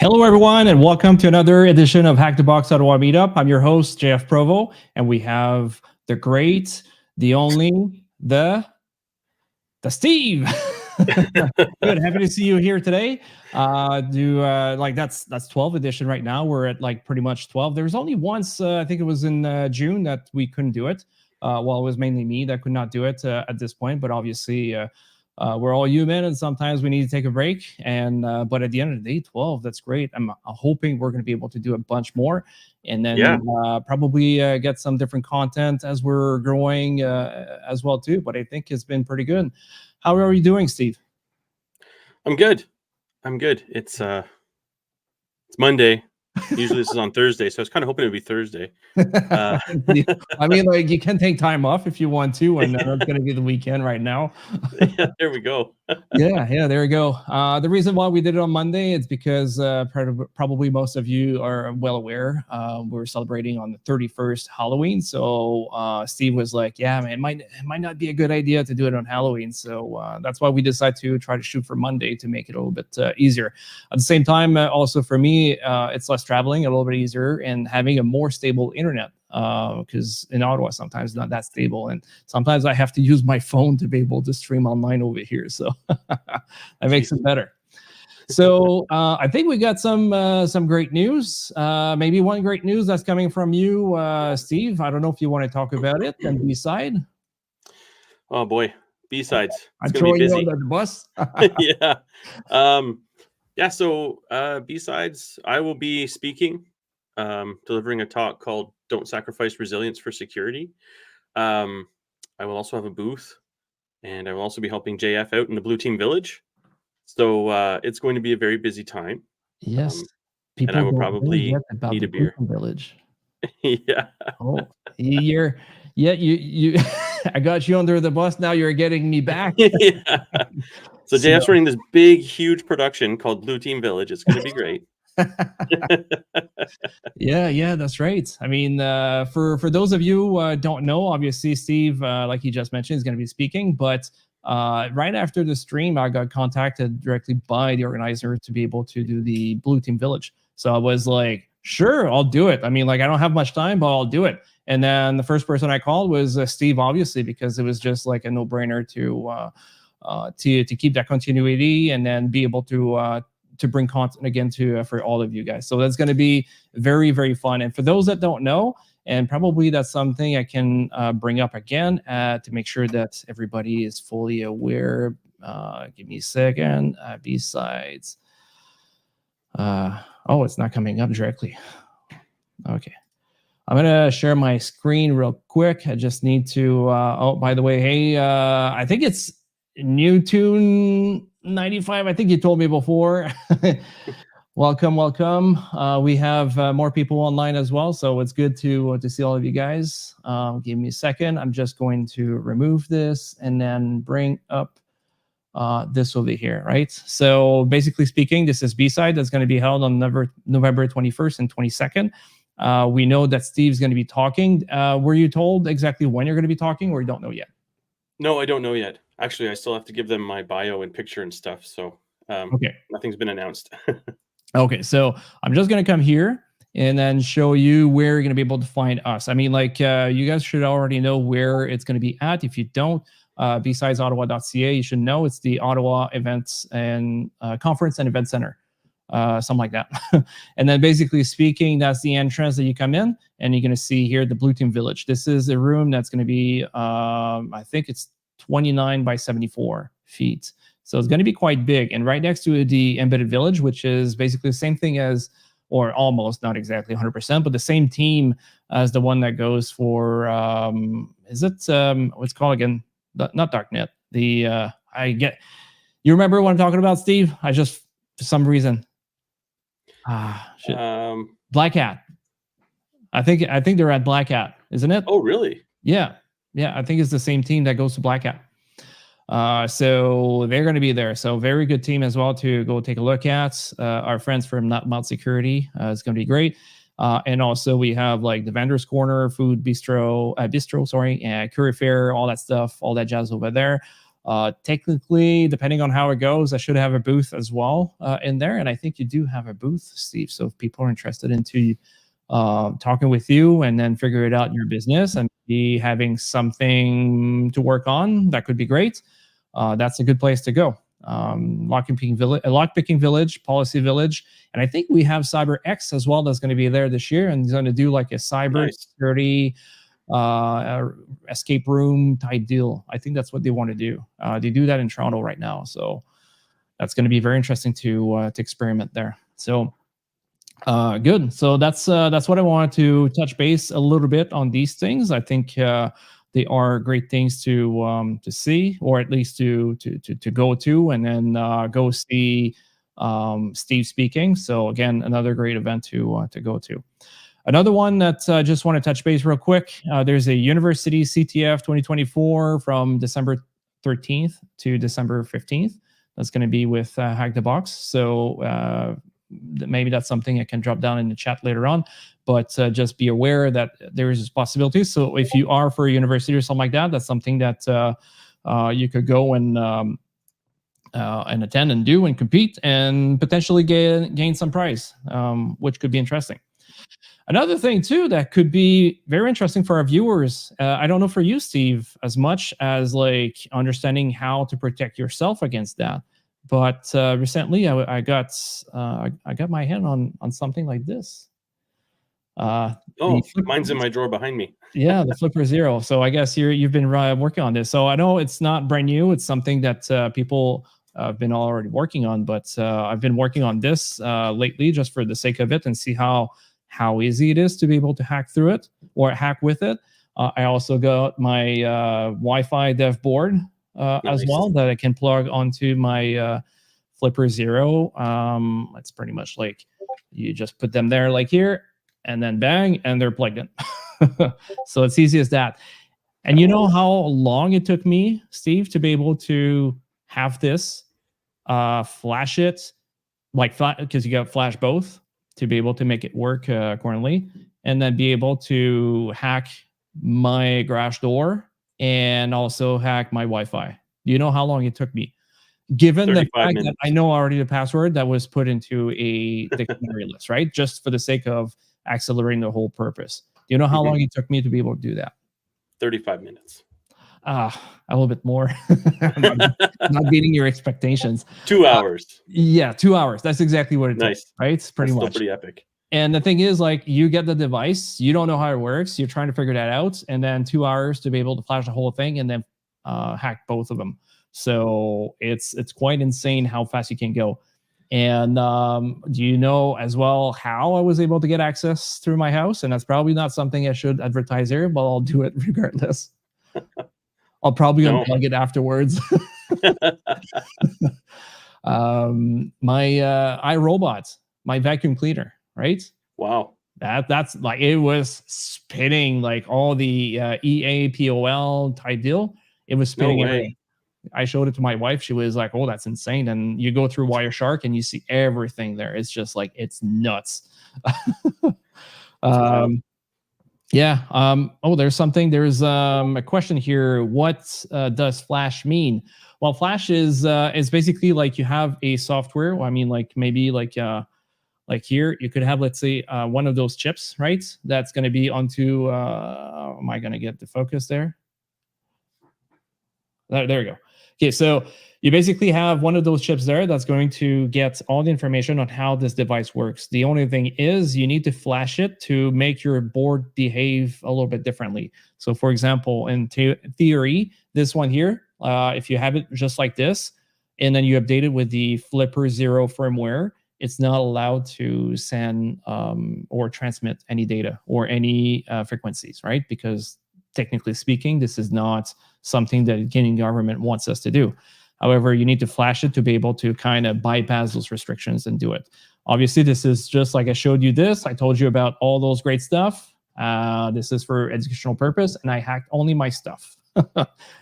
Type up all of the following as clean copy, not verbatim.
Hello, everyone, and welcome to another edition of Hack the Box Ottawa Meetup. I'm your host, JF Provost, and we have the great, the only, the Steve. Good, happy to see you here today. That's 12th edition right now. We're at like pretty much 12. There was only once, I think it was in June, that we couldn't do it. Well, it was mainly me that could not do it at this point, but obviously. We're all human, and sometimes we need to take a break. And but at the end of the day, 12, that's great. I'm hoping we're going to be able to do a bunch more, and then probably get some different content as we're growing as well too. But I think it's been pretty good. How are you doing, Steve? I'm good. It's Monday. Usually this is on Thursday, so I was kind of hoping it'd be Thursday. I mean, like, you can take time off if you want to, and it's going to be the weekend right now. Yeah, there we go. yeah, there we go. The reason why we did it on Monday is because probably most of you are well aware we're celebrating on the 31st Halloween. So Steve was like, "Yeah, man, it might not be a good idea to do it on Halloween." So that's why we decided to try to shoot for Monday to make it a little bit easier. At the same time, also for me, it's less traveling, a little bit easier, and having a more stable internet. Because in Ottawa sometimes it's not that stable, and sometimes I have to use my phone to be able to stream online over here, so that makes it better. So I think we got some great news. Maybe one great news that's coming from you, Steve. I don't know if you want to talk about it. And B-side. Oh boy, B-sides. I'm throwing you under the bus. Yeah. So B-sides, I will be speaking. Delivering a talk called "Don't Sacrifice Resilience for Security." I will also have a booth, and I will also be helping JF out in the Blue Team Village. So it's going to be a very busy time. Yes, people. And I will probably need a beer. Village. Yeah. Oh, you. I got you under the bus. Now you're getting me back. Yeah. So JF's running this big, huge production called Blue Team Village. It's going to be great. Yeah, that's right. I mean, for those of you who don't know, obviously Steve, like he just mentioned, is going to be speaking. But right after the stream, I got contacted directly by the organizer to be able to do the Blue Team Village. So I was like, sure, I'll do it. I mean, like, I don't have much time, but I'll do it. And then the first person I called was Steve, obviously, because it was just like a no-brainer to keep that continuity and then be able to bring content again for all of you guys. So that's going to be very, very fun. And for those that don't know, and probably that's something I can bring up again to make sure that everybody is fully aware. Give me a second. B-sides. Oh, it's not coming up directly. Okay. I'm going to share my screen real quick. I just need to, oh, by the way, hey, I think it's Newtune 95. I think you told me before. welcome. We have more people online as well, so it's good to see all of you guys. Give me a second. I'm just going to remove this and then bring up this over here, right? So basically speaking, this is B-side that's going to be held on November 21st and 22nd. We know that Steve's going to be talking. Were you told exactly when you're going to be talking, or you don't know yet? No, I don't know yet. Actually, I still have to give them my bio and picture and stuff. So okay, nothing's been announced. Okay, so I'm just going to come here and then show you where you're going to be able to find us. I mean, like, you guys should already know where it's going to be at. If you don't, besides ottawa.ca, you should know it's the Ottawa Events and Conference and Event Center. Something like that. And then basically speaking, that's the entrance that you come in, and you're going to see here the Blue Team Village. This is a room that's going to be, I think it's 29 by 74 feet. So it's going to be quite big. And right next to the Embedded Village, which is basically the same thing as, or almost, not exactly 100%, but the same team as the one that goes for, is it, what's it called again? Not Darknet. You remember what I'm talking about, Steve? I just, for some reason. Shit. Black Hat. I think they're at Black Hat, isn't it? Oh, really? Yeah. I think it's the same team that goes to Black Hat. So they're going to be there. So very good team as well to go take a look at. Our friends from Mount Security is going to be great. And also we have like the Vendors Corner, Food Bistro, and Courier Fair, all that stuff, all that jazz over there. Technically, depending on how it goes, I should have a booth as well in there, and I think you do have a booth, Steve. So if people are interested into talking with you and then figure it out in your business and be having something to work on, that could be great. That's a good place to go. Lockpicking Village, Policy Village, and I think we have Cyber X as well that's going to be there this year, and he's going to do like a cyber security escape room type deal. I think that's what they want to do. They do that in Toronto right now, so that's going to be very interesting to experiment there. So good. So that's what I wanted to touch base a little bit on these things. I think they are great things to see, or at least to go to, and then go see Steve speaking. So again, another great event to go to. Another one that I just want to touch base real quick. There's a University CTF 2024 from December 13th to December 15th. That's going to be with Hack the Box. So maybe that's something I can drop down in the chat later on, but just be aware that there is possibilities. So if you are for a university or something like that, that's something that you could go and attend and do and compete and potentially gain some prize, which could be interesting. Another thing too that could be very interesting for our viewers, I don't know for you, Steve, as much as like understanding how to protect yourself against that. But recently, I got my hand on something like this. Mine's in my drawer behind me. Yeah, the Flipper Zero. So I guess you've been working on this. So I know it's not brand new. It's something that people have been already working on. But I've been working on this lately just for the sake of it and see how easy it is to be able to hack through it or hack with it. I also got my Wi-Fi dev board. As well, that I can plug onto my Flipper Zero. It's pretty much like you just put them there like here, and then bang, and they're plugged in. So it's easy as that. And you know how long it took me, Steve, to be able to have this, flash it, like because you got flash both, to be able to make it work accordingly, and then be able to hack my garage door and also hack my Wi-Fi. Do you know how long it took me? Given the fact that I know already the password that was put into a dictionary list, right? Just for the sake of accelerating the whole purpose. Do you know how long it took me to be able to do that? 35 minutes. A little bit more. not beating your expectations. 2 hours. Yeah, 2 hours. That's exactly what it took. Right? It's pretty much. Pretty epic. And the thing is, like, you get the device, you don't know how it works, you're trying to figure that out, and then 2 hours to be able to flash the whole thing and then hack both of them. So it's quite insane how fast you can go. And do you know as well how I was able to get access through my house? And that's probably not something I should advertise here, but I'll do it regardless. I'll probably unplug it afterwards. My iRobot, my vacuum cleaner. Right? Wow. That's like, it was spinning like all the EAPOL type deal. It was spinning everything. I showed it to my wife. She was like, "Oh, that's insane!" And you go through Wireshark and you see everything there. It's just like, it's nuts. Yeah. There's something. There's a question here. What does Flash mean? Well, Flash is basically like you have a software. Well, I mean, like maybe like here, you could have, let's say, one of those chips, right? That's going to be onto, am I going to get the focus there? There we go. Okay, so you basically have one of those chips there that's going to get all the information on how this device works. The only thing is you need to flash it to make your board behave a little bit differently. So for example, in theory, this one here, if you have it just like this, and then you update it with the Flipper Zero firmware, it's not allowed to send or transmit any data or any frequencies, right? Because technically speaking, this is not something that the Canadian government wants us to do. However, you need to flash it to be able to kind of bypass those restrictions and do it. Obviously, this is just like I showed you this. I told you about all those great stuff. This is for educational purpose, and I hacked only my stuff.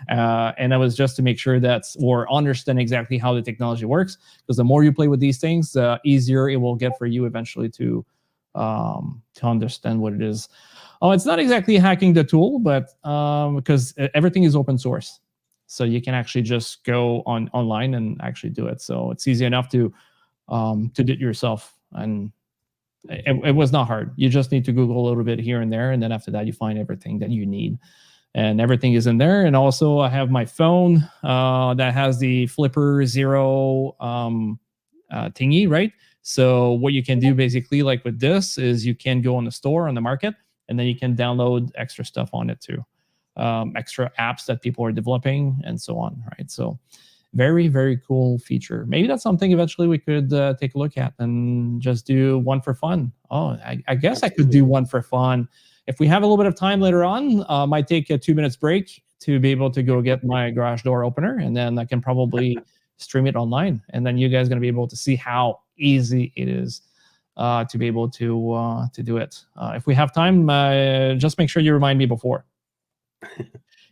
And that was just to make sure or understand exactly how the technology works, because the more you play with these things, the easier it will get for you eventually to understand what it is. Oh, it's not exactly hacking the tool, but because everything is open source. So you can actually just go online and actually do it. So it's easy enough to do it yourself. And it was not hard. You just need to Google a little bit here and there. And then after that, you find everything that you need. And everything is in there. And also I have my phone that has the Flipper Zero thingy, right? So what you can do basically like with this is you can go on the store on the market, and then you can download extra stuff on it too. Extra apps that people are developing and so on, right? So very, very cool feature. Maybe that's something eventually we could take a look at and just do one for fun. Oh, I guess I could do one for fun. If we have a little bit of time later on, might take a 2 minutes break to be able to go get my garage door opener, and then I can probably stream it online. And then you guys are going to be able to see how easy it is to be able to do it. If we have time, just make sure you remind me before.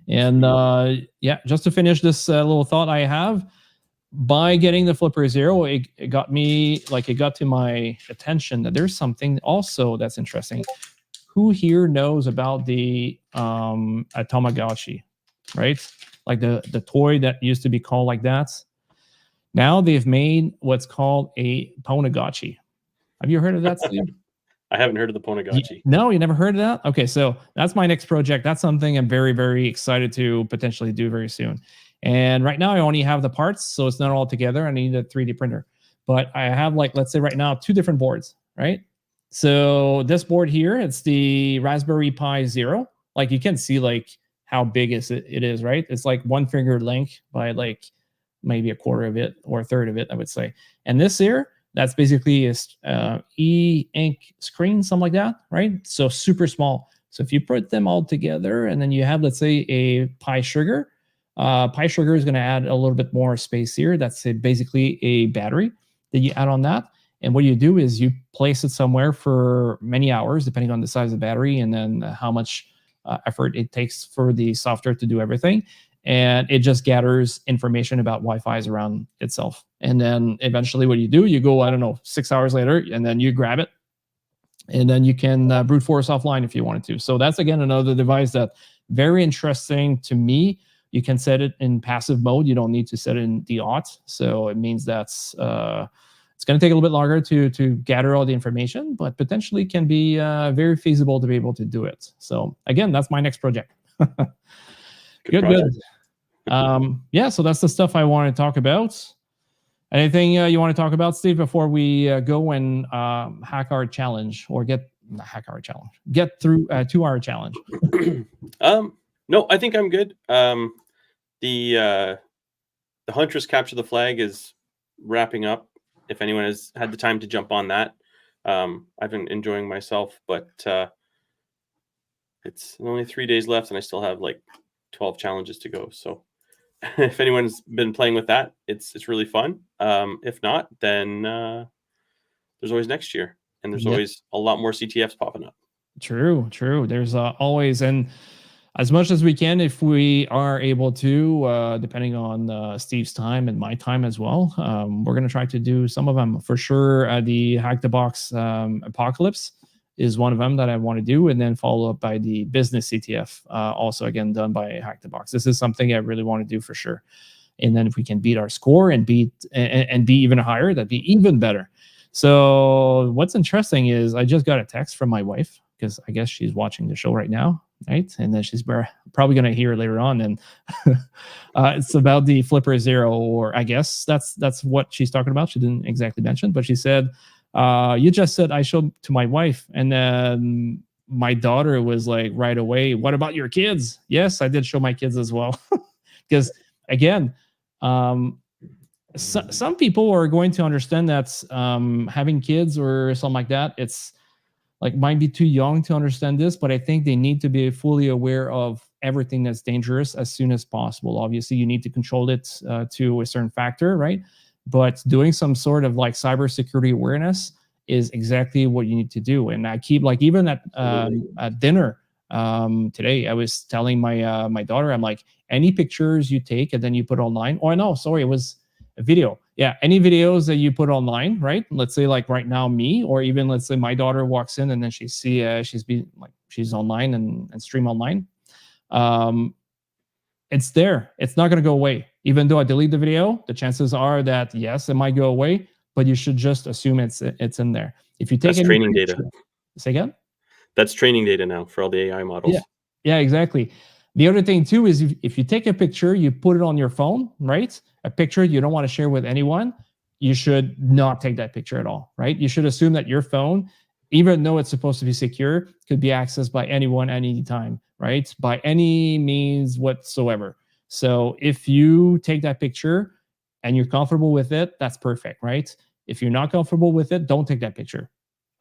And yeah, just to finish this little thought I have, by getting the Flipper Zero, it got me, like, it got to my attention that there's something also that's interesting. Who here knows about the Tamagotchi, right? Like the toy that used to be called like that. Now they've made what's called a Ponagotchi. Have you heard of that, Steve? I haven't heard of the Ponagotchi. No, you never heard of that? Okay, so that's my next project. That's something I'm very, very excited to potentially do very soon. And right now I only have the parts, so it's not all together. I need a 3D printer. But I have, like, let's say right now, 2 different boards, right? So this board here, it's the Raspberry Pi Zero. Like, you can see like how big it is, right? It's like 1 finger length by like maybe a quarter of it or a third of it, I would say. And this here, that's basically a e-ink screen, something like that, right? So super small. So if you put them all together and then you have, let's say, a Pi Sugar. Pi Sugar is going to add a little bit more space here. That's basically a battery that you add on that. And what you do is you place it somewhere for many hours, depending on the size of the battery and then how much effort it takes for the software to do everything. And it just gathers information about Wi-Fi's around itself. And then eventually what you do, you go, I don't know, 6 hours later, and then you grab it. And then you can brute force offline if you wanted to. So that's, again, another device that very interesting to me. You can set it in passive mode. You don't need to set it in the aught. So it means that's it's going to take a little bit longer to gather all the information, but potentially can be very feasible to be able to do it. So again, that's my next project. Good. Yeah, so that's the stuff I want to talk about. Anything you want to talk about, Steve, before we go and hack our challenge, or get through a 2-hour challenge? No, I think I'm good. The Huntress Capture the Flag is wrapping up. If anyone has had the time to jump on that, I've been enjoying myself, but it's only 3 days left and I still have like 12 challenges to go. So if anyone's been playing with that, it's really fun. If not, then there's always next year, and there's always a lot more CTFs popping up. True. There's always, and as much as we can, if we are able to, depending on Steve's time and my time as well, we're going to try to do some of them for sure. The Hack the Box Apocalypse is one of them that I want to do, and then follow up by the business CTF, also again done by Hack the Box. This is something I really want to do for sure. And then if we can beat our score and be even higher, that'd be even better. So what's interesting is I just got a text from my wife, because I guess she's watching the show right now, right? And then she's probably going to hear later on. And it's about the Flipper Zero, or I guess that's what she's talking about. She didn't exactly mention, but she said, you just said I showed to my wife. And then my daughter was like right away, what about your kids? Yes, I did show my kids as well. Because again, some people are going to understand that having kids or something like that, it's like might be too young to understand this, but I think they need to be fully aware of everything that's dangerous as soon as possible. Obviously, you need to control it to a certain factor, right? But doing some sort of like cybersecurity awareness is exactly what you need to do. And I keep, like, even at dinner today, I was telling my daughter, I'm like, any pictures you take and then you put online, or no, sorry, it was a video. Yeah, any videos that you put online, right? Let's say like right now me, or even let's say my daughter walks in and then she's online and stream online. it's there. It's not going to go away. Even though I delete the video, the chances are that, yes, it might go away, but you should just assume it's in there. If you take That's any training picture, data. say again? That's training data now for all the AI models. Yeah, exactly. The other thing too is if you take a picture, you put it on your phone, right? A picture you don't want to share with anyone, you should not take that picture at all, right? You should assume that your phone, even though it's supposed to be secure, could be accessed by anyone at any time, right? By any means whatsoever. So if you take that picture and you're comfortable with it, that's perfect, right? If you're not comfortable with it, don't take that picture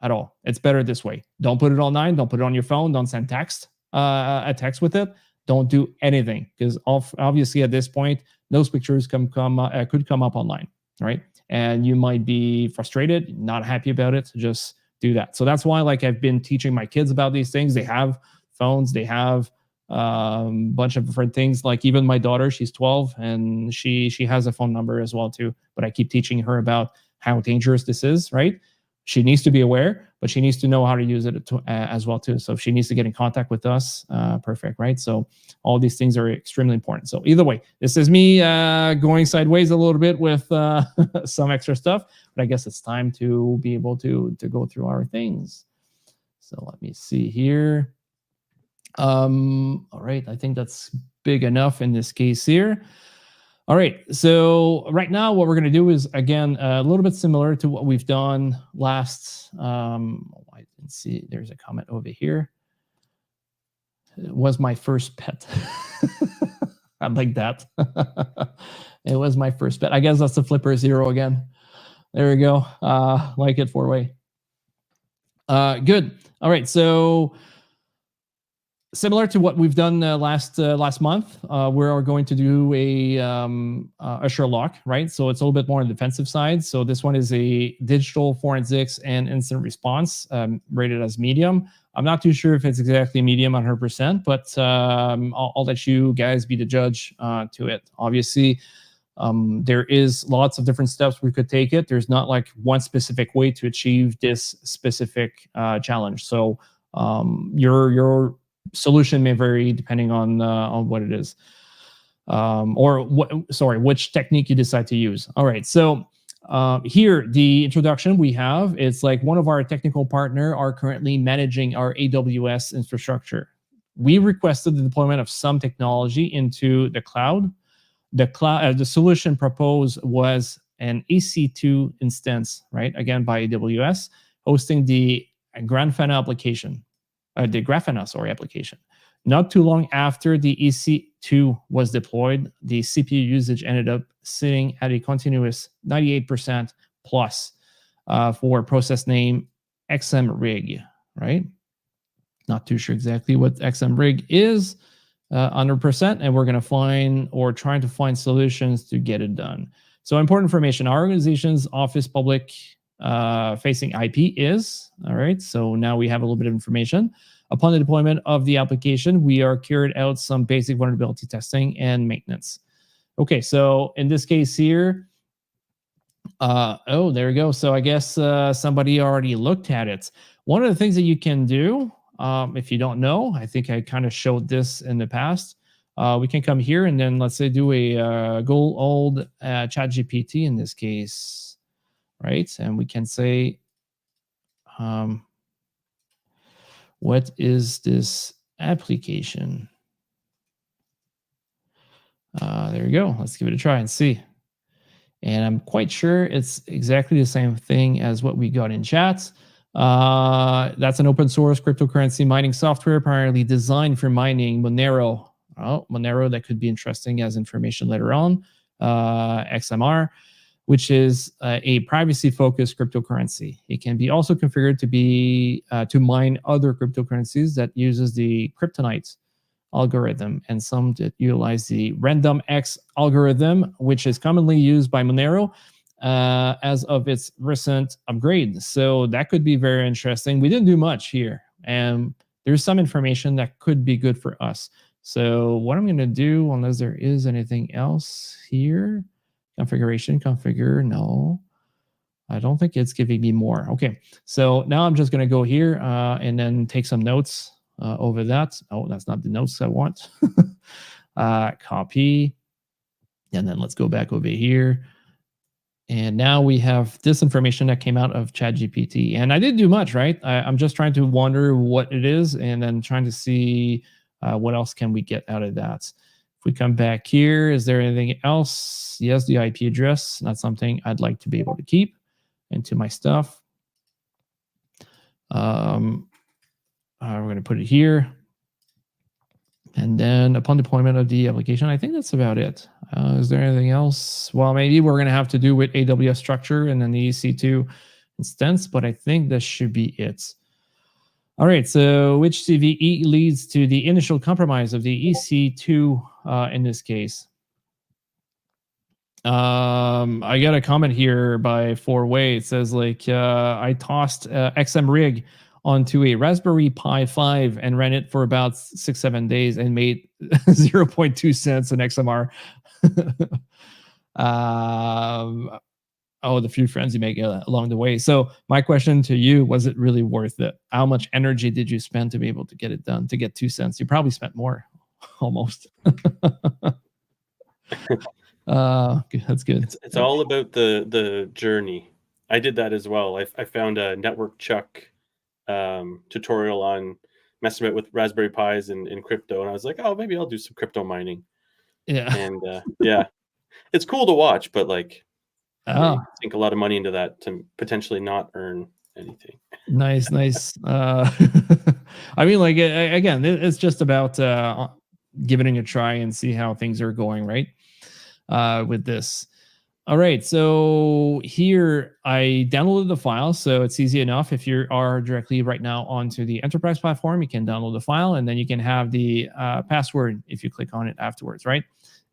at all. It's better this way. Don't put it online. Don't put it on your phone. Don't send a text with it. Don't do anything, because obviously at this point, those pictures could come up online, right? And you might be frustrated, not happy about it. Just do that. So that's why, like, I've been teaching my kids about these things. They have phones. They have a bunch of different things. Like even my daughter, she's 12, and she has a phone number as well too. But I keep teaching her about how dangerous this is, right? She needs to be aware, but she needs to know how to use it as well too. So if she needs to get in contact with us, perfect, right? So all these things are extremely important. So either way, this is me going sideways a little bit with some extra stuff, but I guess it's time to be able to go through our things. So let me see here. All right, I think that's big enough in this case here. All right, so right now what we're going to do is, again, a little bit similar to what we've done last. I didn't see, there's a comment over here. It was my first pet. I like that. It was my first pet. I guess that's the Flipper Zero again. There we go. Like it 4-way. Good. All right, so similar to what we've done last month, we're going to do a Sherlock, right? So it's a little bit more on the defensive side. So this one is a digital forensics and incident response, rated as medium. I'm not too sure if it's exactly medium 100%, but I'll let you guys be the judge to it. Obviously, there is lots of different steps we could take it. There's not like one specific way to achieve this specific challenge. So your solution may vary depending on what it is, or which technique you decide to use. All right, so here the introduction we have. It's like one of our technical partner are currently managing our AWS infrastructure. We requested the deployment of some technology into the cloud. The solution proposed was an EC2 instance, right? Again, by AWS, hosting the Grafana application. The Grafana, application. Not too long after the EC2 was deployed, the CPU usage ended up sitting at a continuous 98% plus for process name XMRig, right? Not too sure exactly what XMRig is, 100%, and we're going to find or trying to find solutions to get it done. So important information, our organization's office public facing IP is, all right, so now we have a little bit of information. Upon the deployment of the application, we are carried out some basic vulnerability testing and maintenance. Okay, so in this case here, oh, there we go. So I guess somebody already looked at it. One of the things that you can do, if you don't know, I think I kind of showed this in the past. We can come here and then let's say do a good old ChatGPT in this case, right? And we can say, what is this application? There you go. Let's give it a try and see. And I'm quite sure it's exactly the same thing as what we got in chat. That's an open source cryptocurrency mining software primarily designed for mining Monero. Oh, Monero, that could be interesting as information later on. XMR, which is a privacy-focused cryptocurrency. It can be also configured to be to mine other cryptocurrencies that uses the kryptonite algorithm, and some that utilize the random X algorithm, which is commonly used by Monero as of its recent upgrade. So that could be very interesting. We didn't do much here, and there's some information that could be good for us. So what I'm going to do, unless there is anything else here, configuration, configure, no. I don't think it's giving me more. Okay, so now I'm just going to go here and then take some notes over that. Oh, that's not the notes I want. Copy. And then let's go back over here. And now we have this information that came out of ChatGPT. And I didn't do much, right? I'm just trying to wonder what it is and then trying to see what else can we get out of that. If we come back here, is there anything else? Yes, the IP address. That's something I'd like to be able to keep into my stuff. We're going to put it here. And then upon deployment of the application, I think that's about it. Is there anything else? Well, maybe we're going to have to do with AWS structure and then the EC2 instance, but I think that should be it. All right, so which CVE leads to the initial compromise of the EC2 in this case? I got a comment here by 4Way. It says like, I tossed XM rig onto a Raspberry Pi 5 and ran it for about 6-7 days and made 0.2 cents in XMR. Oh, the few friends you make along the way. So my question to you, was it really worth it? How much energy did you spend to be able to get it done, to get 2 cents? You probably spent more, almost. That's good. It's all about the journey. I did that as well. I found a Network Chuck tutorial on messing about with Raspberry Pis and crypto, and I was like, oh, maybe I'll do some crypto mining. Yeah. And yeah, it's cool to watch, but like, I sink a lot of money into that to potentially not earn anything. Nice. I mean, like, again, it's just about giving it a try and see how things are going, right? With this. All right, so here I downloaded the file, so it's easy enough. If you are directly right now onto the enterprise platform, you can download the file, and then you can have the password if you click on it afterwards, right?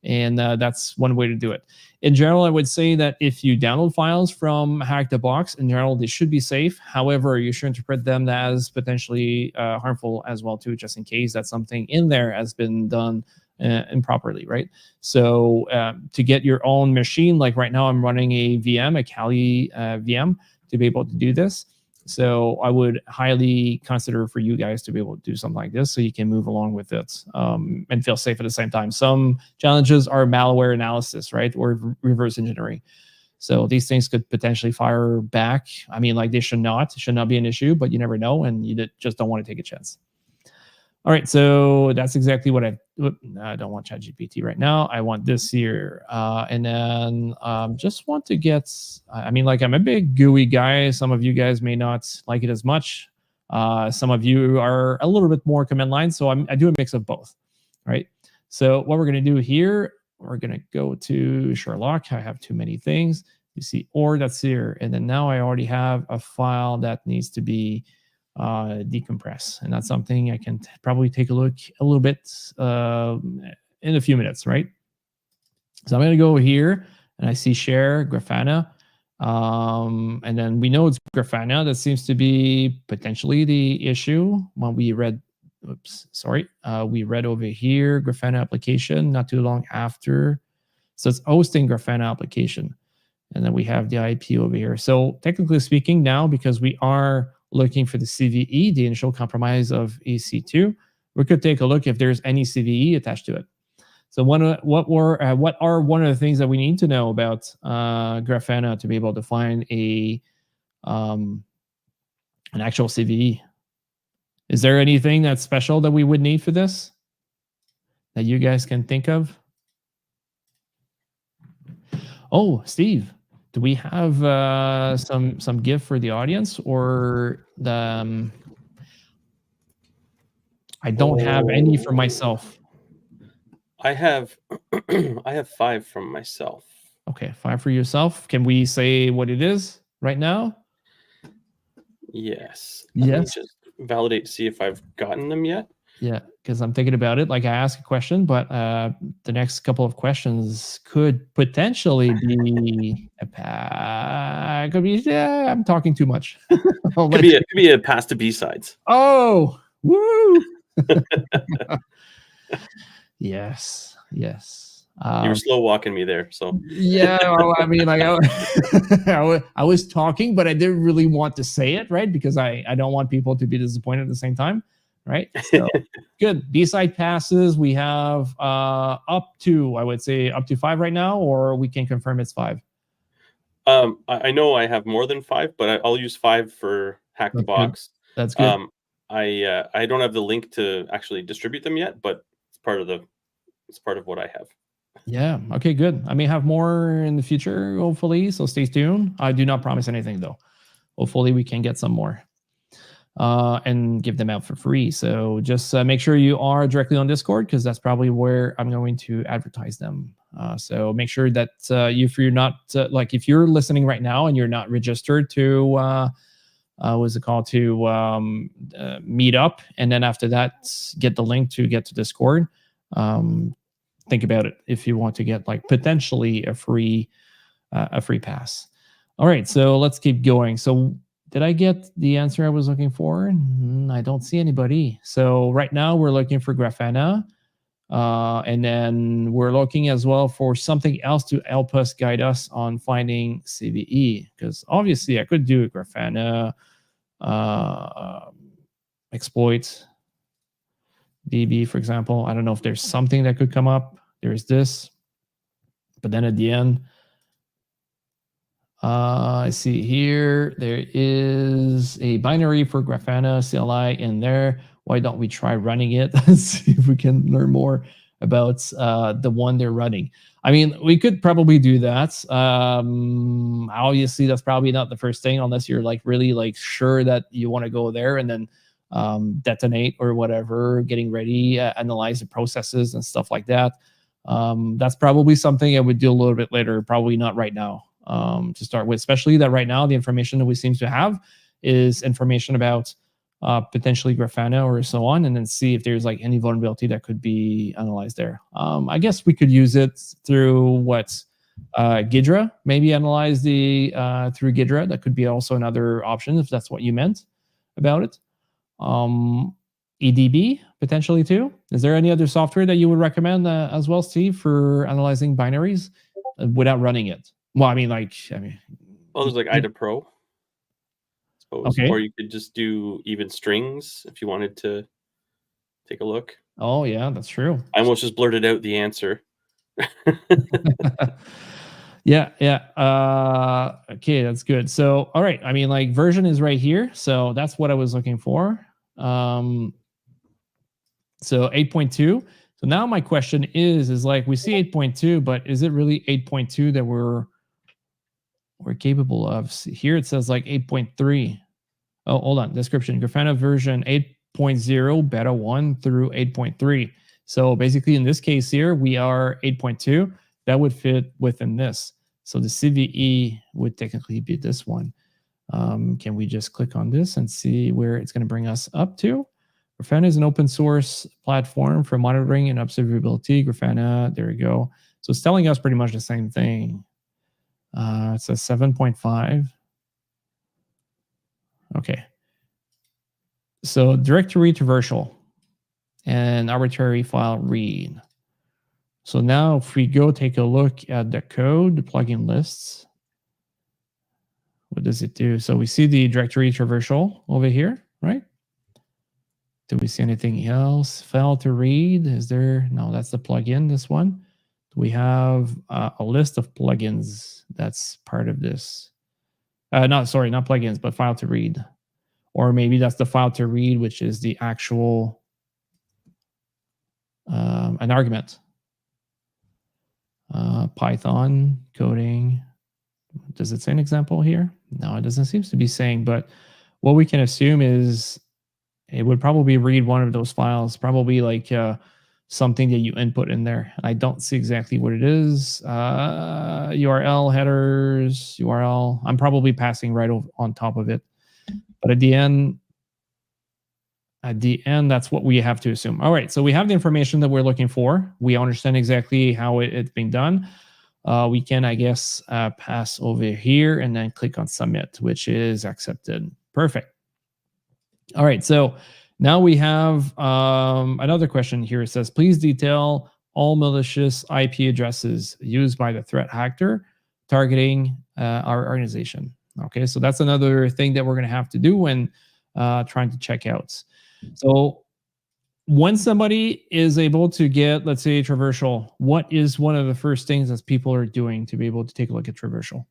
And that's one way to do it. In general, I would say that if you download files from Hack the Box, in general, they should be safe. However, you should interpret them as potentially harmful as well, too, just in case that something in there has been done improperly, right? So to get your own machine, like right now I'm running a VM, a Kali VM, to be able to do this. So I would highly consider for you guys to be able to do something like this so you can move along with it and feel safe at the same time. Some challenges are malware analysis, right? Or reverse engineering. So these things could potentially fire back. I mean, like, they should not. It should not be an issue, but you never know, and you just don't want to take a chance. All right, so that's exactly what I don't want ChatGPT right now. I want this here. And then just want to get, I mean, like, I'm a big GUI guy. Some of you guys may not like it as much. Some of you are a little bit more command line. So I do a mix of both, right? So what we're going to do here, we're going to go to Sherlock. I have too many things. You see, or that's here. And then now I already have a file that needs to be decompress, and that's something I can probably take a look a little bit in a few minutes, right? So I'm going to go here and I see share Grafana, and then we know it's Grafana that seems to be potentially the issue when we read. Oops, sorry, we read over here Grafana application not too long after, so it's hosting Grafana application, and then we have the IP over here. So technically speaking, now because we are looking for the CVE, the initial compromise of EC2, we could take a look if there's any CVE attached to it. So what are one of the things that we need to know about Grafana to be able to find an actual CVE? Is there anything that's special that we would need for this that you guys can think of? Oh, Steve, do we have some gift for the audience, or the? I don't have any for myself. I have 5 from myself. Okay, 5 for yourself. Can we say what it is right now? Yes. Yes. Let me just validate to see if I've gotten them yet. Yeah, because I'm thinking about it. Like, I asked a question, but the next couple of questions could potentially be could be. Yeah, I'm talking too much. Could be a pass to B-sides. Oh, woo! Yes. You were slow walking me there, so yeah. Well, I mean, like, I was talking, but I didn't really want to say it, right? Because I don't want people to be disappointed at the same time. right? So good. B-side passes, we have up to, I would say, up to 5 right now, or we can confirm it's 5. I know I have more than 5, but I'll use 5 for Hack the That's good. Box. That's good. I don't have the link to actually distribute them yet, but it's part of what I have. Yeah. Okay, good. I may have more in the future, hopefully. So stay tuned. I do not promise anything though. Hopefully we can get some more and give them out for free. So just make sure you are directly on Discord, because that's probably where I'm going to advertise them. So make sure that if you're not like, if you're listening right now and you're not registered to what's it called, to Meetup, and then after that get the link to get to Discord. Think about it if you want to get like potentially a free pass. All right, so let's keep going. So did I get the answer I was looking for? I don't see anybody. So right now we're looking for Grafana, and then we're looking as well for something else to help us guide us on finding CVE, because obviously I could do a Grafana exploit DB, for example. I don't know if there's something that could come up. There's this, but then at the end, I see here there is a binary for Grafana CLI in there. Why don't we try running it and see if we can learn more about the one they're running? I mean, we could probably do that. Obviously, that's probably not the first thing, unless you're like really like sure that you want to go there and then detonate or whatever, getting ready, analyze the processes and stuff like that. That's probably something I would do a little bit later, probably not right now. To start with, especially that right now the information that we seem to have is information about potentially Grafana or so on, and then see if there's like any vulnerability that could be analyzed there. I guess we could use it through what Ghidra, maybe analyze the through Ghidra. That could be also another option if that's what you meant about it. EDB potentially too. Is there any other software that you would recommend as well, Steve, for analyzing binaries without running it? Well, I mean, well, there's like IDA Pro, I suppose, okay. or you could just do even strings if you wanted to take a look. Oh yeah, that's true. I almost just blurted out the answer. Yeah. Okay, that's good. So, all right. I mean, like version is right here, so that's what I was looking for. So 8.2. So now my question is like we see 8.2, but is it really 8.2 that we're capable of? Here it says like 8.3. Oh, hold on. Description: Grafana version 8.0 beta 1 through 8.3. So basically in this case here, we are 8.2. That would fit within this. So the CVE would technically be this one. Can we just click on this and see where it's going to bring us up to? Grafana is an open source platform for monitoring and observability. Grafana, there we go. So it's telling us pretty much the same thing. It says 7.5. Okay. So directory traversal and arbitrary file read. So now if we go take a look at the code, the plugin lists, what does it do? So we see the directory traversal over here, right? Do we see anything else? File to read, is there? No, that's the plugin, this one. We have a list of plugins that's part of this. Not plugins, but file to read. Or maybe that's the file to read, which is the actual an argument. Python coding. Does it say an example here? No, it doesn't seem to be saying, but what we can assume is it would probably read one of those files, probably like something that you input in there. I don't see exactly what it is. URL, headers, URL. I'm probably passing right on top of it. But at the end, that's what we have to assume. All right, so we have the information that we're looking for. We understand exactly how it's being done. We can, I guess, pass over here and then click on submit, which is accepted. Perfect. All right, so now we have another question here. It says, please detail all malicious IP addresses used by the threat actor targeting our organization. Okay, so that's another thing that we're going to have to do when trying to check out. So when somebody is able to get, let's say, traversal, what is one of the first things that people are doing to be able to take a look at traversal?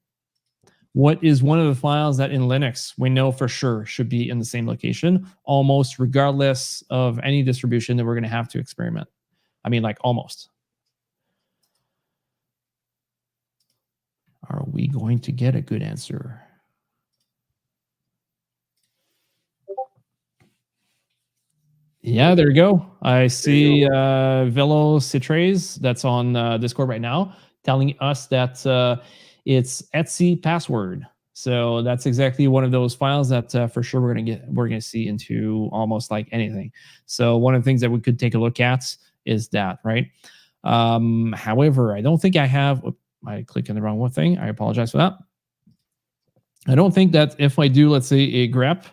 What is one of the files that in Linux we know for sure should be in the same location, almost regardless of any distribution that we're going to have to experiment? I mean, like almost. Are we going to get a good answer? Yeah, there you go. I see Velo Citres that's on Discord right now telling us that it's Etsy password. So that's exactly one of those files that for sure we're gonna see into almost like anything. So one of the things that we could take a look at is that, right? However, I don't think I have. I clicked on the wrong thing. I apologize for that. I don't think that if I do, let's say, a grep,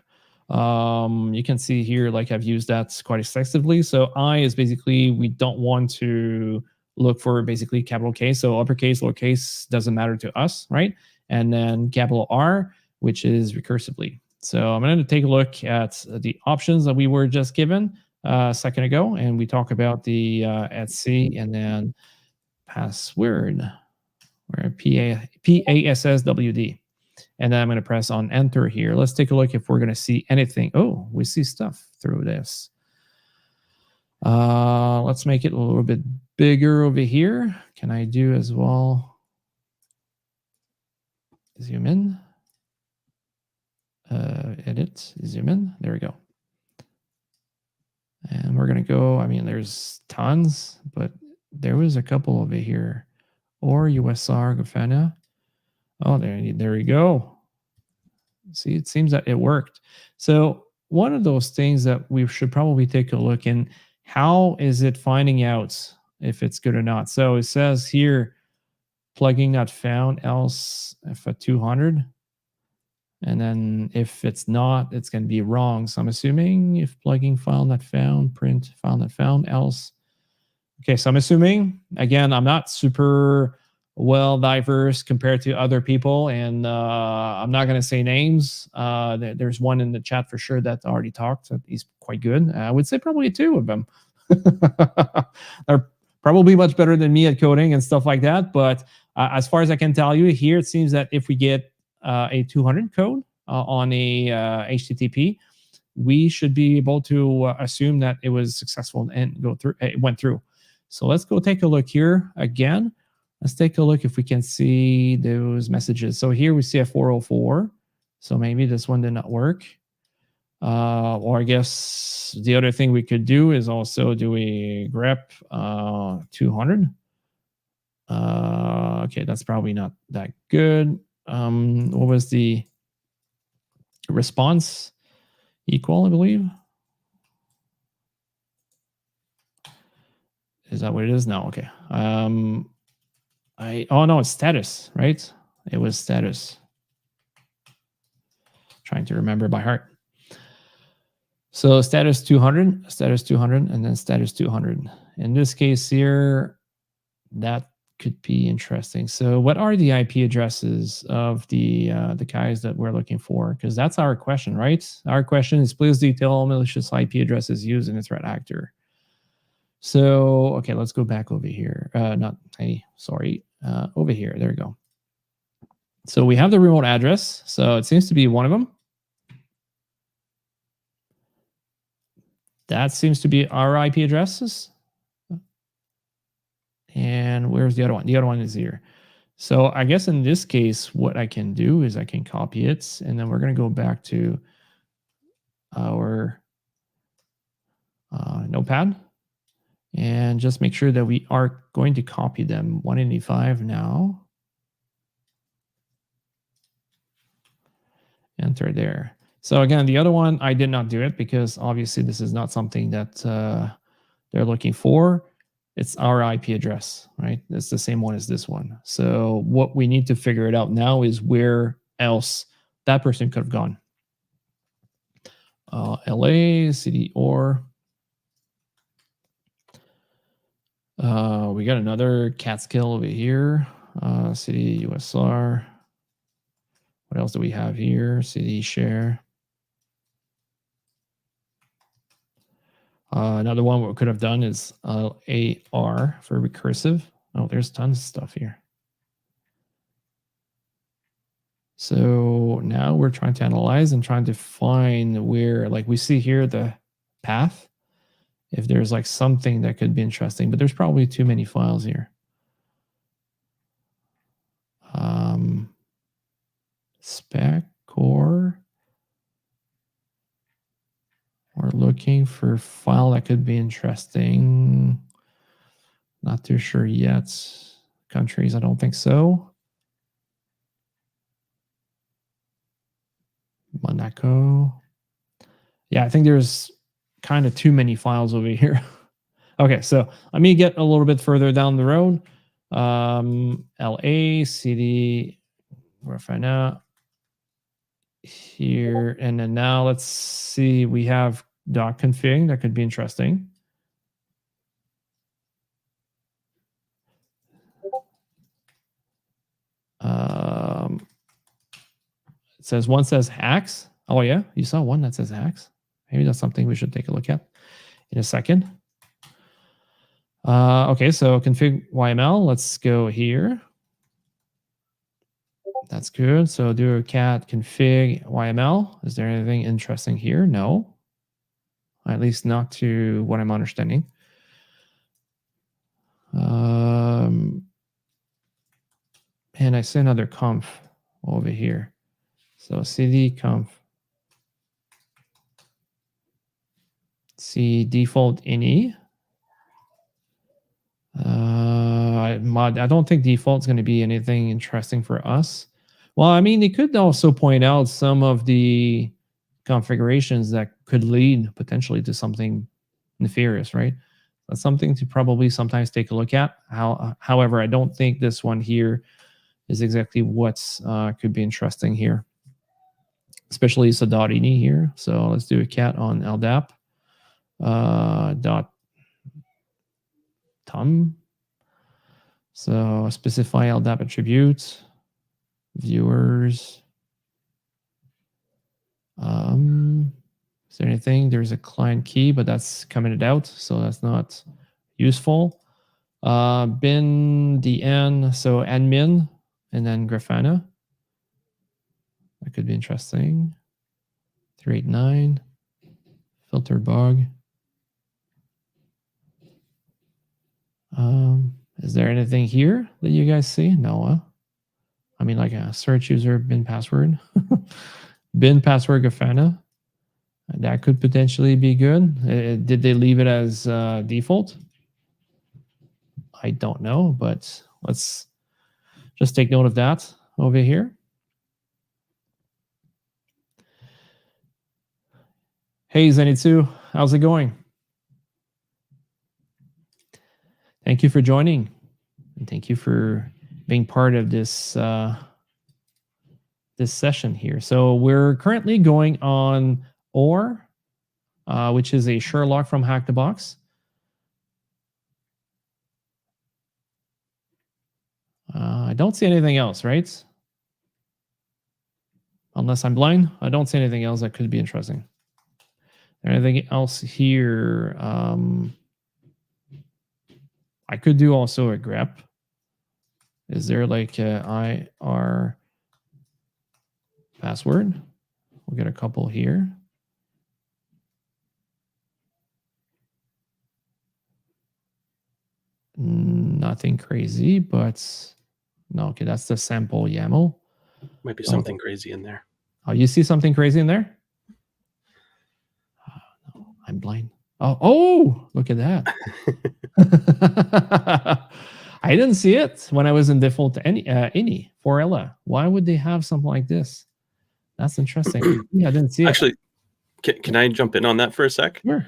you can see here, like I've used that quite extensively. So I is basically, we don't want to look for basically capital K. So uppercase, lowercase doesn't matter to us, right? And then capital R, which is recursively. So I'm going to take a look at the options that we were just given a second ago. And we talk about the @C and then password, where PASSWD. And then I'm going to press on enter here. Let's take a look if we're going to see anything. Oh, we see stuff through this. Let's make it a little bit bigger over here. Can I do as well? Zoom in. Edit, zoom in. There we go. And we're going to go, I mean, there's tons, but there was a couple over here. Or USR, Grafana. Oh, there you go. See, it seems that it worked. So one of those things that we should probably take a look in, how is it finding out if it's good or not? So it says here, plugging not found, else if a 200. And then if it's not, it's going to be wrong. So I'm assuming if plugging file not found, print file not found, else. Okay, so I'm assuming, again, I'm not super well diverse compared to other people, and I'm not going to say names. There's one in the chat for sure that already talked. So he's quite good. I would say probably two of them. They're probably much better than me at coding and stuff like that. But as far as I can tell you, here it seems that if we get a 200 code on a HTTP, we should be able to assume that it was successful and it went through. So let's go take a look here again. Let's take a look if we can see those messages. So here we see a 404. So maybe this one did not work. Or I guess the other thing we could do is also do a grep 200. Okay, that's probably not that good. What was the response? Equal, I believe. Is that what it is? No, okay. Oh no, it's status, right? It was status. Trying to remember by heart. So status 200, and then status 200. In this case here, that could be interesting. So what are the IP addresses of the guys that we're looking for? Because that's our question, right? Our question is, please detail malicious IP addresses used in a threat actor. So, okay, let's go back over here. Over here, there we go. So we have the remote address. So it seems to be one of them. That seems to be our IP addresses. And where's the other one? The other one is here. So I guess in this case, what I can do is I can copy it, and then we're going to go back to our notepad and just make sure that we are going to copy them. 185 now. Enter there. So again, the other one, I did not do it because obviously this is not something that they're looking for. It's our IP address, right? It's the same one as this one. So what we need to figure it out now is where else that person could have gone. LA, city, or we got another Catskill over here. City, USR. What else do we have here? City, share. Another one we could have done is AR for recursive. Oh, there's tons of stuff here. So now we're trying to analyze and trying to find where, like we see here, the path, if there's like something that could be interesting, but there's probably too many files here. Spec core. We're looking for a file that could be interesting. Not too sure yet. Countries, I don't think so. Monaco. Yeah, I think there's kind of too many files over here. Okay, so let me get a little bit further down the road. LA, CD, Grafana here. And then now let's see, we have .config. That could be interesting. It says one says hacks. Oh yeah, you saw one that says hacks. Maybe that's something we should take a look at in a second. Okay, so config YML. Let's go here. That's good. So do a cat config YML. Is there anything interesting here? No. At least not to what I'm understanding. And I see another conf over here. So cd conf. See default ini. I don't think default is going to be anything interesting for us. Well, I mean, they could also point out some of the configurations that could lead potentially to something nefarious, right? That's something to probably sometimes take a look at. However, I don't think this one here is exactly what's could be interesting here, especially .ini here. So let's do a cat on LDAP dot tom. So specify LDAP attributes, viewers. Is there anything? There's a client key, but that's commented out, so that's not useful. Bin dn, so admin, and then Grafana. That could be interesting. 389, filter bug. Is there anything here that you guys see? No. I mean, like a search user bin password. Bin password Grafana. That could potentially be good. Did they leave it as default? I don't know, but let's just take note of that over here. Hey, Zenitsu, how's it going? Thank you for joining, and thank you for being part of this this session here. So we're currently going on OR, which is a Sherlock from Hack the Box. I don't see anything else, right? Unless I'm blind, I don't see anything else that could be interesting. Anything else here? I could do also a grep. Is there like a IR password? We'll get a couple here. Nothing crazy, but no, okay, that's the sample YAML. Might be something crazy in there. Oh, you see something crazy in there? No, I'm blind. Oh, look at that. I didn't see it when I was in default ini for Ella. Why would they have something like this? That's interesting. Yeah, I didn't see Actually, can I jump in on that for a sec? Sure.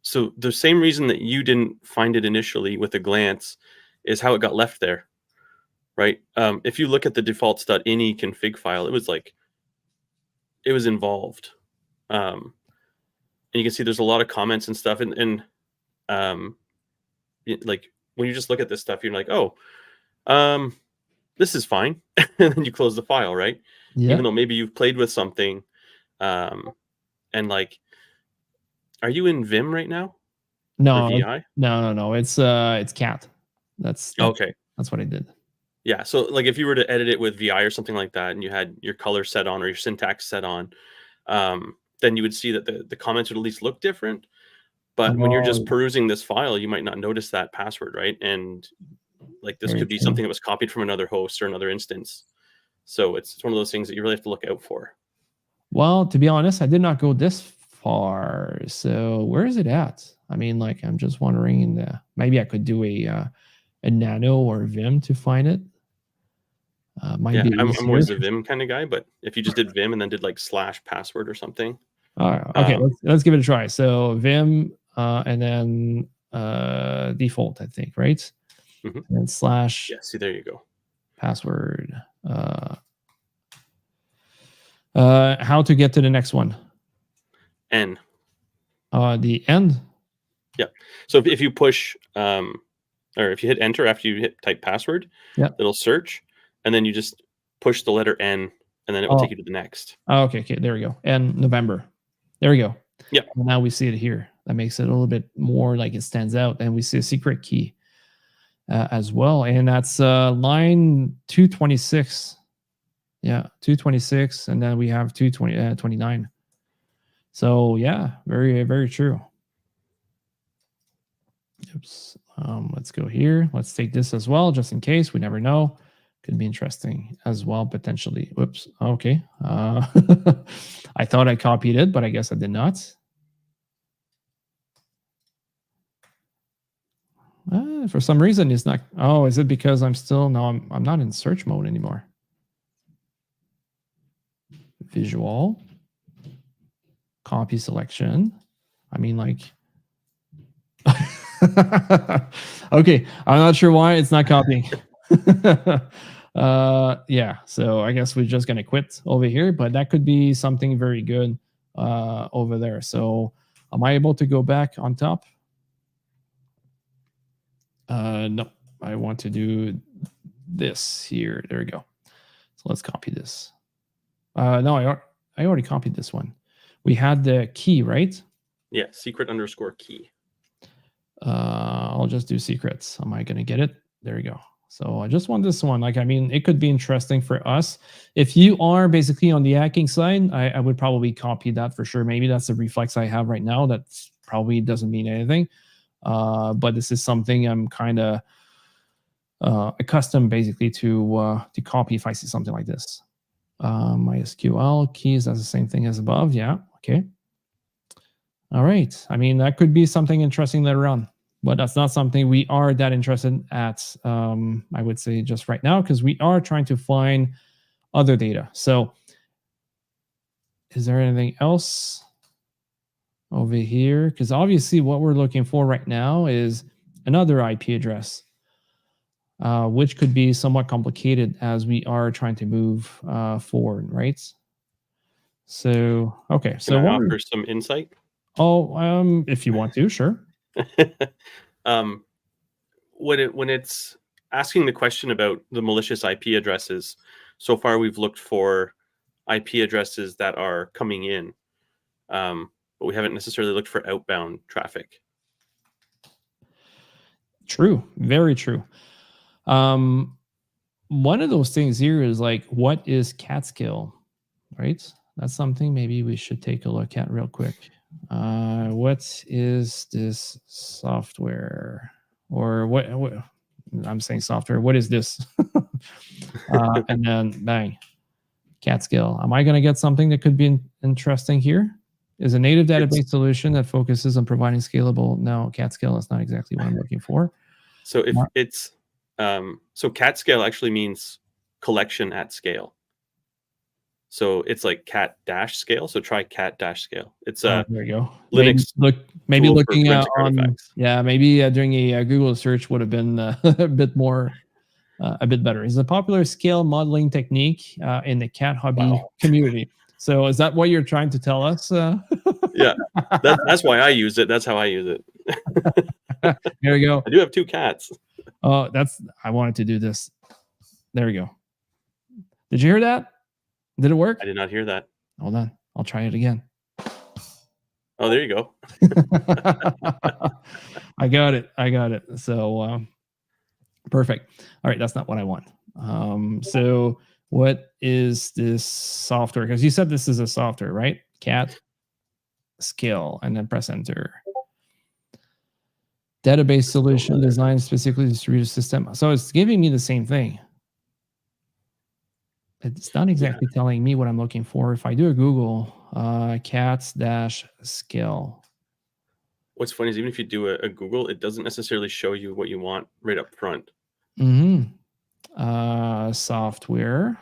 So the same reason that you didn't find it initially with a glance is how it got left there, right? If you look at the defaults.ini config file, it was involved. And you can see there's a lot of comments and stuff. And like when you just look at this stuff, you're like, oh, this is fine. And then you close the file, right? Yeah. Even though maybe you've played with something and like Are you in Vim right now? Or No, VI? no. It's cat. That's Okay. that's what I did. Yeah. So like if you were to edit it with VI or something like that, and you had your color set on or your syntax set on, then you would see that the comments would at least look different. But when you're just Oh, perusing this file, you might not notice that password, right? And like this very could be true. something that was copied from another host or another instance. So it's one of those things that you really have to look out for. Well, to be honest, I did not go this far. So where is it at? I mean, like, I'm just wondering. Maybe I could do a nano or Vim to find it. Might Yeah, be I'm easier. always a Vim kind of guy, but if you just did Vim and then did like /password or something, Okay, um, let's give it a try. So Vim and then default, I think, right? mhm. And then slash Yeah, see, there you go. password. How to get to the next one? N. The end. Yeah. So if you push, or if you hit enter after you hit type password, Yeah. it'll search, and then you just push the letter N, and then it will take you to the next. Okay. There we go. And November. There we go. Yeah. And now we see it here. That makes it a little bit more like it stands out, and we see a secret key as well, and that's line 226. Yeah, 226, and then we have 229. So yeah, very very true. Oops. Let's go here. Let's take this as well, just in case. We never know. Could be interesting as well, potentially. Whoops. Okay. I thought I copied it, but I guess I did not. For some reason, it's not. Oh, is it because I'm still? No, I'm not in search mode anymore. Visual. Copy selection. I mean, like. Okay, I'm not sure why it's not copying. Yeah, so I guess we're just gonna quit over here, but that could be something very good over there. So am I able to go back on top? No, I want to do this here. There we go. So let's copy this. No, I already copied this one. We had the key, right? Yeah, secret_key. I'll just do secrets. Am I going to get it? There we go. So I just want this one. Like, I mean, it could be interesting for us. If you are basically on the hacking side, I would probably copy that for sure. Maybe that's a reflex I have right now. That probably doesn't mean anything. But this is something I'm kind of accustomed basically to copy if I see something like this. MySQL keys, that's the same thing as above. Yeah. Okay. All right. I mean, that could be something interesting later on, but that's not something we are that interested at, I would say, just right now, because we are trying to find other data. So is there anything else over here? Because obviously what we're looking for right now is another IP address, which could be somewhat complicated as we are trying to move forward, right? So, okay. Can So I what offer some insight? if you want to, sure. um, when it's asking the question about the malicious IP addresses, so far we've looked for IP addresses that are coming in, but we haven't necessarily looked for outbound traffic. True, very true. One of those things here is like, what is Catskill, right? That's something maybe we should take a look at real quick. What is this software, or what I'm saying software? What is this? And then bang, Catskill. Am I going to get something that could be interesting here? Is a native database solution that focuses on providing scalable. No, Catskill is not exactly what I'm looking for. So if it's so cat scale actually means collection at scale. So it's like cat dash scale. So try cat dash scale. It's a there you go. Linux Maybe tool for looking forensic on, artifacts. yeah, maybe doing a Google search would have been a bit more, a bit better. It's a popular scale modeling technique in the cat hobby community. So is that what you're trying to tell us? Yeah, that's why I use it. That's how I use it. There we go. I do have 2 cats. Oh, I wanted to do this. There we go. Did you hear that? Did it work? I did not hear that. Hold on. I'll try it again. Oh, there you go. I got it. So perfect. All right, that's not what I want. So what is this software? Because you said this is a software, right? Cat skill, and then press enter. Database solution designed specifically distributed system. So it's giving me the same thing. It's not exactly telling me what I'm looking for. If I do a Google, cats-skill. What's funny is even if you do a Google, it doesn't necessarily show you what you want right up front. Software.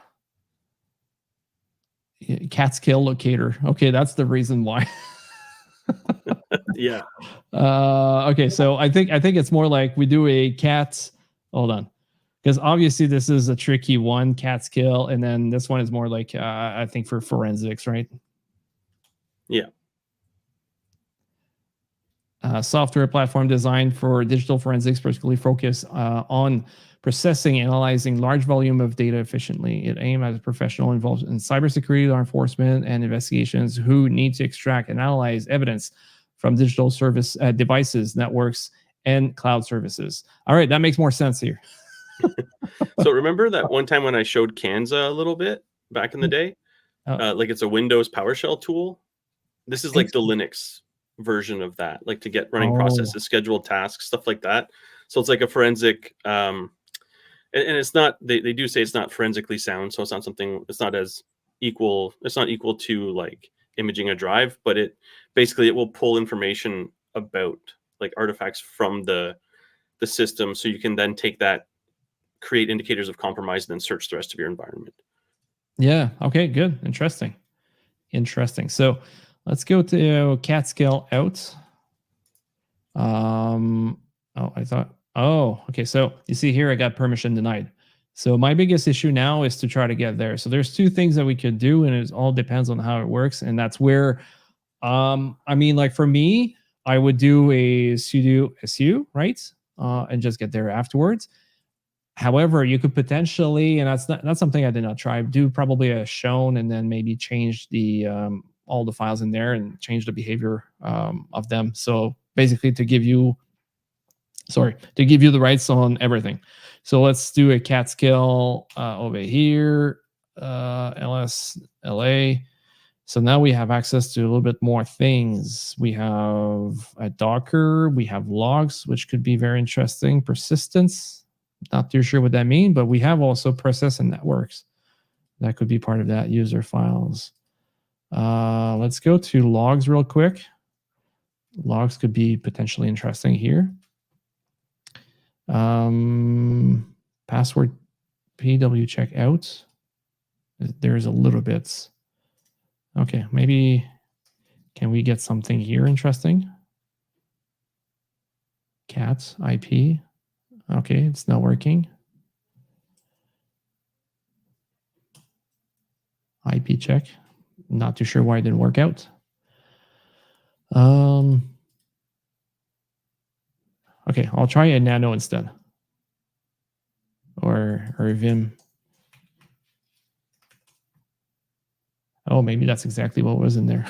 Cat skill locator. Okay, that's the reason why. Yeah. Okay, so I think it's more like we do a cat. Hold on, because obviously this is a tricky one, cat skill, and then this one is more like I think for forensics, right? Yeah. Software platform designed for digital forensics, particularly focused on processing, analyzing large volume of data efficiently. It aims at a professional involved in cybersecurity, law enforcement, and investigations who need to extract and analyze evidence from digital service devices, networks, and cloud services. All right, that makes more sense here. So remember that one time when I showed Kanza a little bit back in the day? Like it's a Windows PowerShell tool. This is like the Linux version of that, like to get running processes, scheduled tasks, stuff like that. So it's like a forensic, and it's not, they do say it's not forensically sound. So it's not something, it's not as equal. It's not equal to like imaging a drive, but it basically, it will pull information about like artifacts from the system. So you can then take that, create indicators of compromise, and then search the rest of your environment. Yeah. Okay, good. Interesting. So let's go to cat scale out. Okay. So you see here, I got permission denied. So my biggest issue now is to try to get there. So there's two things that we could do, and it all depends on how it works. And that's where, I mean, like for me, I would do a sudo su, right? And just get there afterwards. However, you could potentially, and that's something I did not try, do probably a shown and then maybe change the all the files in there and change the behavior of them. So basically to give you the rights on everything. So let's do a cat skill over here, ls la. So now we have access to a little bit more things. We have a Docker, we have logs, which could be very interesting. Persistence, not too sure what that means, but we have also process and networks. That could be part of that, user files. Let's go to logs real quick. Logs could be potentially interesting here. Password PW checkout. There's a little bit. Okay, maybe can we get something here interesting? Cat IP. Okay, it's not working. IP check. Not too sure why it didn't work out. Okay, I'll try a nano instead. Or Vim. Oh, maybe that's exactly what was in there.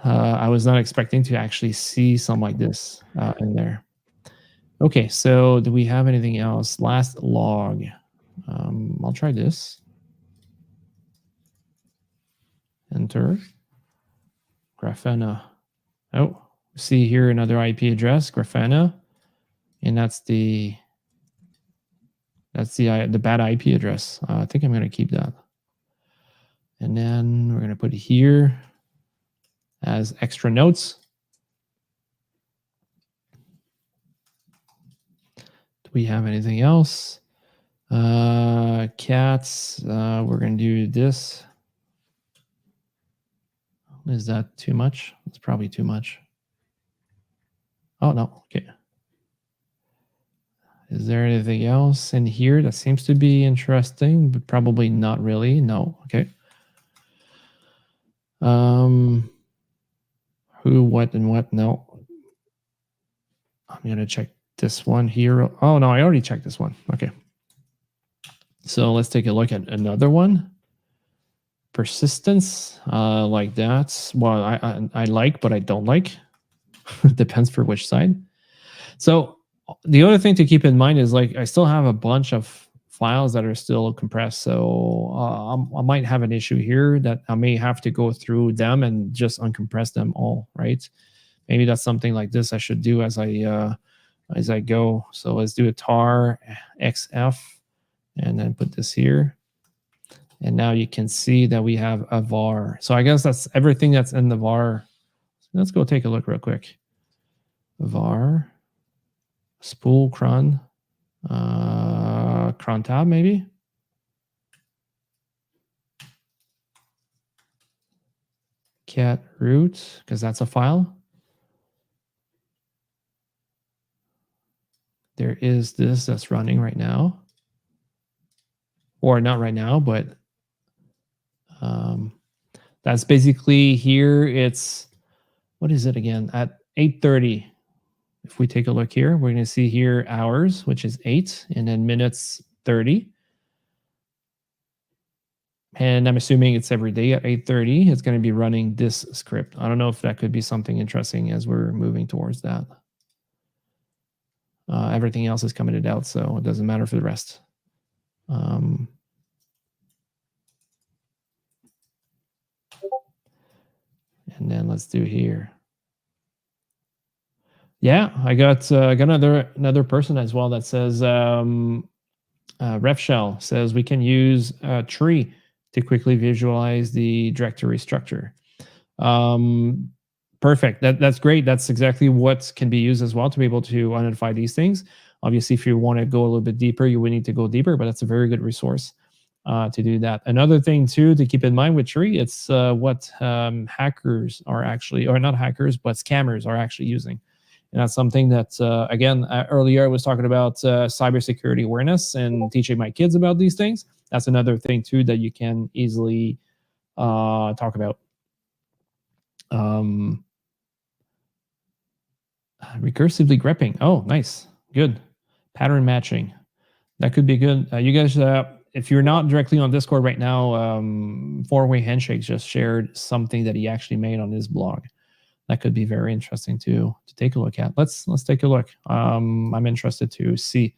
I was not expecting to actually see something like this in there. Okay, so do we have anything else? Last log. I'll try this. Enter. Grafana. Oh, see here another IP address, Grafana, and that's the bad IP address. I think I'm going to keep that. And then we're going to put it here as extra notes. Do we have anything else? Cats. We're going to do this. Is that too much? It's probably too much. Oh, no. Okay. Is there anything else in here that seems to be interesting, but probably not really? No. Okay. Who, what, and what? No. I'm going to check this one here. Oh, no, I already checked this one. Okay. So let's take a look at another one. persistence, like that. Well, I like, but I don't like. Depends for which side. So the other thing to keep in mind is like I still have a bunch of files that are still compressed. So I might have an issue here that I may have to go through them and just uncompress them all, right? Maybe that's something like this I should do as I go. So let's do a tar xf and then put this here. And now you can see that we have a var. So I guess that's everything that's in the var. Let's go take a look real quick. Var, spool cron, cron tab maybe. Cat root, because that's a file. There is this that's running right now. Or not right now, but that's basically here. It's, what is it again? At 8:30. If we take a look here, we're going to see here hours, which is 8, and then minutes 30. And I'm assuming it's every day at 8:30. It's going to be running this script. I don't know if that could be something interesting as we're moving towards that. Everything else is commented out, so it doesn't matter for the rest. And then let's do here. Yeah, I got another person as well that says RefShell says we can use a tree to quickly visualize the directory structure. Perfect. That's great. That's exactly what can be used as well to be able to identify these things. Obviously, if you want to go a little bit deeper, you would need to go deeper, but that's a very good resource to do that. Another thing too to keep in mind with tree, it's what hackers are actually, or not hackers, but scammers are actually using. And that's something that, again, earlier I was talking about cybersecurity awareness and teaching my kids about these things. That's another thing too that you can easily talk about. Recursively grepping. Oh, nice. Good. Pattern matching. That could be good. You guys, if you're not directly on Discord right now, Four-Way Handshakes just shared something that he actually made on his blog. That could be very interesting to take a look at. Let's take a look. I'm interested to see.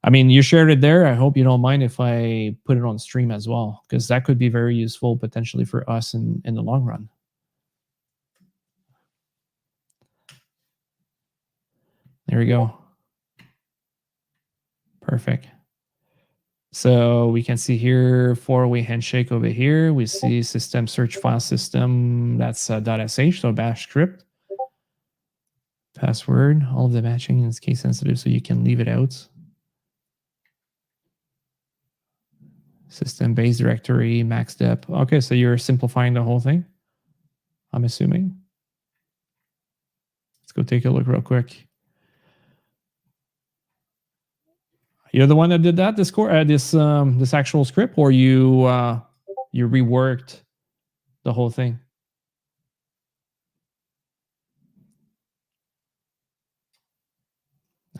I mean, you shared it there. I hope you don't mind if I put it on stream as well, because that could be very useful potentially for us in the long run. There we go. Perfect. So we can see here four-way handshake over here. We see system search file system. That's .sh, so bash script. Password. All of the matching is case sensitive, so you can leave it out. System base directory, max dep. Okay, so you're simplifying the whole thing, I'm assuming. Let's go take a look real quick. You're the one that did that, this actual script, or you reworked the whole thing?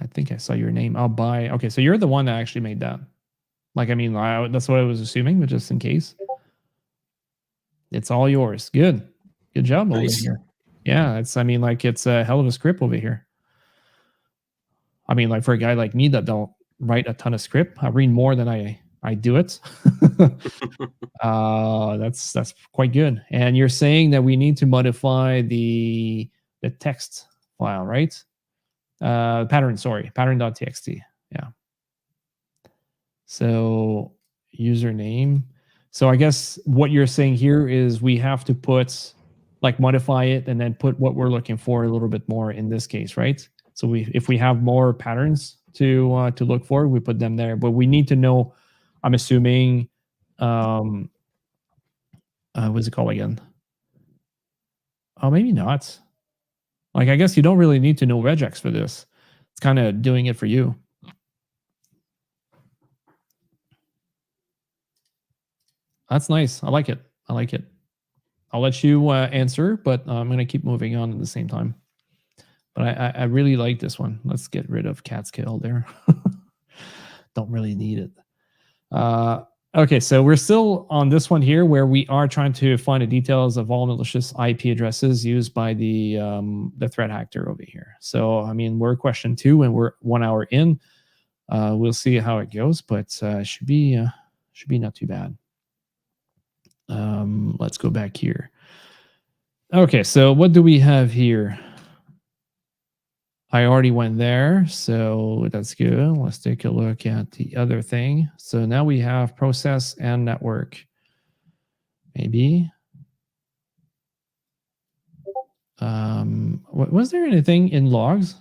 I think I saw your name. I'll buy. Okay, so you're the one that actually made that. Like, I mean, that's what I was assuming, but just in case. It's all yours. Good. Good job over here. Yeah, it's a hell of a script over here. I mean, like for a guy like me that don't write a ton of script, I read more than I do it. That's quite good. And you're saying that we need to modify the text file, right? Pattern.txt. Yeah. So username. So I guess what you're saying here is we have to put, like, modify it and then put what we're looking for a little bit more in this case, right? So if we have more patterns to look for, we put them there. But we need to know, I'm assuming, what's it called again? Oh, maybe not. Like, I guess you don't really need to know regex for this. It's kind of doing it for you. That's nice. I like it. I like it. I'll let you answer, but I'm going to keep moving on at the same time. But I really like this one. Let's get rid of Catskill there. Don't really need it. Okay, so we're still on this one here where we are trying to find the details of all malicious IP addresses used by the threat actor over here. So, I mean, we're question 2 and we're 1 hour in. We'll see how it goes, but should be not too bad. Let's go back here. Okay, so what do we have here? I already went there, so that's good. Let's take a look at the other thing. So now we have process and network. Maybe. Was there anything in logs?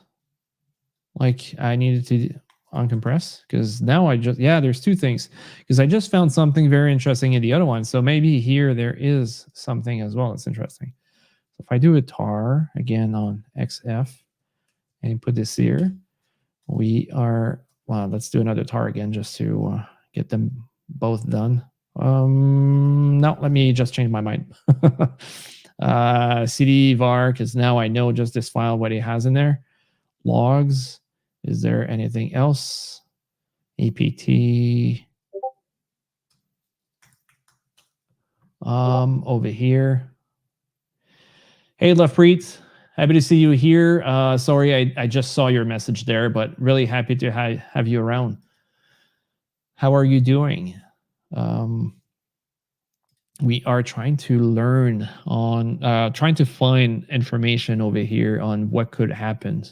Like I needed to uncompress? Because now there's 2 things. Because I just found something very interesting in the other one. So maybe here there is something as well that's interesting. So if I do a tar again on XF and put this here, let's do another tar again just to get them both done. No, let me just change my mind. CD var, because now I know just this file, what it has in there. Logs, is there anything else? APT. Over here. Hey, Lefpreet. Happy to see you here. Sorry, I just saw your message there, but really happy to have you around. How are you doing? We are trying to learn on, trying to find information over here on what could happen.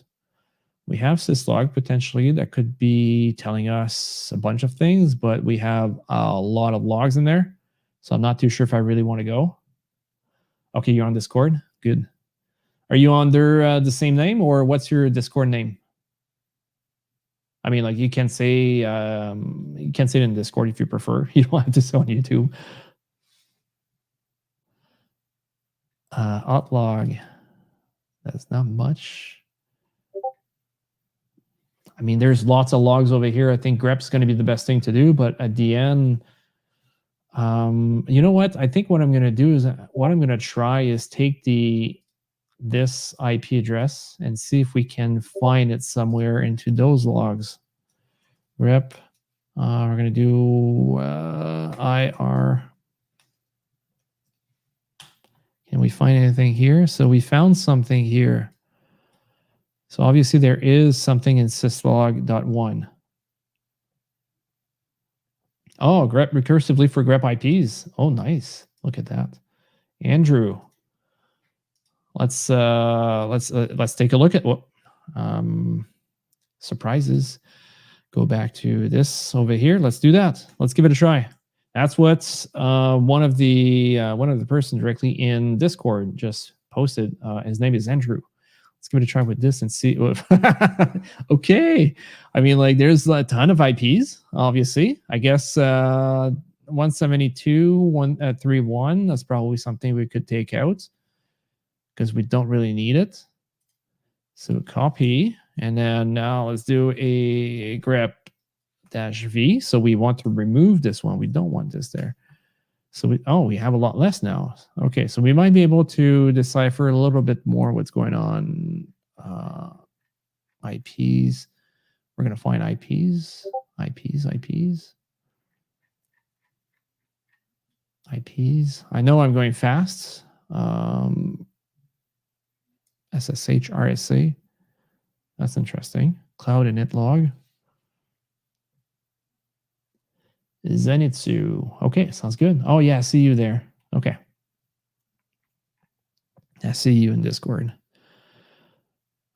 We have syslog potentially that could be telling us a bunch of things, but we have a lot of logs in there. So I'm not too sure if I really want to go. Okay, you're on Discord. Good. Are you under the same name, or what's your Discord name? I mean, like you can say it in Discord if you prefer. You don't have to say on YouTube. Outlog. That's not much. I mean, there's lots of logs over here. I think grep's going to be the best thing to do, but at the end, you know what? I think what I'm going to do is try is take this IP address and see if we can find it somewhere into those logs. Grep. We're going to do IR. Can we find anything here? So we found something here. So obviously there is something in syslog.1. Oh, grep recursively for grep IPs. Oh, nice. Look at that. Andrew. Let's take a look at what surprises. Go back to this over here. Let's do that. Let's give it a try. That's what one of the person directly in Discord just posted. His name is Andrew. Let's give it a try with this and see. Okay. I mean, like, there's a ton of IPs, obviously. I guess 172.131. That's probably something we could take out because we don't really need it. So copy, and then now let's do a grep-v. So we want to remove this one. We don't want this there. So we have a lot less now. Okay, so we might be able to decipher a little bit more what's going on. IPs. We're going to find IPs. I know I'm going fast. SSH RSA. That's interesting. Cloud init log. Zenitsu. Okay, sounds good. Oh yeah, I see you there. Okay. I see you in Discord.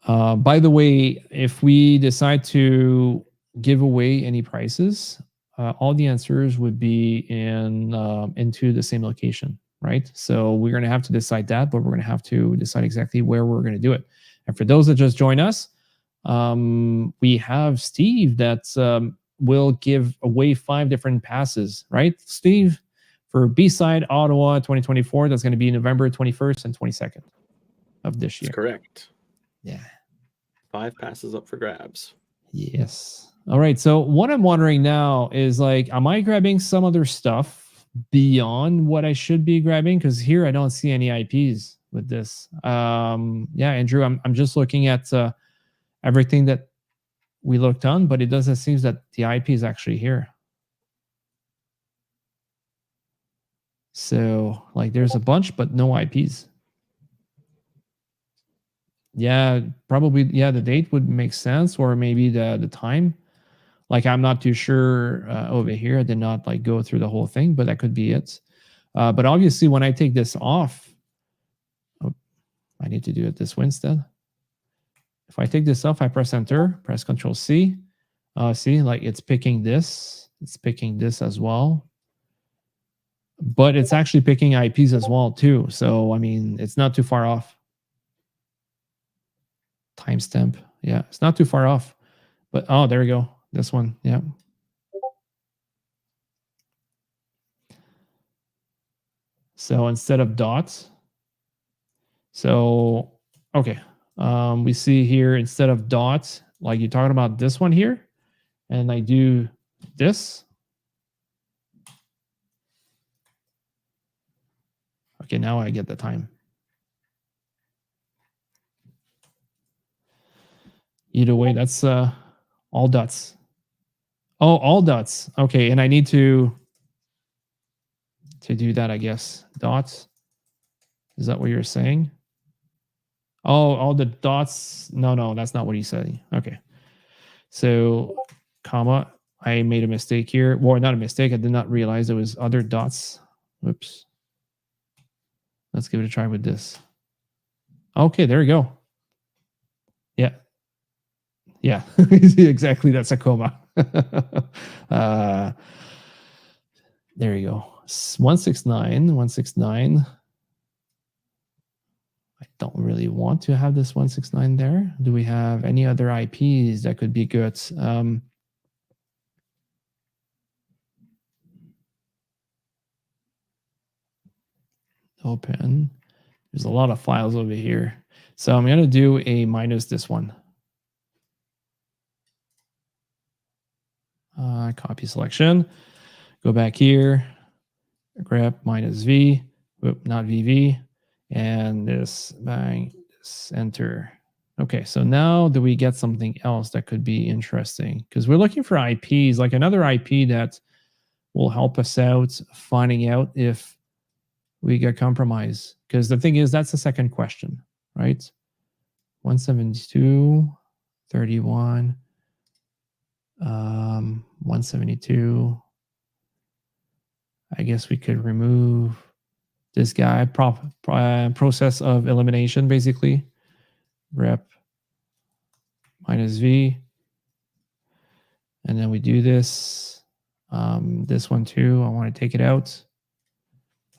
By the way, if we decide to give away any prices, all the answers would be into the same location, right? So we're going to have to decide that, but we're going to have to decide exactly where we're going to do it. And for those that just join us, we have Steve that will give away 5 different passes, right, Steve? For B-Side Ottawa 2024, that's going to be November 21st and 22nd of this year. That's correct. Yeah. 5 passes up for grabs. Yes. All right. So what I'm wondering now is, like, am I grabbing some other stuff beyond what I should be grabbing? Because here I don't see any IPs with this. Yeah, Andrew, I'm just looking at everything that we looked on, but it doesn't seem that the IP is actually here. So like there's a bunch, but no IPs. Yeah, probably. Yeah, the date would make sense, or maybe the time. Like I'm not too sure over here. I did not like go through the whole thing, but that could be it. But obviously, when I take this off, oh, I need to do it this way instead. If I take this off, I press enter, press Control C. See, like it's picking this. It's picking this as well. But it's actually picking IPs as well too. So I mean, it's not too far off. Timestamp. Yeah, it's not too far off. But oh, there we go. This one. Yeah. So instead of dots, so okay, we see here instead of dots, like you're talking about this one here, and I do this. Okay, now I get the time. Either way, that's all dots. Oh, all dots. Okay, and I need to do that, I guess. Dots. Is that what you're saying? Oh, all the dots. No, that's not what he's saying. Okay. So, comma. I made a mistake here. Well, not a mistake. I did not realize there was other dots. Whoops. Let's give it a try with this. Okay, there we go. Yeah. Yeah, exactly. That's a comma. There you go. 169, 169. I don't really want to have this 169 there. Do we have any other IPs that could be good? Open. There's a lot of files over here. So I'm going to do a minus this one. Copy selection. Go back here. Grep minus V. Whoop, not VV. And this, bang, this, enter. Okay, so now do we get something else that could be interesting? Because we're looking for IPs, like another IP that will help us out finding out if we get compromised. Because the thing is, that's the second question, right? 172, 31, 172. I guess we could remove this guy, process of elimination, basically. Rep minus V. And then we do this. This one too, I want to take it out.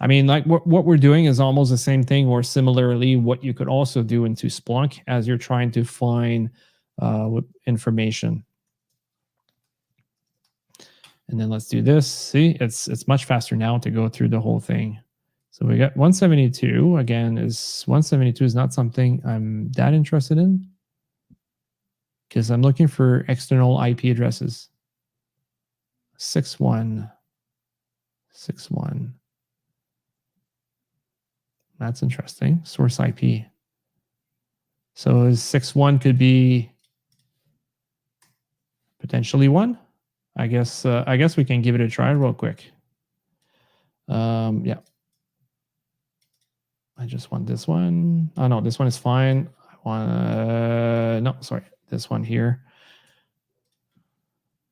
I mean, like what we're doing is almost the same thing, or similarly what you could also do into Splunk as you're trying to find information. And then let's do this. See, it's much faster now to go through the whole thing. So we got 172. Again, 172 is not something I'm that interested in because I'm looking for external IP addresses. 6161. That's interesting. Source IP. So 61 could be potentially 1. I guess we can give it a try real quick. Yeah. I just want this one. Oh no, this one is fine. I want no, sorry, this one here.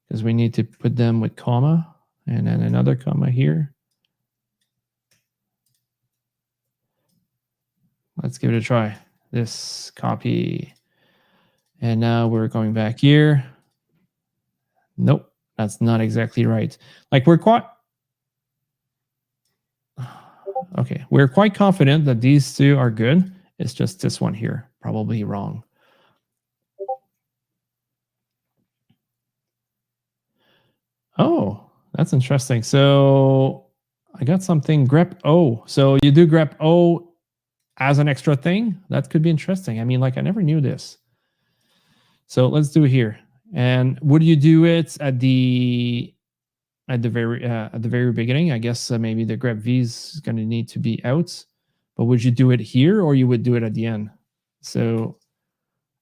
Because we need to put them with comma and then another comma here. Let's give it a try. This copy. And now we're going back here. Nope, that's not exactly right. Like we're quite okay. We're quite confident that these two are good. It's just this one here, probably wrong. Oh, that's interesting. So I got something grep O. So you do grep O as an extra thing. That could be interesting. I mean, like I never knew this. So let's do it here. And would you do it at the very beginning? I guess maybe the grep V is going to need to be out. But would you do it here or you would do it at the end? So,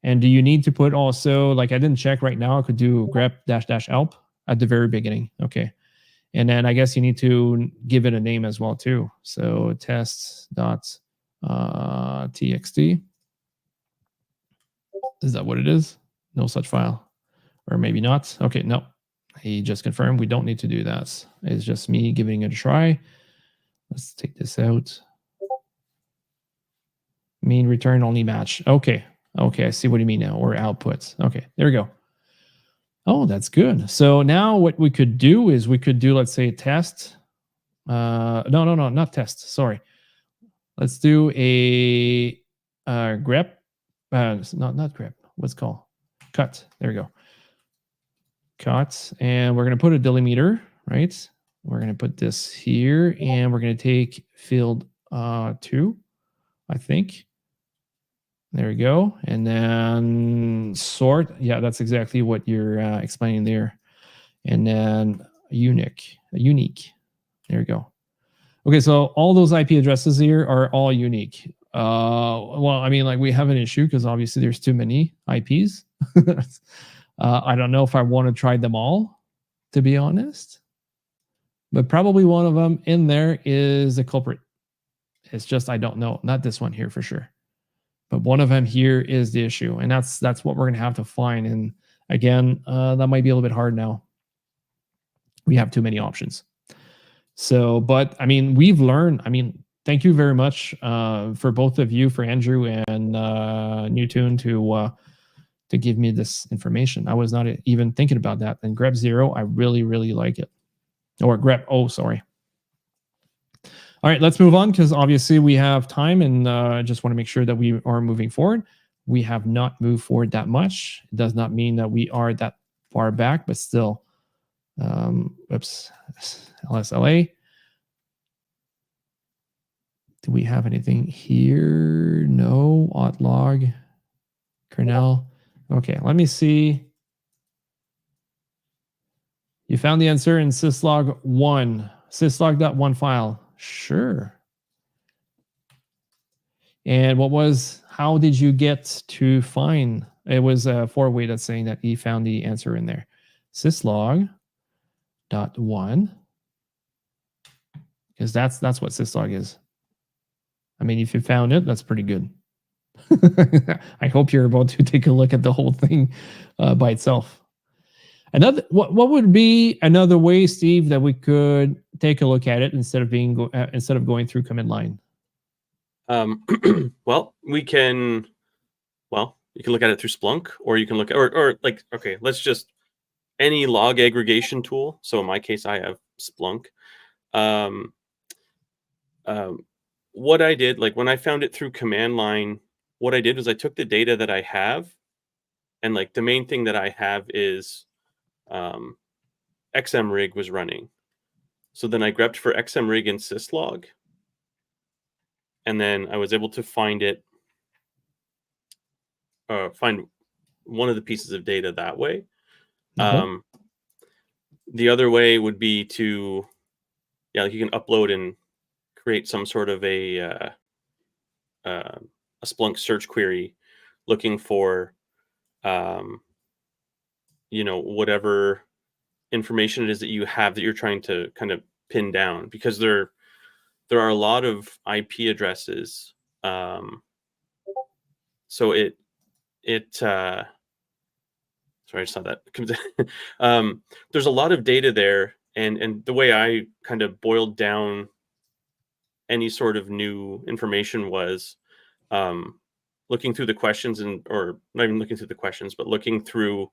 and do you need to put also, like I didn't check right now, I could do grep -- help at the very beginning. Okay. And then I guess you need to give it a name as well too. So test.txt. Is that what it is? No such file. Or maybe not. Okay, no. He just confirmed we don't need to do that. It's just me giving it a try. Let's take this out. Mean return only match. Okay. Okay, I see what you mean now. Or outputs. Okay, there we go. Oh, that's good. So now what we could do is we could do, let's say, a test. No, not test. Sorry. Let's do a grep. Not grep. What's it called? Cut. There we go. Cut. And we're going to put a delimiter, right? We're going to put this here, and we're going to take field 2, I think. There we go. And then sort. Yeah, that's exactly what you're explaining there. And then unique. There we go. Okay, so all those IP addresses here are all unique. Well, I mean, like we have an issue because obviously there's too many IPs. I don't know if I want to try them all, to be honest. But probably one of them in there is the culprit. It's just I don't know. Not this one here for sure. But one of them here is the issue. And that's what we're going to have to find. And again, that might be a little bit hard now. We have too many options. So, but I mean, we've learned, I mean, thank you very much for both of you, for Andrew and Newtune to give me this information. I was not even thinking about that. And grep 0, I really, really like it. Or grep O, sorry. All right, let's move on because obviously we have time and I just want to make sure that we are moving forward. We have not moved forward that much. It does not mean that we are that far back, but still. Oops, LSLA. Do we have anything here? No. Autlog. Kernel. Okay, let me see. You found the answer in syslog1. Syslog.1 file. Sure. And how did you get to find? It was a 4-way that's saying that he found the answer in there. Syslog.1. Because that's what syslog is. I mean, if you found it, that's pretty good. I hope you're about to take a look at the whole thing by itself. What would be another way, Steve, that we could take a look at it instead of going through command line? Well, you can look at it through Splunk, or you can look at, or like, okay, let's just any log aggregation tool. So in my case, I have Splunk. What I did, like when I found it through command line, what I did was I took the data that I have, and like the main thing that I have is xmrig was running. So then I grepped for xmrig in syslog, and then I was able to find one of the pieces of data that way. Mm-hmm. The other way would be to, like you can upload and create some sort of a Splunk search query looking for, whatever information it is that you have that you're trying to kind of pin down, because there are a lot of IP addresses. So sorry, I saw that. There's a lot of data there, and the way I kind of boiled down any sort of new information was looking through the questions, or not even looking through the questions, but looking through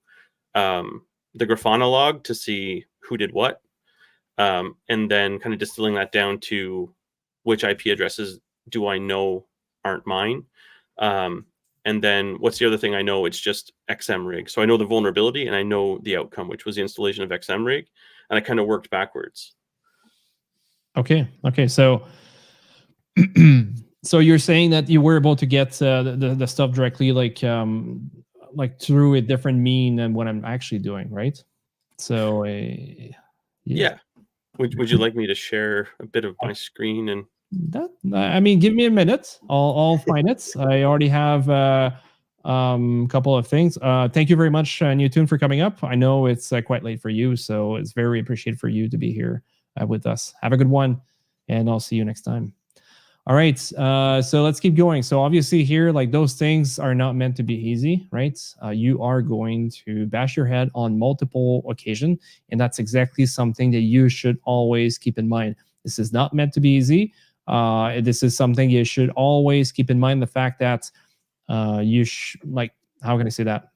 the Grafana log to see who did what, and then kind of distilling that down to which IP addresses do I know aren't mine. And then what's the other thing I know? It's just xmrig. So I know the vulnerability and I know the outcome, which was the installation of xmrig, and I kind of worked backwards. Okay. So so you're saying that you were able to get the stuff directly, like through a different mean than what I'm actually doing, right? So yeah. Would you like me to share a bit of my screen? And I mean, give me a minute. I'll find it. I already have couple of things. Thank you very much, Newton, for coming up. I know it's quite late for you, so it's very appreciated for you to be here with us. Have a good one, and I'll see you next time. All right, so let's keep going. So obviously here, like those things are not meant to be easy, right? You are going to bash your head on multiple occasions, and that's exactly something that you should always keep in mind. This is not meant to be easy. This is something you should always keep in mind, the fact that like, how can I say that?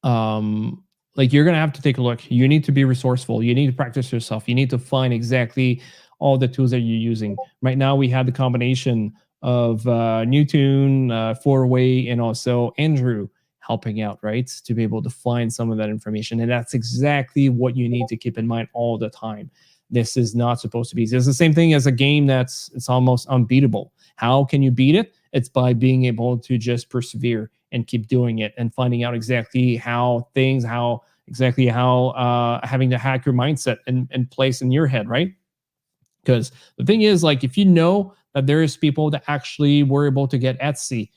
Like you're gonna have to take a look. You need to be resourceful. You need to practice yourself. You need to find exactly all the tools that you're using. Right now, we had the combination of Newton, Four-Way, and also Andrew helping out, right, to be able to find some of that information. And that's exactly what you need to keep in mind all the time. This is not supposed to be easy. It's the same thing as a game it's almost unbeatable. How can you beat it? It's by being able to just persevere and keep doing it and finding out exactly how having the hacker mindset in place in your head, right? Because the thing is, like, if you know that there is people that actually were able to get Etsy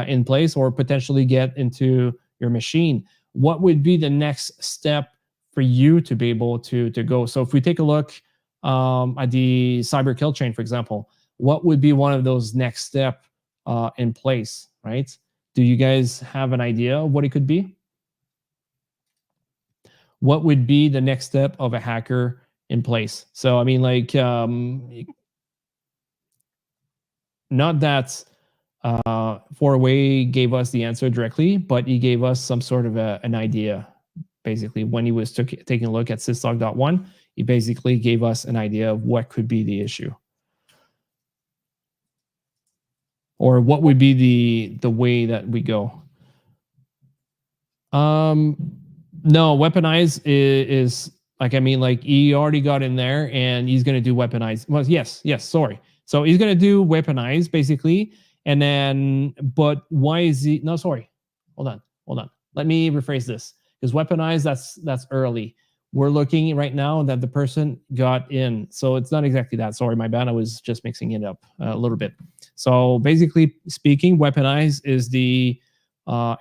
in place or potentially get into your machine, what would be the next step for you to be able to go? So if we take a look at the cyber kill chain, for example, what would be one of those next step in place, right? Do you guys have an idea of what it could be? What would be the next step of a hacker in place? So I mean, like, not that Four-Way gave us the answer directly, but he gave us some sort of an idea. Basically, when he was taking a look at syslog.1, he basically gave us an idea of what could be the issue, or what would be the way that we go. No, weaponize is like, I mean, like, he already got in there and he's going to do weaponize. Well, yes, sorry. So he's going to do weaponize basically. And then, but why is he, no, sorry. Hold on. Let me rephrase this, because weaponize, that's early. We're looking right now that the person got in. So it's not exactly that. Sorry, my bad. I was just mixing it up a little bit. So basically speaking, weaponize is the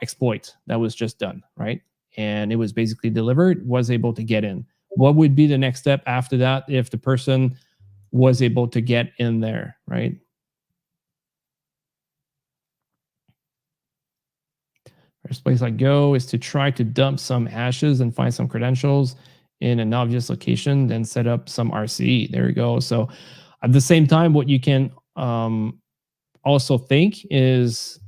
exploit that was just done, right? And it was basically delivered, was able to get in. What would be the next step after that if the person was able to get in there, right? First place I go is to try to dump some hashes and find some credentials in an obvious location, then set up some RC. There you go. So at the same time, what you can also think is,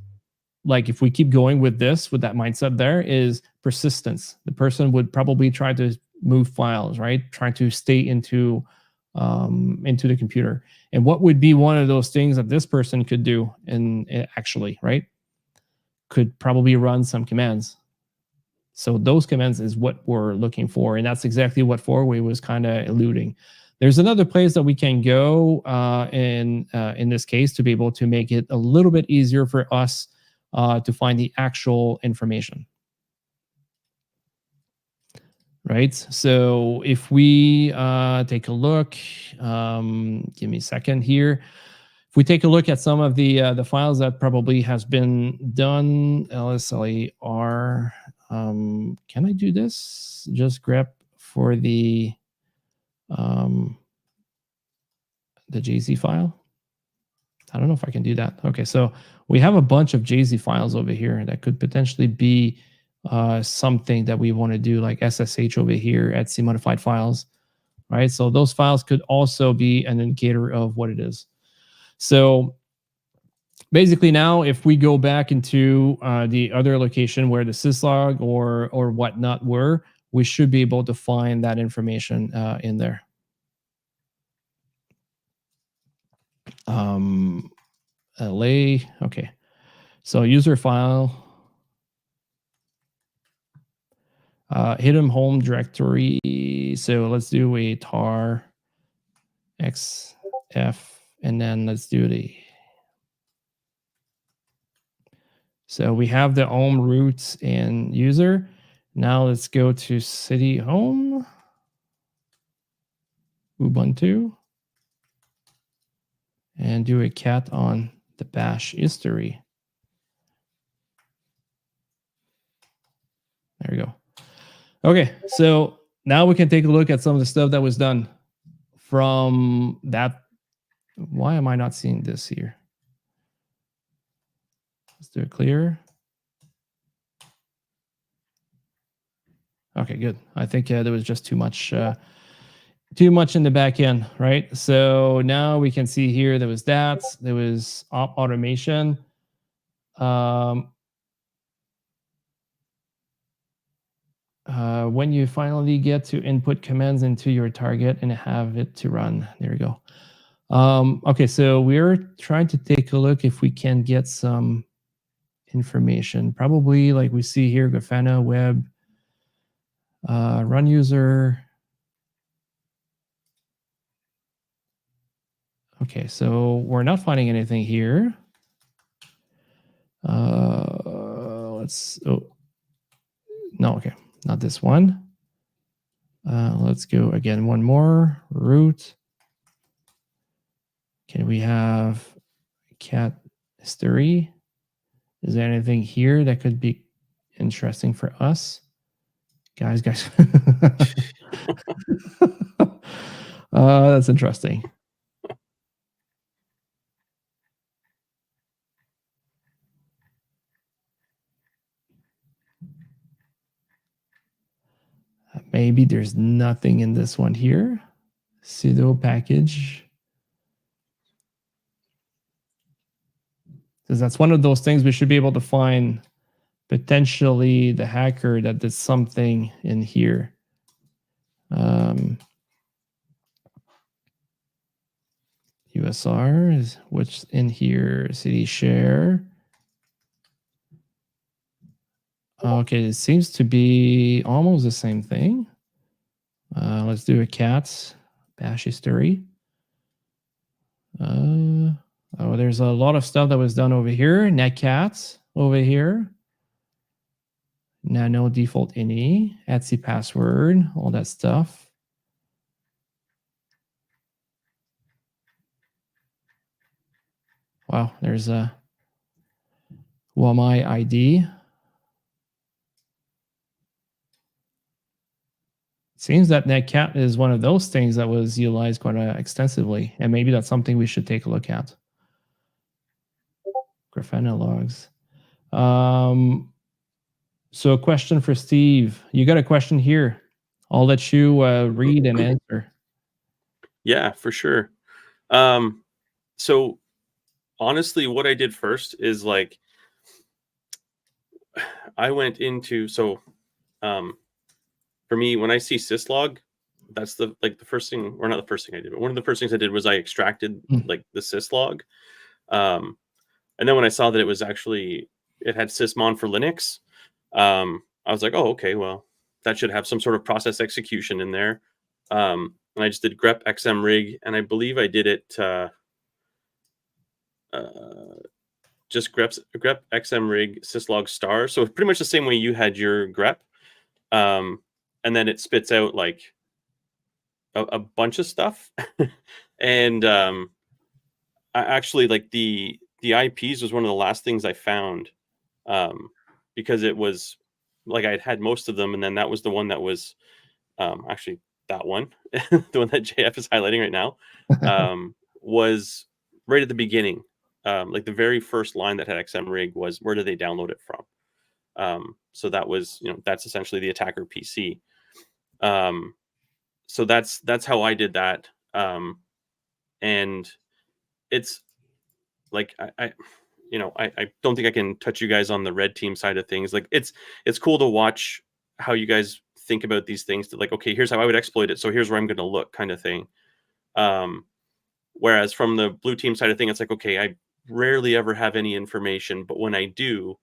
like, if we keep going with that mindset, there is persistence. The person would probably try to move files, right? Trying to stay into the computer. And what would be one of those things that this person could do? And actually, right, could probably run some commands. So those commands is what we're looking for, and that's exactly what Four-Way was kind of eluding. There's another place that we can go in this case to be able to make it a little bit easier for us to find the actual information, right? So if we take a look, give me a second here. If we take a look at some of the files that probably has been done, LSLER, can I do this? Just grep for the JZ file. I don't know if I can do that. Okay, so we have a bunch of JZ files over here that could potentially be something that we want to do, like SSH over here, Etsy modified files, right? So those files could also be an indicator of what it is. So basically now, if we go back into the other location where the syslog or whatnot were, we should be able to find that information in there. LA, okay. So user file, hidden home directory. So let's do a tar xf, and then let's do the. So we have the home root and user. Now let's go to city home, Ubuntu, and do a cat on the bash history. There we go. Okay, so now we can take a look at some of the stuff that was done from that. Why am I not seeing this here? Let's do it clear. Okay, good. I think there was just too much in the back end, right? So now we can see here there was that. There was automation. When you finally get to input commands into your target and have it to run. There we go. Okay, so we're trying to take a look if we can get some information. Probably like we see here, Grafana web, run user. Okay, so we're not finding anything here. Let's, oh, no, okay, not this one. Let's go again, one more, root. Can we have cat history? Is there anything here that could be interesting for us? Guys. That's interesting. Maybe there's nothing in this one here. Sudo package. Because that's one of those things we should be able to find potentially the hacker that did something in here. USR is what's in here, cd share. Okay, it seems to be almost the same thing. Let's do a cat bash history. Oh, there's a lot of stuff that was done over here. Netcats over here. Nano default ini, Etsy password, all that stuff. Wow, there's a WAMI ID. It seems that Netcat is one of those things that was utilized quite extensively, and maybe that's something we should take a look at. Grafana logs. So a question for Steve. You got a question here. I'll let you read and answer. Yeah, for sure. So honestly, what I did first is like, I went into, so for me, when I see syslog, that's the first thing, or not the first thing I did, but one of the first things I did was I extracted like the syslog. And then when I saw that it was actually, it had sysmon for Linux, I was like, oh, okay, well, that should have some sort of process execution in there. And I just did grep xmrig, and I believe I did it just grep xmrig syslog star. So pretty much the same way you had your grep. And then it spits out like a bunch of stuff. And I actually, like the IPs was one of the last things I found, because it was like I had most of them, and then that was the one that was actually that one, the one that JF is highlighting right now, was right at the beginning. Like the very first line that had xmrig was, where do they download it from? So that was, that's essentially the attacker PC. So that's how I did that. And it's like, I don't think I can touch you guys on the red team side of things. Like it's cool to watch how you guys think about these things, to like, okay, here's how I would exploit it, so here's where I'm going to look, kind of thing. Whereas from the blue team side of thing, it's like, okay, I rarely ever have any information, but when I do,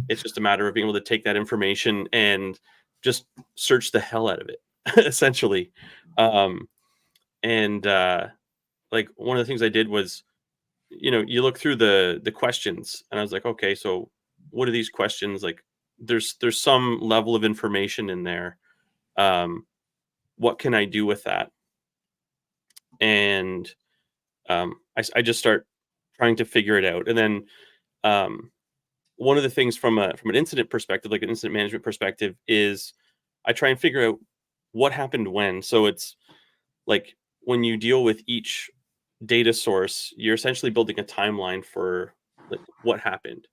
it's just a matter of being able to take that information and just search the hell out of it, essentially. And like one of the things I did was, you look through the questions, and I was like, okay, so what are these questions? Like there's some level of information in there. What can I do with that? And I just start trying to figure it out. And then one of the things from an incident perspective, like an incident management perspective, is I try and figure out what happened when. So it's like when you deal with each data source, you're essentially building a timeline for like what happened.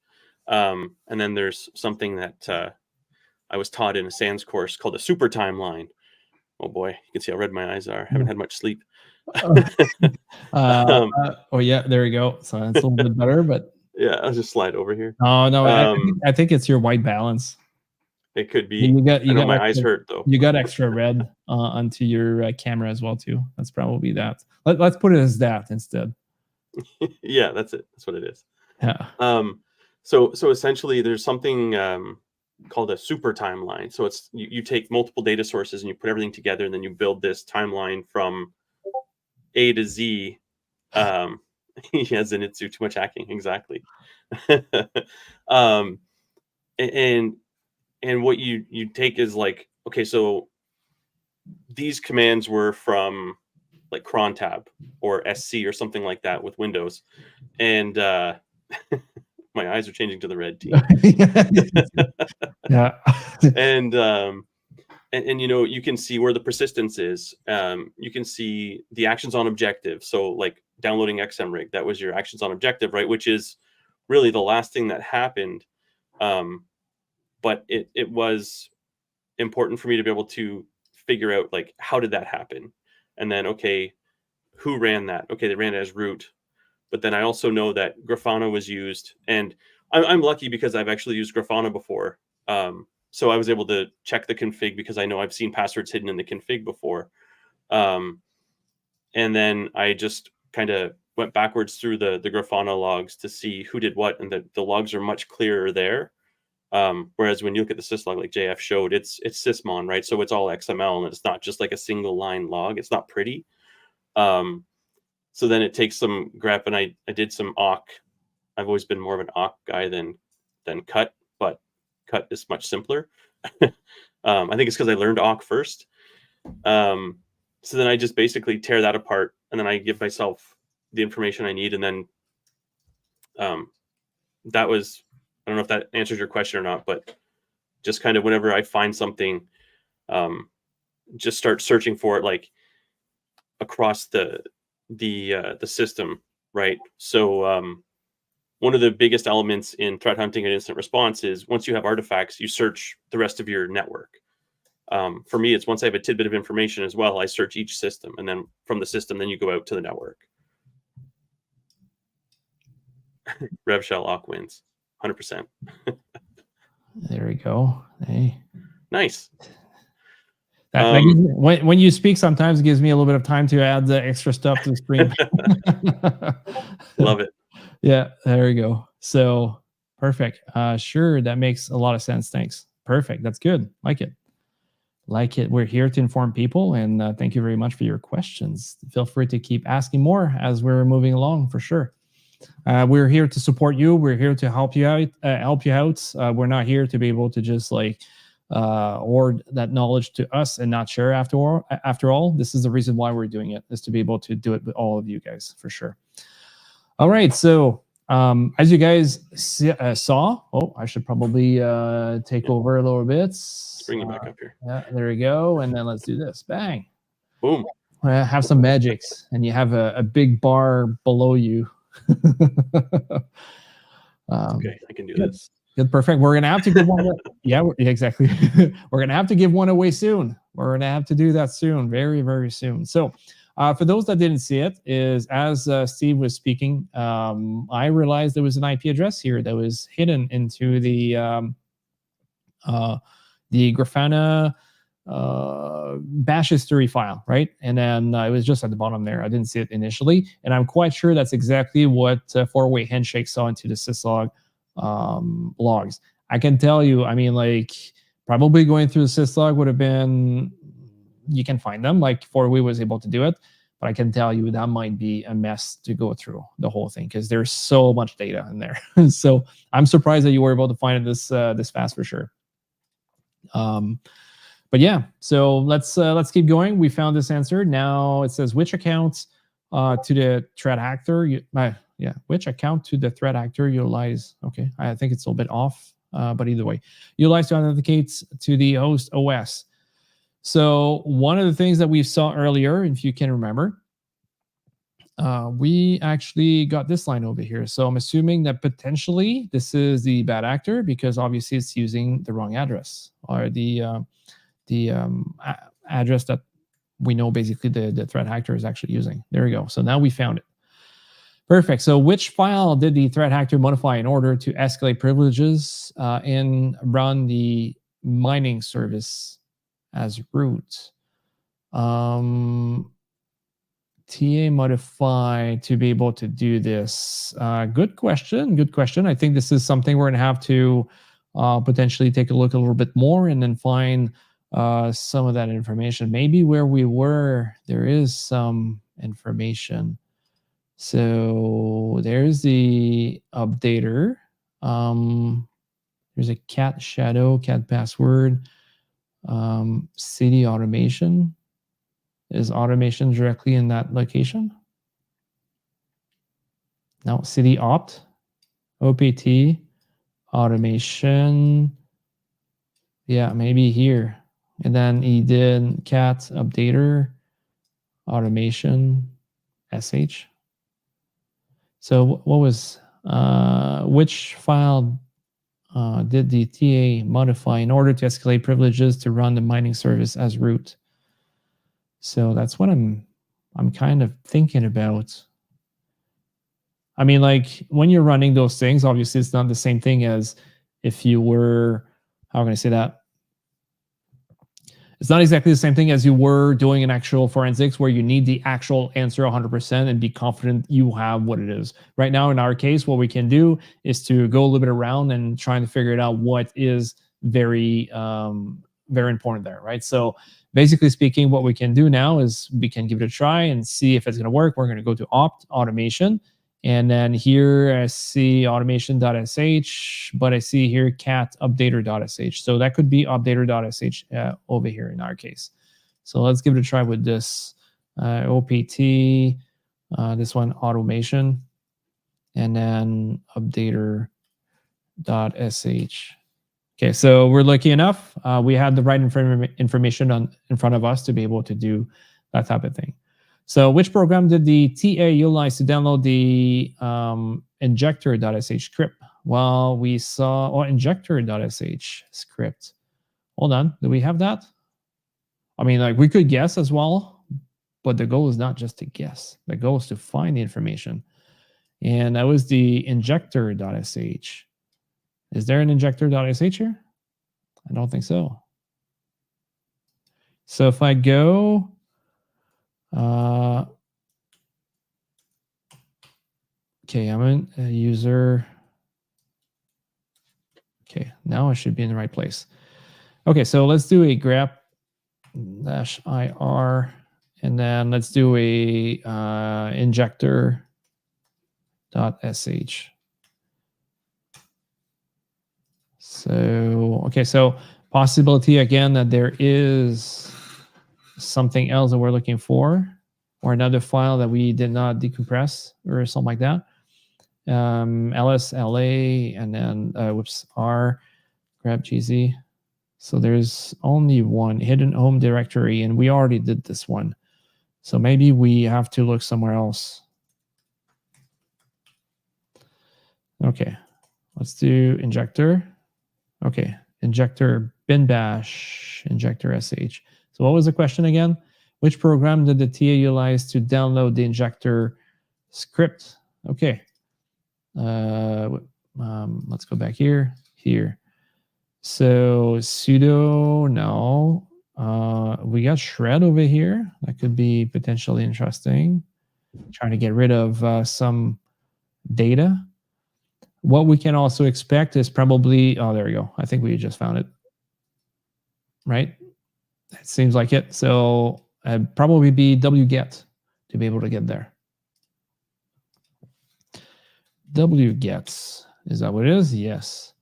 And then there's something that I was taught in a SANS course called a super timeline. Oh boy, you can see how red my eyes are. I haven't had much sleep. Oh yeah, there we go. So it's a little bit better, but yeah, I'll just slide over here. Oh no, I think it's your white balance. It could be. You I know got my extra, eyes hurt though. You got extra red onto your camera as well too. That's probably that. Let's put it as that instead. Yeah, that's it. That's what it is. Yeah. So essentially, there's something called a super timeline. So it's you take multiple data sources and you put everything together, and then you build this timeline from A to Z. Yes, and it's too much hacking, exactly. And what you take is like, okay, so these commands were from like cron tab or SC or something like that with Windows, and my eyes are changing to the red team. Yeah. And you know, you can see where the persistence is. You can see the actions on objective. So like downloading XMRig, that was your actions on objective, right? Which is really the last thing that happened. But it was important for me to be able to figure out like, how did that happen? And then, okay, who ran that? Okay, they ran it as root. But then I also know that Grafana was used, and I'm lucky because I've actually used Grafana before. So I was able to check the config because I know I've seen passwords hidden in the config before. And then I just kind of went backwards through the Grafana logs to see who did what, and the logs are much clearer there. Whereas when you look at the syslog, like JF showed, it's sysmon, right? So it's all XML, and it's not just like a single line log. It's not pretty. So then it takes some grep, and I did some awk. I've always been more of an awk guy than cut, but cut is much simpler. I think it's because I learned awk first. So then I just basically tear that apart, and then I give myself the information I need, and then that was, I don't know if that answers your question or not, but just kind of whenever I find something, just start searching for it, like across the system, right? So one of the biggest elements in threat hunting and incident response is once you have artifacts, you search the rest of your network. For me, it's once I have a tidbit of information as well, I search each system, and then from the system, then you go out to the network. RevShell awk wins 100%. There we go. Hey, nice. When you speak, sometimes it gives me a little bit of time to add the extra stuff to the screen. Love it. Yeah, there we go. So perfect. Sure, that makes a lot of sense. Thanks. Perfect. That's good. Like it. We're here to inform people, and thank you very much for your questions. Feel free to keep asking more as we're moving along, for sure. We're here to support you. We're here to help you out. We're not here to be able to just like hoard that knowledge to us and not share after all. This is the reason why we're doing it, is to be able to do it with all of you guys, for sure. All right, so as you guys saw, I should probably take over a little bit. Let's bring you back up here. Yeah, there we go. And then let's do this. Bang. Boom. Have some magics, and you have a big bar below you. Okay, I can do this. Good, perfect. We're gonna have to give one. Yeah, exactly. We're gonna have to give one away soon. We're gonna have to do that soon, very, very soon. So, for those that didn't see it, is as Steve was speaking, I realized there was an IP address here that was hidden into the Grafana bash history file, right? And then it was just at the bottom there. I didn't see it initially, and I'm quite sure that's exactly what four-way handshake saw into the syslog logs. I can tell you, I mean, like, probably going through the syslog would have been, you can find them, like four-way was able to do it, but I can tell you that might be a mess to go through the whole thing because there's so much data in there. So I'm surprised that you were able to find it this fast, for sure. But yeah, so let's keep going. We found this answer. Now it says which accounts to the threat actor. Yeah, which account to the threat actor utilize? Okay, I think it's a little bit off, but either way, utilize to authenticate to the host OS. So one of the things that we saw earlier, if you can remember, we actually got this line over here. So I'm assuming that potentially this is the bad actor because obviously it's using the wrong address or the address that we know basically the threat actor is actually using. There we go. So now we found it. Perfect. So which file did the threat actor modify in order to escalate privileges and run the mining service as root? TA modify to be able to do this. Good question. Good question. I think this is something we're going to have to potentially take a look a little bit more and then find some of that information. Maybe where we were, there is some information. So there's the updater. There's a cat shadow, cat password, CD automation. Is automation directly in that location? No, CD opt, OPT, automation. Yeah, maybe here. And then he did cat updater, automation, SH. So what was, which file did the TA modify in order to escalate privileges to run the mining service as root? So that's what I'm kind of thinking about. I mean, like when you're running those things, obviously it's not the same thing as if you were, how can I say that? It's not exactly the same thing as you were doing an actual forensics where you need the actual answer 100% and be confident you have what it is. Right now, in our case, what we can do is to go a little bit around and trying to figure it out what is very, very important there, right? So basically speaking, what we can do now is we can give it a try and see if it's going to work. We're going to go to opt automation. And then here I see automation.sh, but I see here cat updater.sh. So that could be updater.sh over here in our case. So let's give it a try with this OPT, this one automation, and then updater.sh. Okay, so we're lucky enough. We had the right information in front of us to be able to do that type of thing. So which program did the TA utilize to download the injector.sh script? Well, we saw injector.sh script. Hold on, do we have that? I mean, like we could guess as well, but the goal is not just to guess. The goal is to find the information. And that was the injector.sh. Is there an injector.sh here? I don't think so. So if I go, okay, I'm in a user. Okay, now I should be in the right place. Okay, so let's do a grep -ir, and then let's do a injector.sh. So, okay, so possibility again that there is something else that we're looking for, or another file that we did not decompress or something like that. LSLA and then whoops, R, grab GZ. So there's only one hidden home directory, and we already did this one. So maybe we have to look somewhere else. Okay, let's do injector. Okay, injector bin bash, injector sh. So what was the question again? Which program did the TA utilize to download the injector script? Okay. Let's go back here. So sudo, no. We got shred over here. That could be potentially interesting. Trying to get rid of some data. What we can also expect is probably, oh, there we go. I think we just found it. Right? It seems like it. So probably be wget to be able to get there. wget, is that what it is? Yes.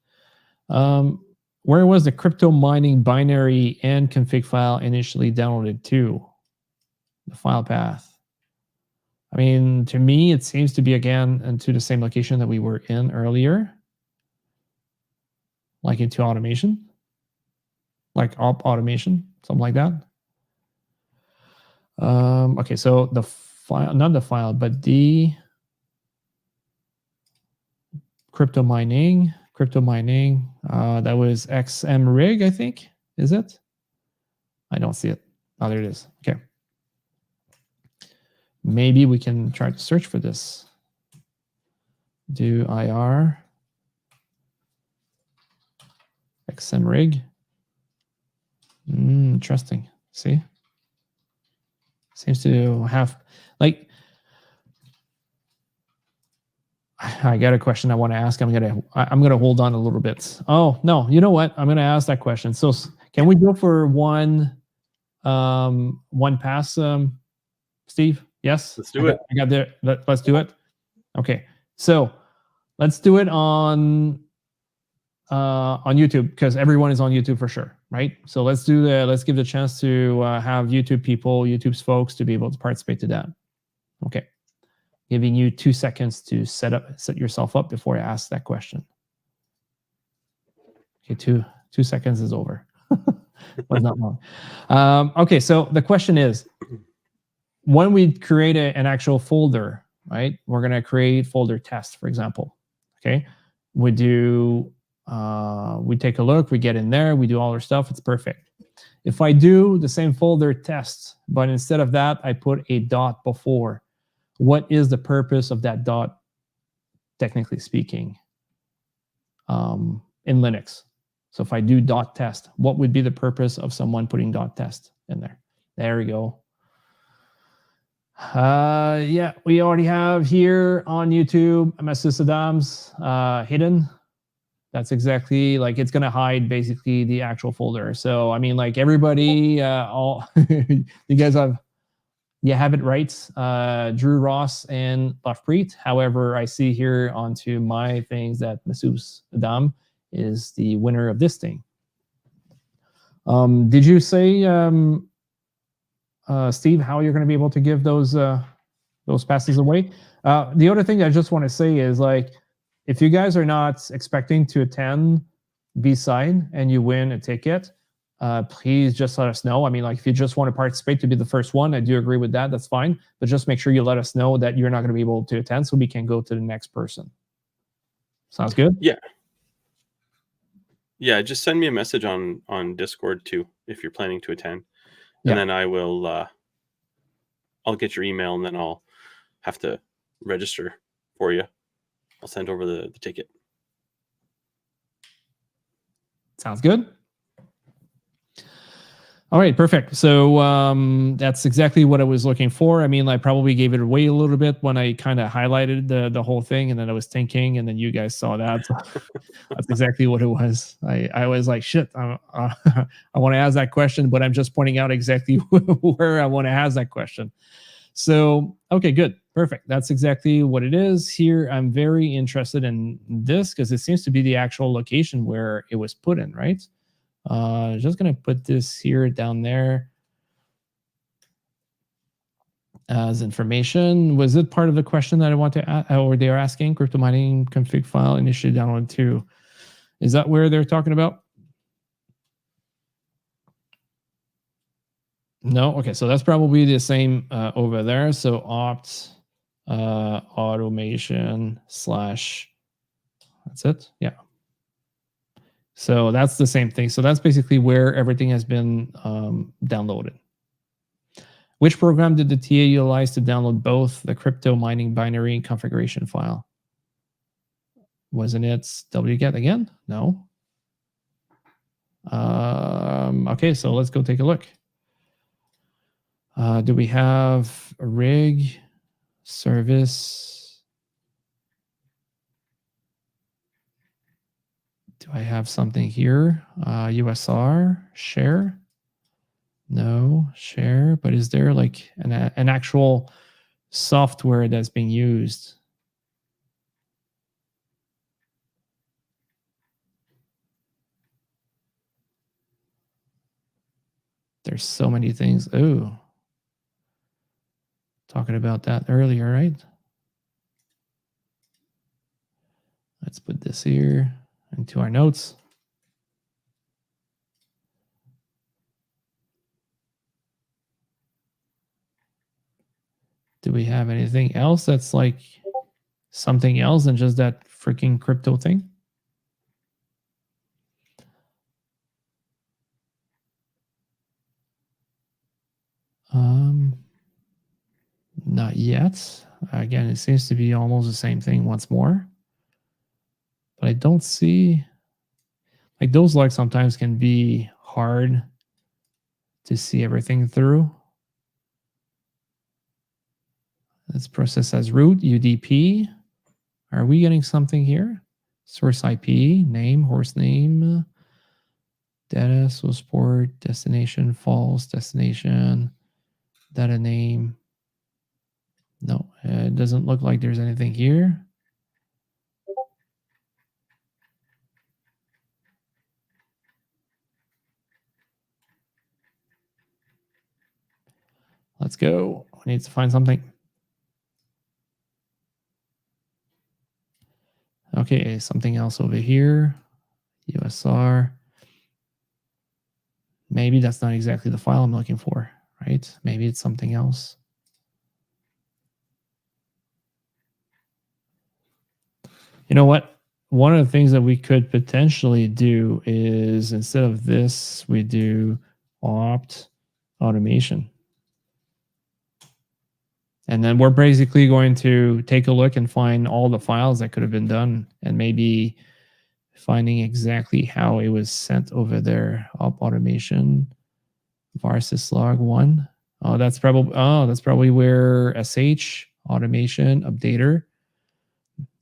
Where was the crypto mining binary and config file initially downloaded to? The file path. I mean, And to me, it seems to be again into the same location that we were in earlier, like into automation, like op automation, something like that. Okay, so the file, not the file, but the crypto mining, that was xmrig, I think, is it? I don't see it. Oh, there it is. Okay. Maybe we can try to search for this. Do IR xmrig. Interesting. See? Seems to have, like, I got a question I want to ask. I'm gonna hold on a little bit. Oh no, you know what? I'm gonna ask that question. So can we go for one pass, Steve? Yes. Let's do it. I got there. Let's do it. Okay. So let's do it on YouTube, because everyone is on YouTube for sure, right? So let's give the chance to have YouTube's folks to be able to participate to that. Okay. Giving you 2 seconds to set yourself up before I ask that question. Okay, two seconds is over. Was not long. Okay, so the question is, when we create an actual folder, right? We're gonna create folder test, for example. Okay, we take a look, we get in there, we do all our stuff, it's perfect. If I do the same folder test, but instead of that, I put a dot before, what is the purpose of that dot, technically speaking, in Linux? So if I do dot test, what would be the purpose of someone putting dot test in there? There we go. Yeah, we already have here on YouTube, MSS Adams hidden. That's exactly, like, it's gonna hide basically the actual folder. So I mean, like, everybody, all you guys have it right. Drew Ross and Lafpreet. However, I see here onto my things that Masus Adam is the winner of this thing. Did you say, Steve, how you're going to be able to give those passes away? The other thing I just want to say is, like, if you guys are not expecting to attend B-side and you win a ticket, please just let us know. I mean, like, if you just want to participate to be the first one, I do agree with that. That's fine. But just make sure you let us know that you're not going to be able to attend so we can go to the next person. Sounds good? Yeah. Yeah, just send me a message on Discord too if you're planning to attend. And then I will I'll get your email, and then I'll have to register for you. I'll send over the ticket. Sounds good. All right, perfect. So that's exactly what I was looking for. I mean, I probably gave it away a little bit when I kind of highlighted the whole thing, and then I was thinking, and then you guys saw that. So that's exactly what it was. I was like, shit, I want to ask that question, but I'm just pointing out exactly where I want to ask that question. So, okay, good. Perfect. That's exactly what it is here. I'm very interested in this because it seems to be the actual location where it was put in, right? Just going to put this here down there as information. Was it part of the question that I want to ask, or they are asking? Crypto mining config file initially downloaded to. Is that where they're talking about? No. Okay, so that's probably the same over there. So opt automation / that's it. Yeah. So that's the same thing. So that's basically where everything has been downloaded. Which program did the TA utilize to download both the crypto mining binary and configuration file? Wasn't it wget again? No. Okay, so let's go take a look. Do we have a rig service? Do I have something here? USR share? No, share. But is there like an actual software that's being used? There's so many things. Oh, talking about that earlier, right? Let's put this here into our notes. Do we have anything else that's like something else than just that freaking crypto thing? Not yet. Again, it seems to be almost the same thing once more. But I don't see, like those logs sometimes can be hard to see everything through. Let's process as root, UDP. Are we getting something here? Source IP, name, host name, data, source port, destination, false, destination, data name. No, it doesn't look like there's anything here. Let's go. We need to find something. Okay, something else over here. USR. Maybe that's not exactly the file I'm looking for, right? Maybe it's something else. You know what? One of the things that we could potentially do is instead of this, we do opt automation. And then we're basically going to take a look and find all the files that could have been done and maybe finding exactly how it was sent over there. Op automation var syslog 1. Oh, that's probably where sh automation updater.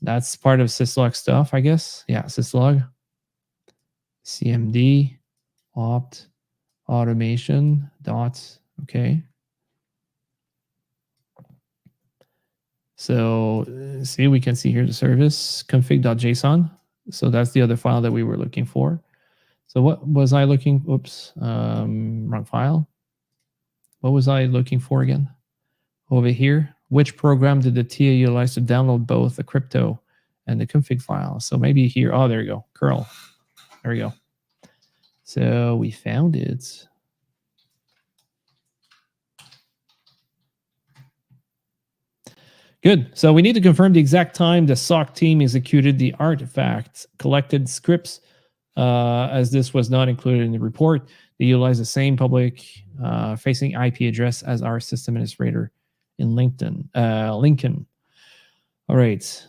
That's part of syslog stuff, I guess. Yeah, syslog. CMD opt automation dot. Okay. So see, we can see here the service config.json. So that's the other file that we were looking for. So what was I looking? Oops, wrong file. What was I looking for again? Over here, which program did the TA utilize to download both the crypto and the config file? So maybe here. Oh, there you go. Curl. There we go. So we found it. Good. So we need to confirm the exact time the SOC team executed the artifacts, collected scripts, as this was not included in the report. They utilize the same public facing IP address as our system administrator in Lincoln. All right.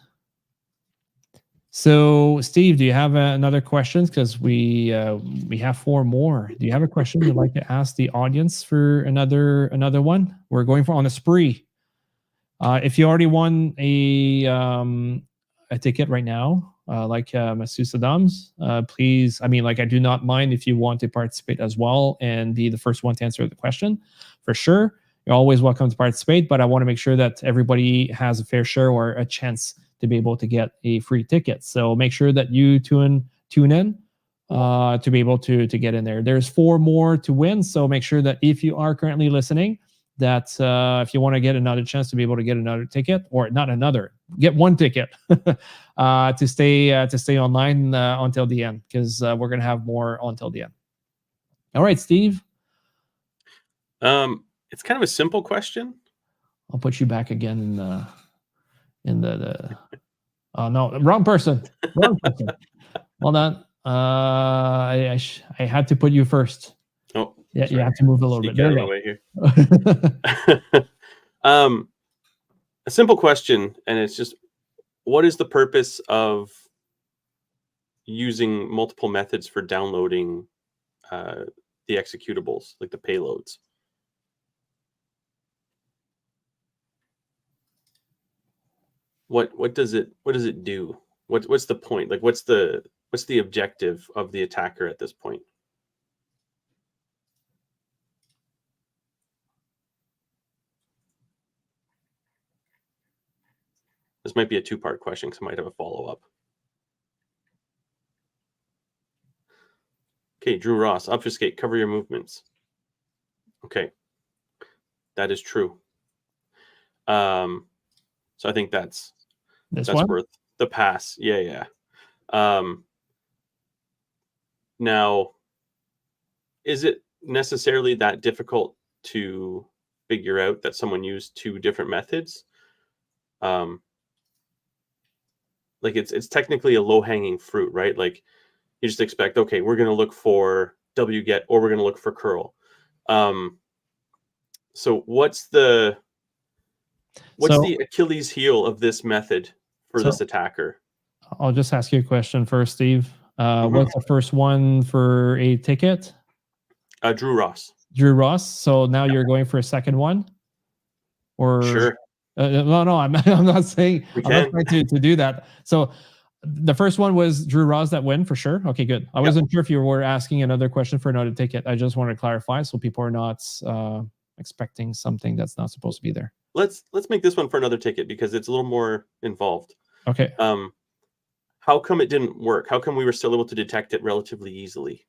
So, Steve, do you have another question? Because we have 4 more. Do you have a question you'd like to ask the audience for another one? We're going for on a spree. If you already won a ticket right now, like Masu Saddam's, please, I mean, like, I do not mind if you want to participate as well and be the first one to answer the question, for sure. You're always welcome to participate, but I want to make sure that everybody has a fair share or a chance to be able to get a free ticket. So make sure that you tune in to be able to get in there. There's 4 more to win, so make sure that if you are currently listening, that if you want to get another chance to be able to get another ticket, or not another, get 1 ticket to stay online until the end, because we're gonna have more until the end. All right, Steve. It's kind of a simple question. I'll put you back again in the oh no, wrong person. Wrong person. Hold on. I had to put you first. Oh, yeah, sorry. You have to move a little bit. There you go. A simple question, and it's just, what is the purpose of using multiple methods for downloading the executables, like the payloads? What does it do? What's the point? Like, what's the objective of the attacker at this point? This might be a 2-part question, because I might have a follow-up. Okay, Drew Ross, obfuscate, cover your movements. Okay, that is true. So I think that's worth the pass. Yeah. Now, is it necessarily that difficult to figure out that someone used two different methods? Like it's technically a low-hanging fruit, right? Like you just expect, okay, we're going to look for wget or we're going to look for curl. So what's the Achilles heel of this method for this attacker? I'll just ask you a question first, Steve. What's the first one for a ticket? Drew Ross. Drew Ross. So now you're going for a second one? Or sure. No, I'm not saying I'm not trying to do that. So the first one was Drew Ross that win for sure. Okay, good. I wasn't sure if you were asking another question for another ticket. I just wanted to clarify so people are not expecting something that's not supposed to be there. Let's make this one for another ticket because it's a little more involved. Okay. How come it didn't work? How come we were still able to detect it relatively easily?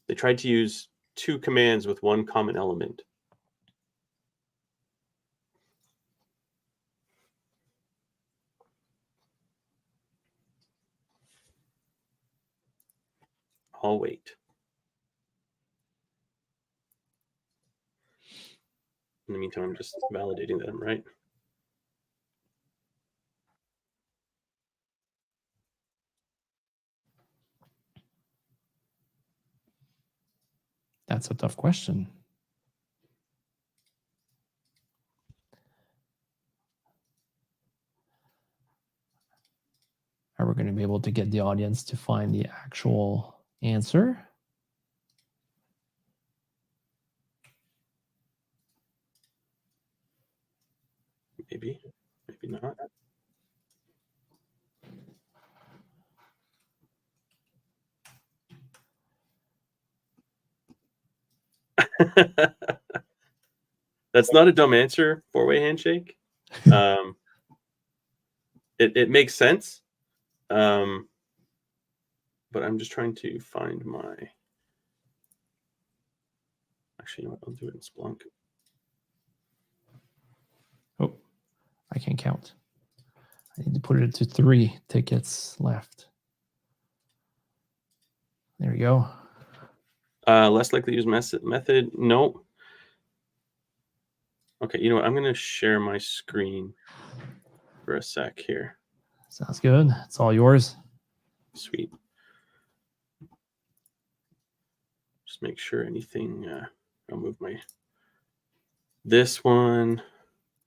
They tried to use two commands with one common element. I'll wait. In the meantime, I'm just validating that I'm right. That's a tough question. Are we going to be able to get the audience to find the actual answer? Maybe not. That's not a dumb answer. Four-way handshake. It makes sense. But I'm just trying to find my. Actually, you know what? I'll do it in Splunk. Oh, I can't count. I need to put it to 3 tickets left. There we go. Less likely to use method. No. Okay, you know what? I'm going to share my screen for a sec here. Sounds good. It's all yours. Sweet. Just make sure anything. I'll move this one,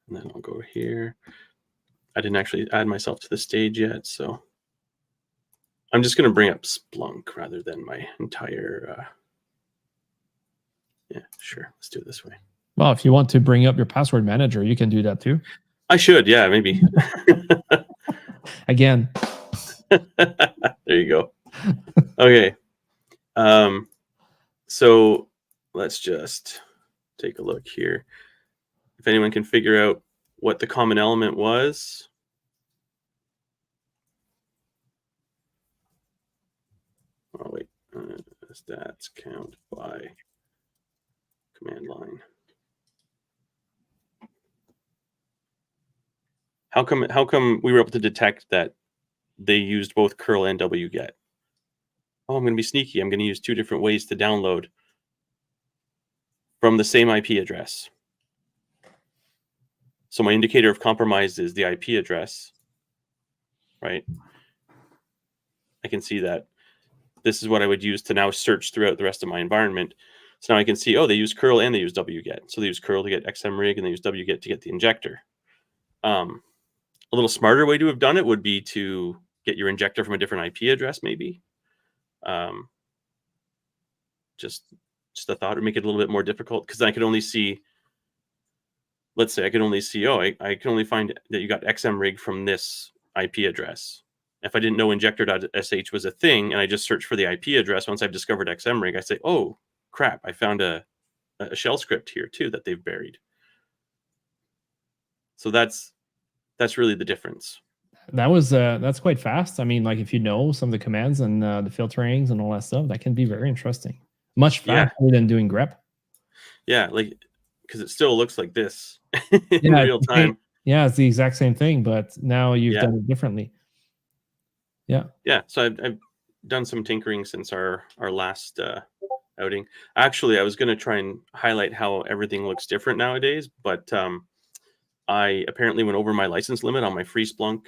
and then I'll go here. I didn't actually add myself to the stage yet, so I'm just going to bring up Splunk rather than my entire. Yeah, sure. Let's do it this way. Well, if you want to bring up your password manager, you can do that too. I should, yeah, maybe. Again. There you go. Okay. So let's just take a look here. If anyone can figure out what the common element was. Oh, wait. Stats count by command line. How come we were able to detect that they used both curl and wget? Oh, I'm going to be sneaky. I'm going to use 2 different ways to download from the same IP address. So my indicator of compromise is the IP address, right? I can see that this is what I would use to now search throughout the rest of my environment. So now I can see, oh, they use curl and they use wget. So they use curl to get xmrig and they use wget to get the injector. A little smarter way to have done it would be to get your injector from a different IP address, maybe. Just a thought would make it a little bit more difficult because I could only see, let's say I could only see, I can only find that you got xmrig from this IP address. If I didn't know injector.sh was a thing and I just searched for the IP address, once I've discovered xmrig, I say, oh, crap, I found a shell script here too that they've buried. So that's really the difference. That's quite fast. I mean, like if you know some of the commands and the filterings and all that stuff, that can be very interesting. Much faster than doing grep. Yeah, like because it still looks like this in Yeah, real time. yeah, it's the exact same thing, but now you've Yeah, done it differently. Yeah. yeah. So I've done some tinkering since our last outing. Actually, I was going to try and highlight how everything looks different nowadays, but I apparently went over my license limit on my free Splunk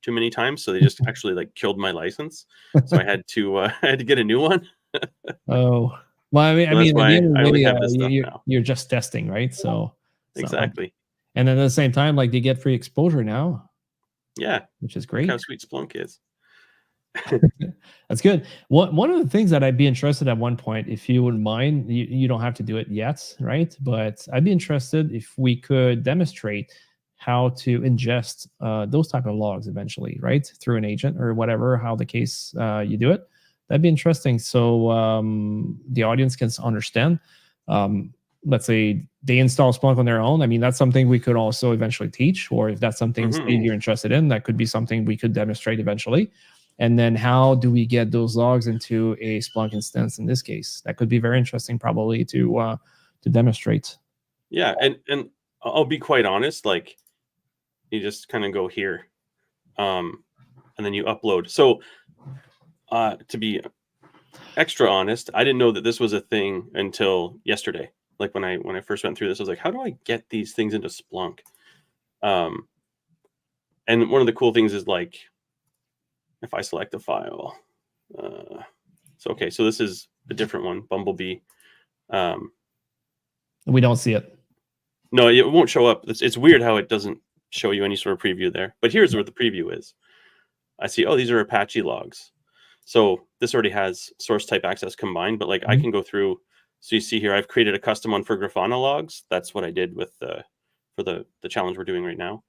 too many times, so they just actually like killed my license. So I had to I had to get a new one. Oh, well, So that's at the why end of I the only day, have this stuff you now. you're just testing, right? So, Exactly. and then at the same time, like, they get free exposure now, Yeah. which is Look how great. sweet Splunk is. That's good. One of the things that I'd be interested at one point, if you wouldn't mind, you don't have to do it yet, right? But I'd be interested if we could demonstrate how to ingest those type of logs eventually, right, through an agent or whatever, how the case you do it. That'd be interesting. So the audience can understand. Um, let's say they install Splunk on their own. I mean, that's something we could also eventually teach, or if that's something Hmm. Steve, you're interested in, that could be something we could demonstrate eventually. And then how do we get those logs into a Splunk instance in this case? That could be very interesting probably to demonstrate. Yeah, and I'll be quite honest, like you just kind of go here, and then you upload. So to be extra honest, I didn't know that this was a thing until yesterday. Like when I first went through this, I was like, how do I get these things into Splunk? Um, and one of the cool things is like if I select a file, so okay, so this is a different one, Bumblebee. Um, We don't see it. no, it won't show up. It's weird how it doesn't show you any sort of preview there. But here's where the preview is. I see, oh, these are Apache logs. So this already has source type access combined, but like I Mhm. can go through. So you see here, I've created a custom one for Grafana logs. That's what I did with for the challenge we're doing right now.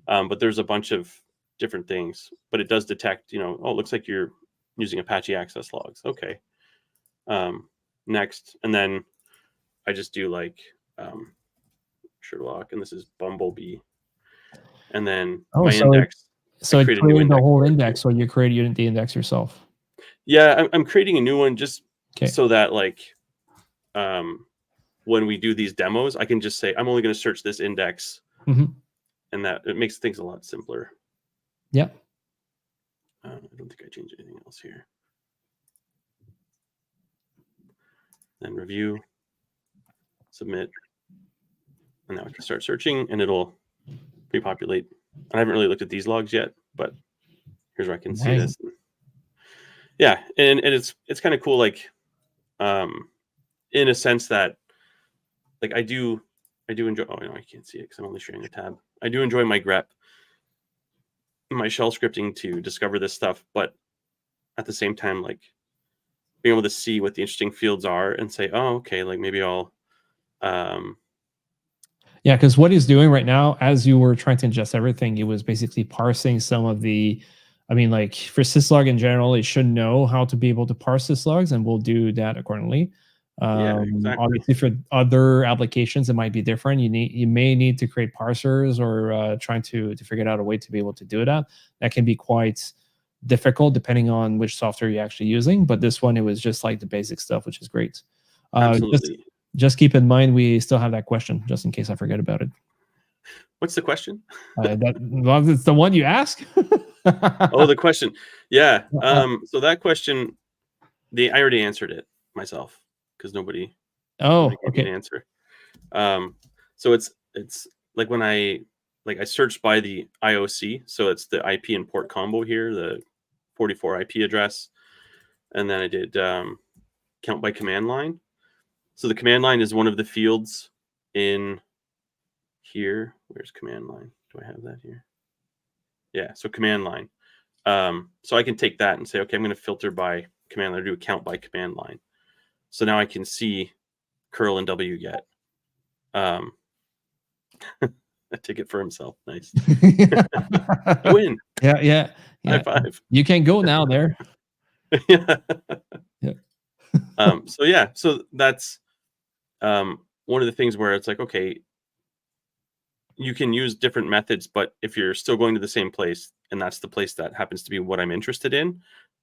But there's a bunch of different things, but it does detect, oh, it looks like you're using Apache access logs. Okay. Next. And then I just do like Sherlock, and this is Bumblebee. And then Oh, my index, I so it create a new created the index whole for it too. index, so you created the index yourself. Yeah, I'm creating a new one just Okay. so that like when we do these demos, I can just say I'm only going to search this index, Hmm. and that it makes things a lot simpler. Yeah. I don't think I changed anything else here. Then review, submit, and now I can start searching, and it'll pre-populate. I haven't really looked at these logs yet, but here's where I can see Nice. this. Yeah, and it's kind of cool, like in a sense that like I do enjoy. Oh no, I can't see it because I'm only sharing a tab. I do enjoy my grep, my shell scripting to discover this stuff, but at the same time, like being able to see what the interesting fields are and say, oh, okay, like maybe I'll Yeah, because what he's doing right now, as you were trying to ingest everything, it was basically parsing some of the. I mean, like for syslog in general, it should know how to be able to parse syslogs, and we'll do that accordingly. yeah, exactly. Obviously, for other applications, it might be different. You may need to create parsers or trying to figure out a way to be able to do that. That can be quite difficult depending on which software you're actually using. But this one, it was just like the basic stuff, which is great. Just Absolutely. just keep in mind we still have that question, just in case I forget about it. What's the question? Well, it's the one you ask. Oh, the question. Yeah. So that question, I already answered it myself because nobody Oh, gave me okay. an answer. So it's like when I searched by the IOC, so it's the IP and port combo here, the 44 IP address, and then I did count by command line. So the command line is one of the fields in here. Where's command line? Do I have that here? Yeah, so command line. So I can take that and say, okay, I'm going to filter by command line, do a count by command line. So now I can see curl and wget. A ticket for himself. Nice. I win. Yeah. High five. You can go now there. Yeah. Yeah. So yeah, so that's one of the things where it's like, okay, you can use different methods, but if you're still going to the same place, and that's the place that happens to be what I'm interested in,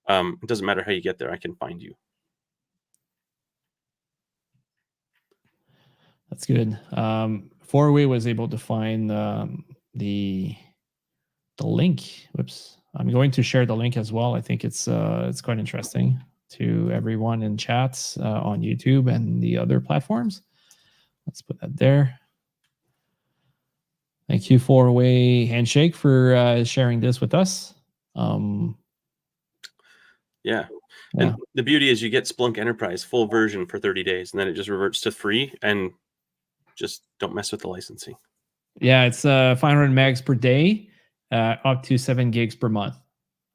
it doesn't matter how you get there, I can find you. That's good. Four-way was able to find the link. Whoops. I'm going to share the link as well. I think it's quite interesting to everyone in chats on YouTube and the other platforms. Let's put that there. Thank you, Four-way Handshake, for sharing this with us. Yeah. And the beauty is you get Splunk Enterprise full version for 30 days, and then it just reverts to free, and just don't mess with the licensing. Yeah, it's 500 megs per day, up to 7 gigs per month.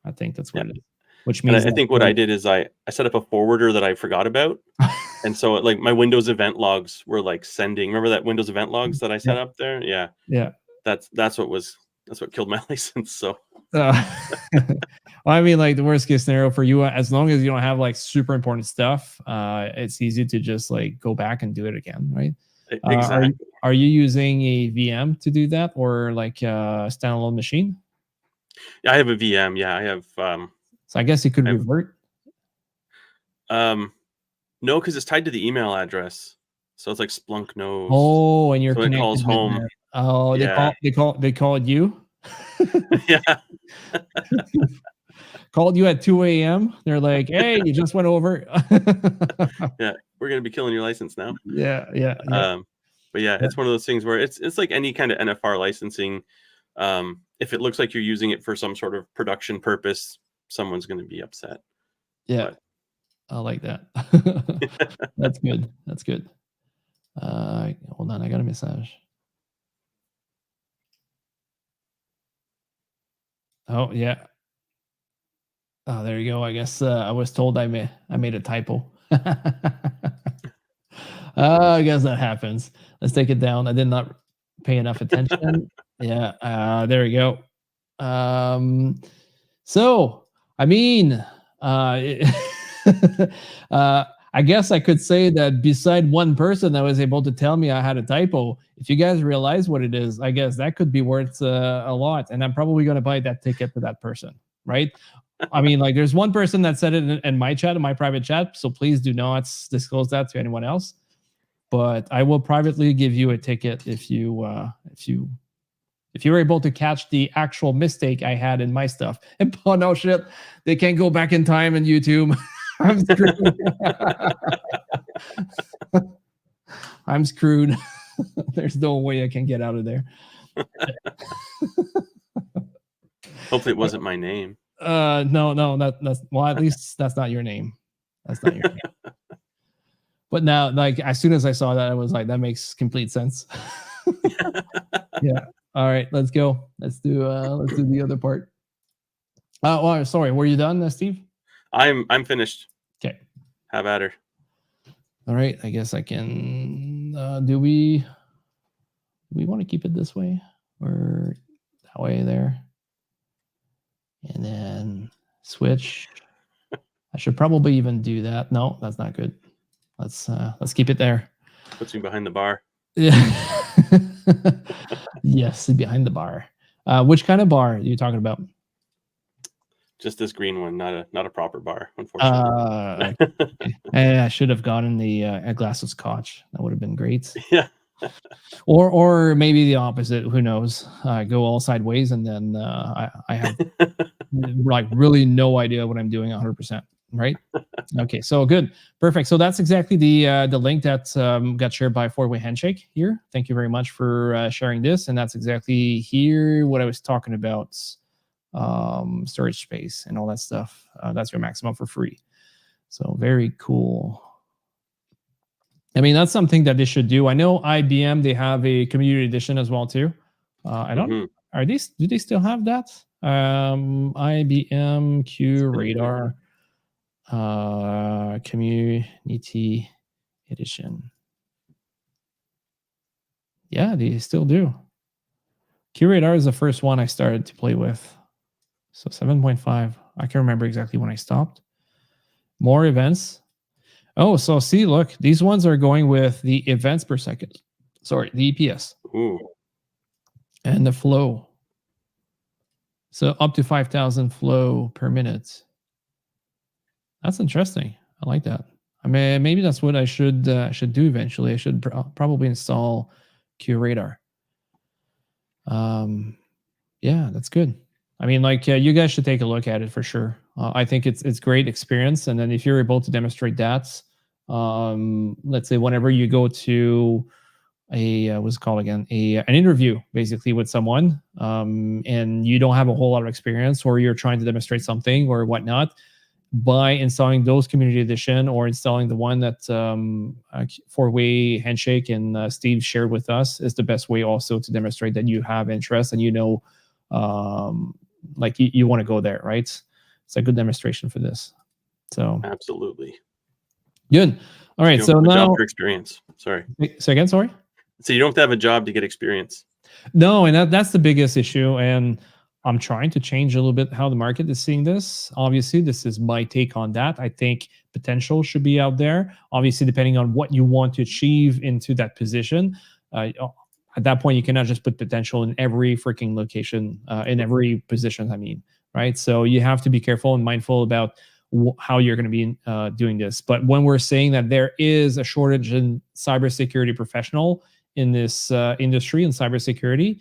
I think that's what it is. Which means I think what I did is I set up a forwarder that I forgot about. And so like my Windows event logs were like sending. Remember that Windows event logs that I set up there? Yeah. Yeah. That's what killed my license. So well, I mean, like the worst case scenario for you, as long as you don't have like super important stuff, it's easy to just like go back and do it again, right? Exactly. Are you using a VM to do that, or like a standalone machine? Yeah, I have a VM. Yeah, I have. So I guess you could revert. No, because it's tied to the email address, so it's like Splunk knows. Oh, and you're so connected it calls home. That. Oh, yeah. they called you. Yeah. Called you at 2 a.m. They're like, "Hey, you just went over." Yeah, we're gonna be killing your license now. Yeah. But yeah, it's one of those things where it's like any kind of NFR licensing. If it looks like you're using it for some sort of production purpose, someone's going to be upset. Yeah, but I like that. That's good. That's good. Hold on, I got a message. Oh yeah. Oh, there you go. I guess I was told I made a typo. I guess that happens. Let's take it down. I did not pay enough attention. Yeah. There we go. So I mean, I guess I could say that beside one person that was able to tell me I had a typo, if you guys realize what it is, I guess that could be worth a lot. And I'm probably going to buy that ticket to that person, right? I mean, like there's one person that said it in my chat, in my private chat. So please do not disclose that to anyone else. But I will privately give you a ticket if you're able to catch the actual mistake I had in my stuff. And oh no shit, they can't go back in time in YouTube. I'm screwed. I'm screwed. There's no way I can get out of there. Hopefully it wasn't my name. No, that's well, at least that's not your name. That's not your name. But now, like as soon as I saw that, I was like, that makes complete sense. Yeah. All right, let's go. Let's do the other part. Well, sorry, were you done, Steve? I'm finished. Okay. Have at her. All right, I guess I can. Do we want to keep it this way or that way there? And then switch. I should probably even do that. No, that's not good. Let's keep it there. Puts me behind the bar. Yeah. Yes, behind the bar. Which kind of bar are you talking about? Just this green one, not a proper bar, unfortunately. Okay. I should have gotten a glass of scotch. That would have been great. Yeah. or maybe the opposite. Who knows? Go all sideways, and then I have like really no idea what I'm doing 100%. Right? Okay. So good, perfect. So that's exactly the link that got shared by Four-Way Handshake here. Thank you very much for sharing this, and that's exactly here what I was talking about. Storage space and all that stuff. That's your maximum for free. So very cool. I mean, that's something that they should do. I know IBM, they have a community edition as well too. I don't, do they still have that? IBM Q Radar community edition. Yeah, they still do. Q Radar is the first one I started to play with. So 7.5. I can't remember exactly when I stopped. More events. Oh, so see, look, these ones are going with the events per second. Sorry, the EPS. Ooh. And the flow. So up to 5,000 flow per minute. That's interesting. I like that. I mean, maybe that's what I should do eventually. I should probably install QRadar. Yeah, that's good. I mean, like, you guys should take a look at it for sure. I think it's great experience, and then if you're able to demonstrate that, let's say whenever you go to a what's it called again, an interview basically with someone, and you don't have a whole lot of experience, or you're trying to demonstrate something or whatnot, by installing those community edition or installing the one that four-way handshake and Steve shared with us is the best way also to demonstrate that you have interest and like you want to go there, right? It's a good demonstration for this. So absolutely good. All right, so now job for experience. Sorry. So again, sorry. So you don't have to have a job to get experience. No, and that's the biggest issue. And I'm trying to change a little bit how the market is seeing this. Obviously, this is my take on that. I think potential should be out there. Obviously, depending on what you want to achieve into that position. At that point, you cannot just put potential in every freaking location, in every position, I mean, right? So you have to be careful and mindful about how you're going to be doing this. But when we're saying that there is a shortage in cybersecurity professional in this industry in cybersecurity,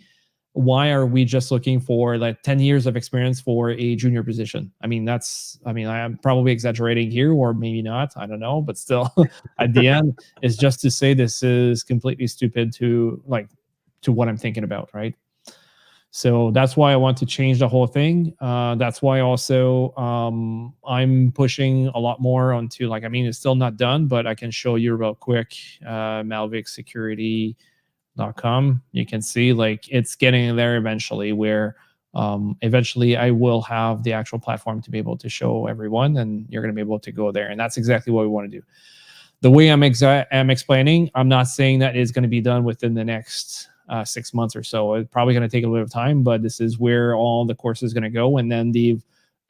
why are we just looking for like 10 years of experience for a junior position? I mean, I am probably exaggerating here, or maybe not. I don't know. But still, at the end, it's just to say this is completely stupid to what I'm thinking about, right? So that's why I want to change the whole thing. That's why also I'm pushing a lot more onto, like, I mean, it's still not done, but I can show you real quick, Malvik Security. .com. You can see like it's getting there eventually, where eventually I will have the actual platform to be able to show everyone, and you're going to be able to go there. And that's exactly what we want to do. The way I'm explaining, I'm not saying that it's going to be done within the next 6 months or so. It's probably going to take a little bit of time, but this is where all the course is going to go. And then the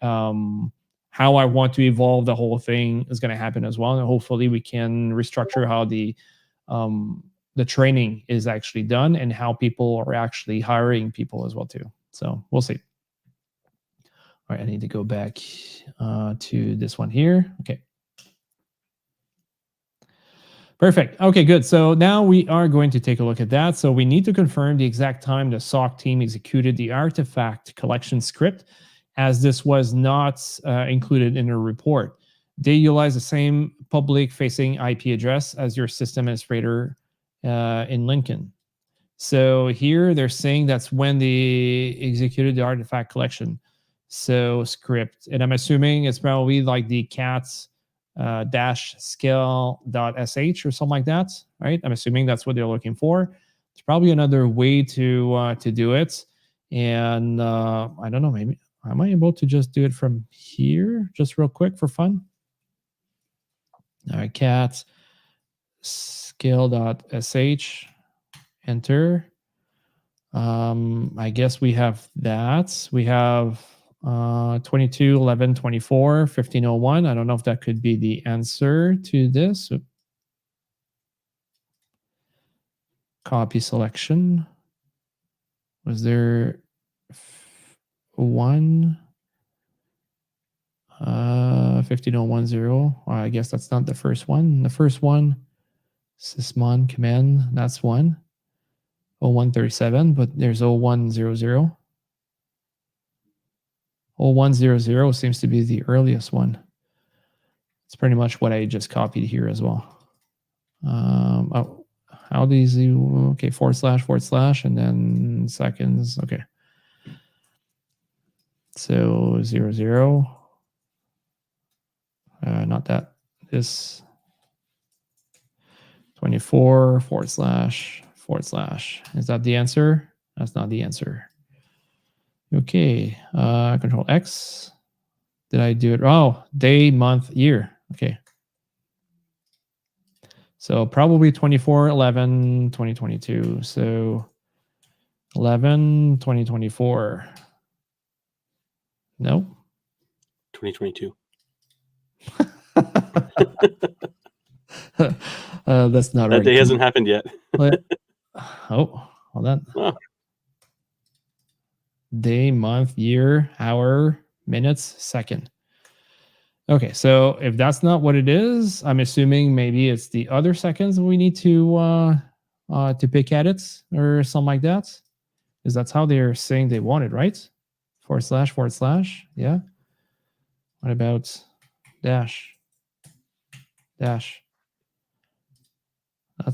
how I want to evolve the whole thing is going to happen as well. And hopefully we can restructure how the training is actually done and how people are actually hiring people as well too. So we'll see. All right, I need to go back to this one here. Okay. Perfect. Okay, good. So now we are going to take a look at that. So we need to confirm the exact time the SOC team executed the artifact collection script, as this was not included in the report. They utilize the same public-facing IP address as your system administrator in Lincoln. So here they're saying that's when they executed the artifact collection. So script, and I'm assuming it's probably like the cats dash scale.sh or something like that, right? I'm assuming that's what they're looking for. It's probably another way to do it. And I don't know, maybe am I able to just do it from here, just real quick for fun? All right, cats scale.sh, enter. I guess we have that. We have 22, 11, 24, 1501. I don't know if that could be the answer to this. Copy selection. Was there one? 15010. I guess that's not the first one. The first one, sysmon command, that's one. 0137, but there's 0100. 0100 seems to be the earliest one. It's pretty much what I just copied here as well. How do you, okay, / and then seconds. Okay. So 00. Not that. This 24 / / Is that the answer? That's not the answer. Okay. Control X. Did I do it? Oh, day, month, year. Okay. So probably 24/11/2022. So 11/2024. No. 2022. That's not right. That day hasn't happened yet. Oh, hold on. Oh. Day, month, year, hour, minutes, second. Okay, so if that's not what it is, I'm assuming maybe it's the other seconds we need to pick at it or something like that. Because that's how they're saying they want it, right? // yeah. What about dash? That's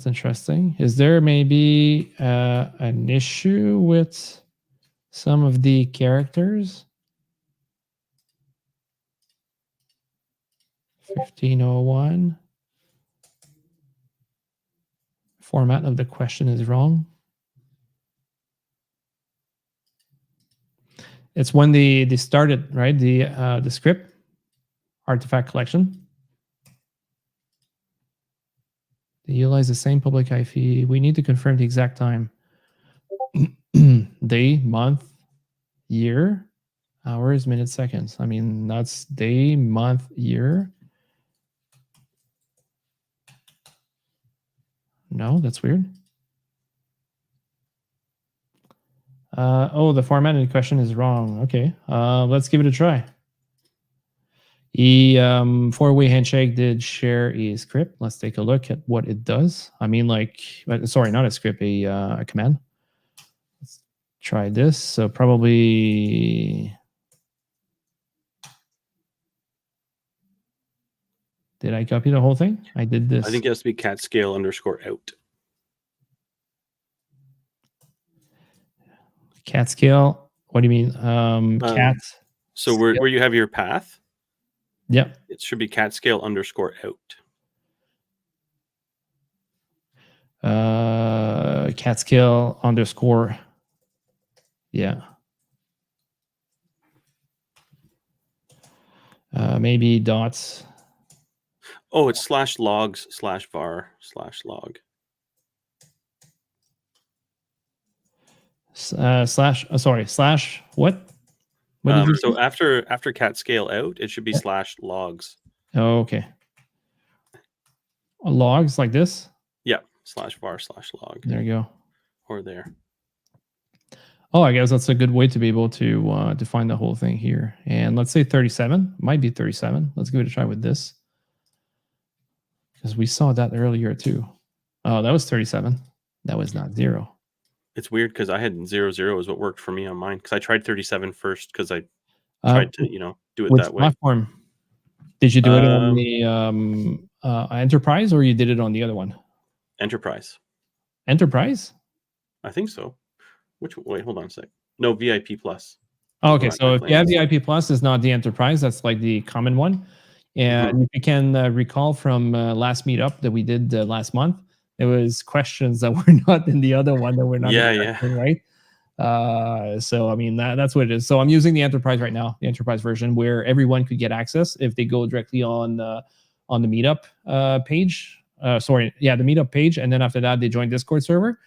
interesting. Is there maybe an issue with some of the characters? 1501. Format of the question is wrong. It's when they started, right? The script artifact collection. They utilize the same public IP. We need to confirm the exact time. Day, month, year, hours, minutes, seconds. I mean, that's day, month, year. No, that's weird. Oh, the format in question is wrong. Okay, let's give it a try. Four-way handshake did share a script. Let's take a look at what it does. I mean, like, sorry, not a script, a command. Let's try this. So probably, did I copy the whole thing? I did this. I think it has to be @scale_out. Cat scale. What do you mean? Cat. So where you have your path, Yep. it should be @scale_out. Cat scale _ yeah. Maybe dots. Oh, it's /logs/var/log. Slash what? What did you So say? after cat scale out, it should be /logs. Oh, okay. Logs like this? Yeah, /var/log. There you go. Or there. Oh, I guess that's a good way to be able to define the whole thing here. And let's say 37. Might be 37. Let's give it a try with this. Because we saw that earlier too. Oh, that was 37. That was not 0. It's weird because I had 00 is what worked for me on mine. Because I tried 37 first because I tried to, do it that way. Which platform? Did you do it on the Enterprise or you did it on the other one? Enterprise. Enterprise? I think so. Wait, hold on a sec. No, VIP Plus. Oh, okay, so if you have VIP Plus, it's not the Enterprise. That's like the common one. And if you can recall from last meetup that we did last month, there was questions that were not in the other one that were not expecting, right? So I mean that's what it is. So I'm using the Enterprise right now, the Enterprise version, where everyone could get access if they go directly on the meetup page. The meetup page, and then after that they join Discord server.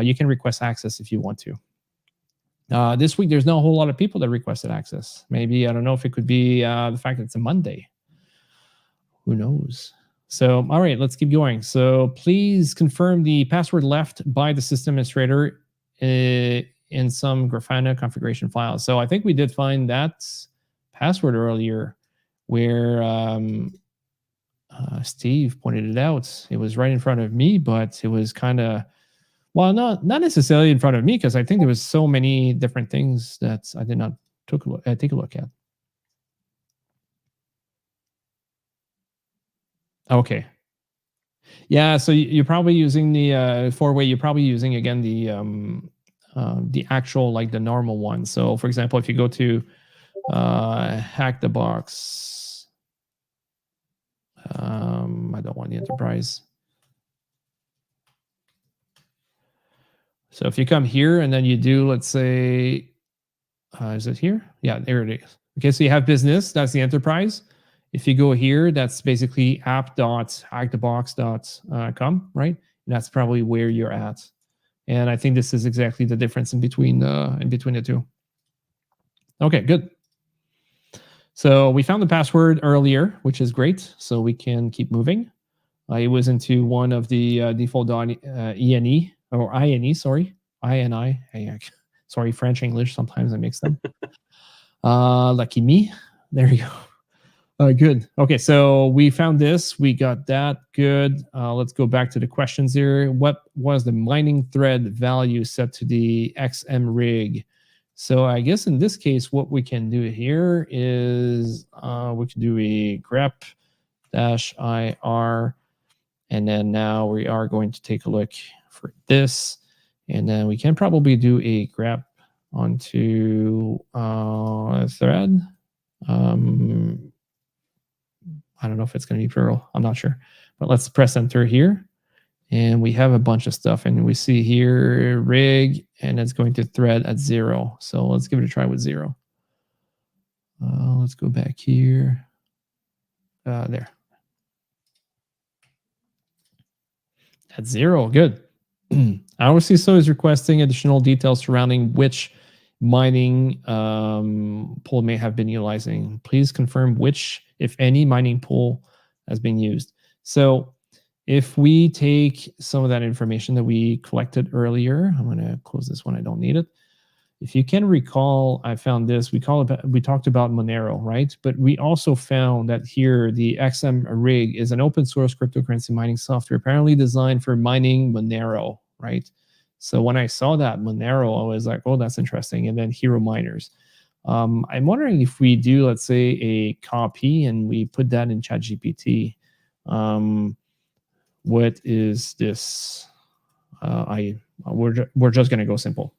You can request access if you want to. This week there's not a whole lot of people that requested access. Maybe I don't know if it could be the fact that it's a Monday. Who knows? So, all right, let's keep going. So please confirm the password left by the system administrator in some Grafana configuration file. So I think we did find that password earlier where Steve pointed it out. It was right in front of me, but it was kind of, well, not necessarily in front of me because I think there was so many different things that I did not take a look at. Okay. Yeah, so you're probably using the four-way. You're probably using again the actual, like the normal one. So, for example, if you go to hack the box, I don't want the Enterprise. So if you come here and then you do, let's say, is it here? Yeah, there it is. Okay, so you have business. That's the Enterprise. If you go here, that's basically app.hackthebox.com, right? And that's probably where you're at. And I think this is exactly the difference in between the two. Okay, good. So we found the password earlier, which is great. So we can keep moving. It was into one of the default INE, sorry. INI. Sorry, French, English. Sometimes I mix them. Lucky me. There you go. Good. Okay, so we found this. We got that. Good. Let's go back to the questions here. What was the mining thread value set to the XM rig? So I guess in this case, what we can do here is we can do a grep -ir, and then now we are going to take a look for this, and then we can probably do a grep onto a thread. I don't know if it's going to be plural. I'm not sure. But let's press enter here. And we have a bunch of stuff. And we see here rig, and it's going to thread at 0. So let's give it a try with 0. Let's go back here. There. At 0. Good. Our CISO is requesting additional details surrounding which mining pool may have been utilizing. Please confirm which, if any, mining pool has been used. So if we take some of that information that we collected earlier, I'm going to close this one. I don't need it. If you can recall, I found this. We talked about Monero, right? But we also found that here the XM rig is an open source cryptocurrency mining software apparently designed for mining Monero, right? So when I saw that Monero, I was like, oh, that's interesting. And then Hero Miners. I'm wondering if we do, let's say, a copy and we put that in ChatGPT. What is this? We're just going to go simple.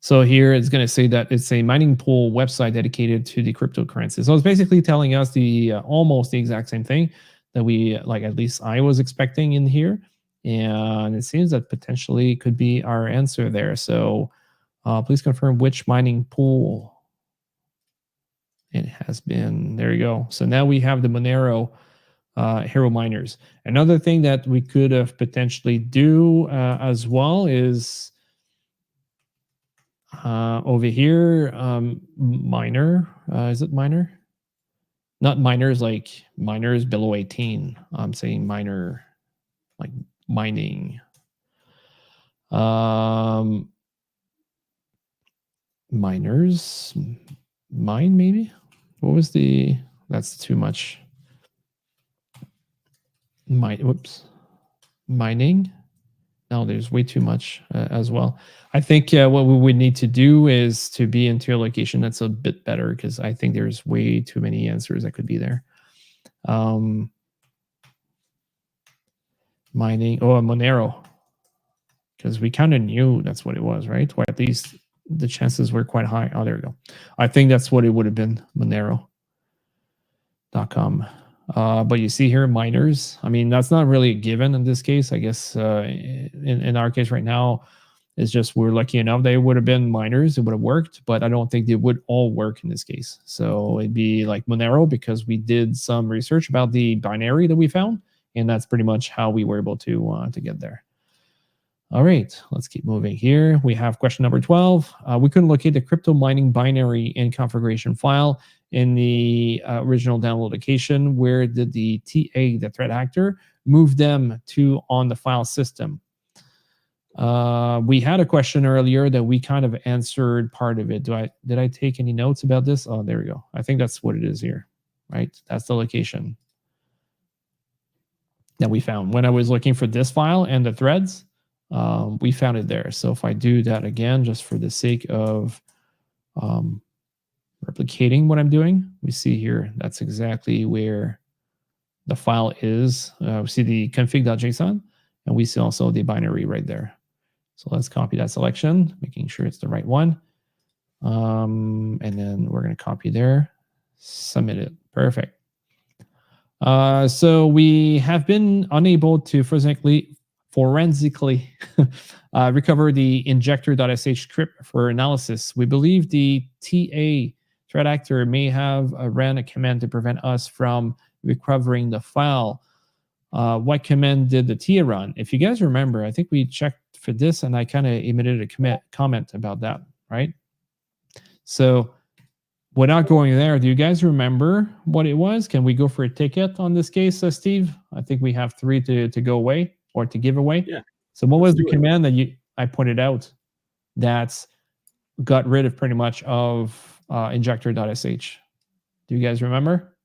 So here it's going to say that it's a mining pool website dedicated to the cryptocurrency. So it's basically telling us the almost the exact same thing that we, like, at least I was expecting in here. And it seems that potentially could be our answer there. So please confirm which mining pool it has been. There you go. So now we have the Monero Hero Miners. Another thing that we could have potentially do as well is over here, miner. Is it miner? Not miners like miners below 18. I'm saying miner like mining. Miners, mine maybe? What was the, that's too much. Whoops. Mining. No, there's way too much as well. I think what we would need to do is to be into a location that's a bit better, because I think there's way too many answers that could be there. Mining, Monero, because we kind of knew that's what it was, right? Or at least the chances were quite high. Oh, there we go. I think that's what it would have been, Monero.com. But you see here, miners. I mean, that's not really a given in this case. I guess in our case right now, it's just we're lucky enough they would have been miners. It would have worked, but I don't think they would all work in this case. So it'd be like Monero, because we did some research about the binary that we found, and that's pretty much how we were able to get there. All right, let's keep moving here. We have question number 12. We couldn't locate the crypto mining binary in configuration file in the original download location. Where did the TA, the threat actor, move them to on the file system? We had a question earlier that we kind of answered part of it. Did I take any notes about this? Oh, there we go. I think that's what it is here, right? That's the location that we found. When I was looking for this file and the threads, we found it there. So if I do that again, just for the sake of replicating what I'm doing, we see here, that's exactly where the file is. We see the config.json, and we see also the binary right there. So let's copy that selection, making sure it's the right one. And then we're going to copy there, submit it. Perfect. So we have been unable to forensically recover the injector.sh script for analysis. We believe the TA threat actor may have ran a command to prevent us from recovering the file. What command did the TA run? If you guys remember, I think we checked for this and I kind of emitted a comment about that, right? So without going there, do you guys remember what it was? Can we go for a ticket on this case, Steve? I think we have 3 to go away or to give away. Yeah. So what was the command that I pointed out that got rid of pretty much of injector.sh? Do you guys remember?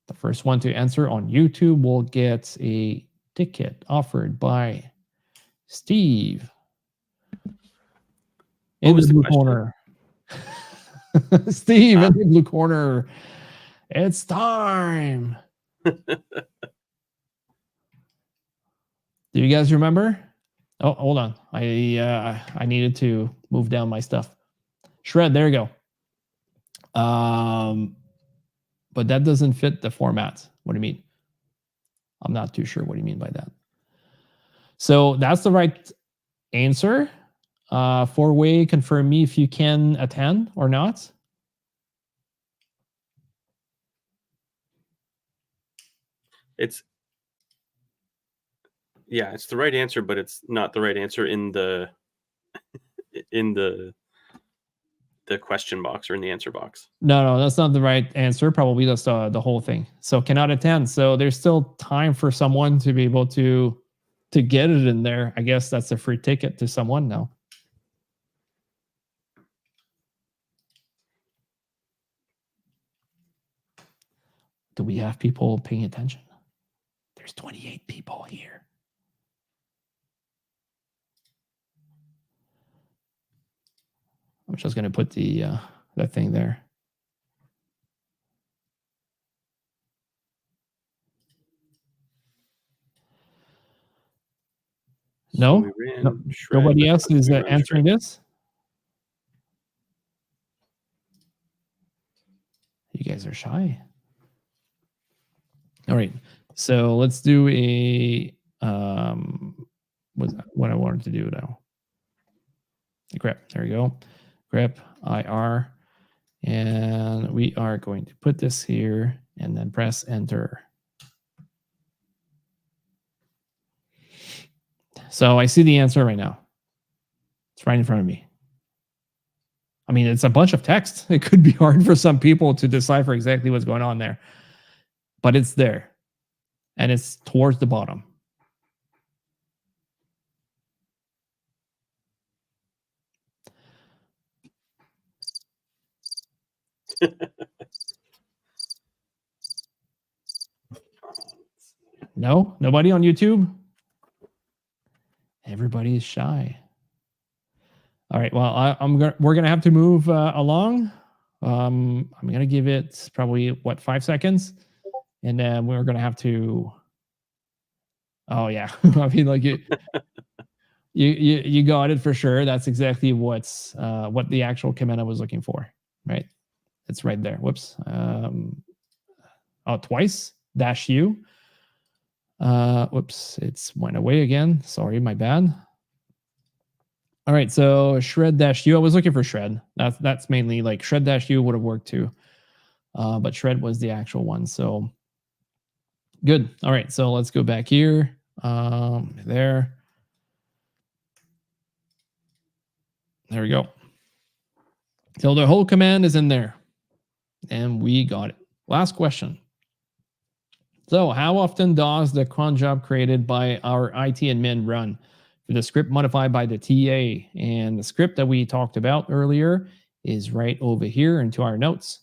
The first one to answer on YouTube will get a ticket offered by Steve in the blue corner. Steve in the blue corner. It's time. Do you guys remember? Oh, hold on. I needed to move down my stuff. Shred, there you go. But that doesn't fit the format. What do you mean? I'm not too sure what you mean by that. So that's the right answer. Four-way, confirm me if you can attend or not. It's the right answer, but it's not the right answer in the question box or in the answer box. No, that's not the right answer. Probably that's the whole thing. So cannot attend. So there's still time for someone to be able to get it in there. I guess that's a free ticket to someone now. Do we have people paying attention? There's 28 people here. I'm just going to put that thing there. No, nobody else is answering this. You guys are shy. All right, so let's do a what I wanted to do now. Grep, there we go. Grep IR, and we are going to put this here and then press enter. So I see the answer right now. It's right in front of me. I mean, it's a bunch of text. It could be hard for some people to decipher exactly what's going on there, but it's there and it's towards the bottom. No, nobody on YouTube. Everybody is shy. All right. Well, we're gonna have to move along. I'm gonna give it probably 5 seconds, and then we're gonna have to. Oh yeah, I mean, like you got it for sure. That's exactly what the actual command I was looking for. Right, it's right there. Whoops. Twice -u. Whoops, it's went away again. Sorry, my bad. All right, so shred -u. I was looking for shred. That's mainly like shred -u would have worked too, but shred was the actual one. So good. All right, so let's go back here. There we go. So the whole command is in there, and we got it. Last question. So how often does the cron job created by our IT admin run? The script modified by the TA, and the script that we talked about earlier is right over here into our notes.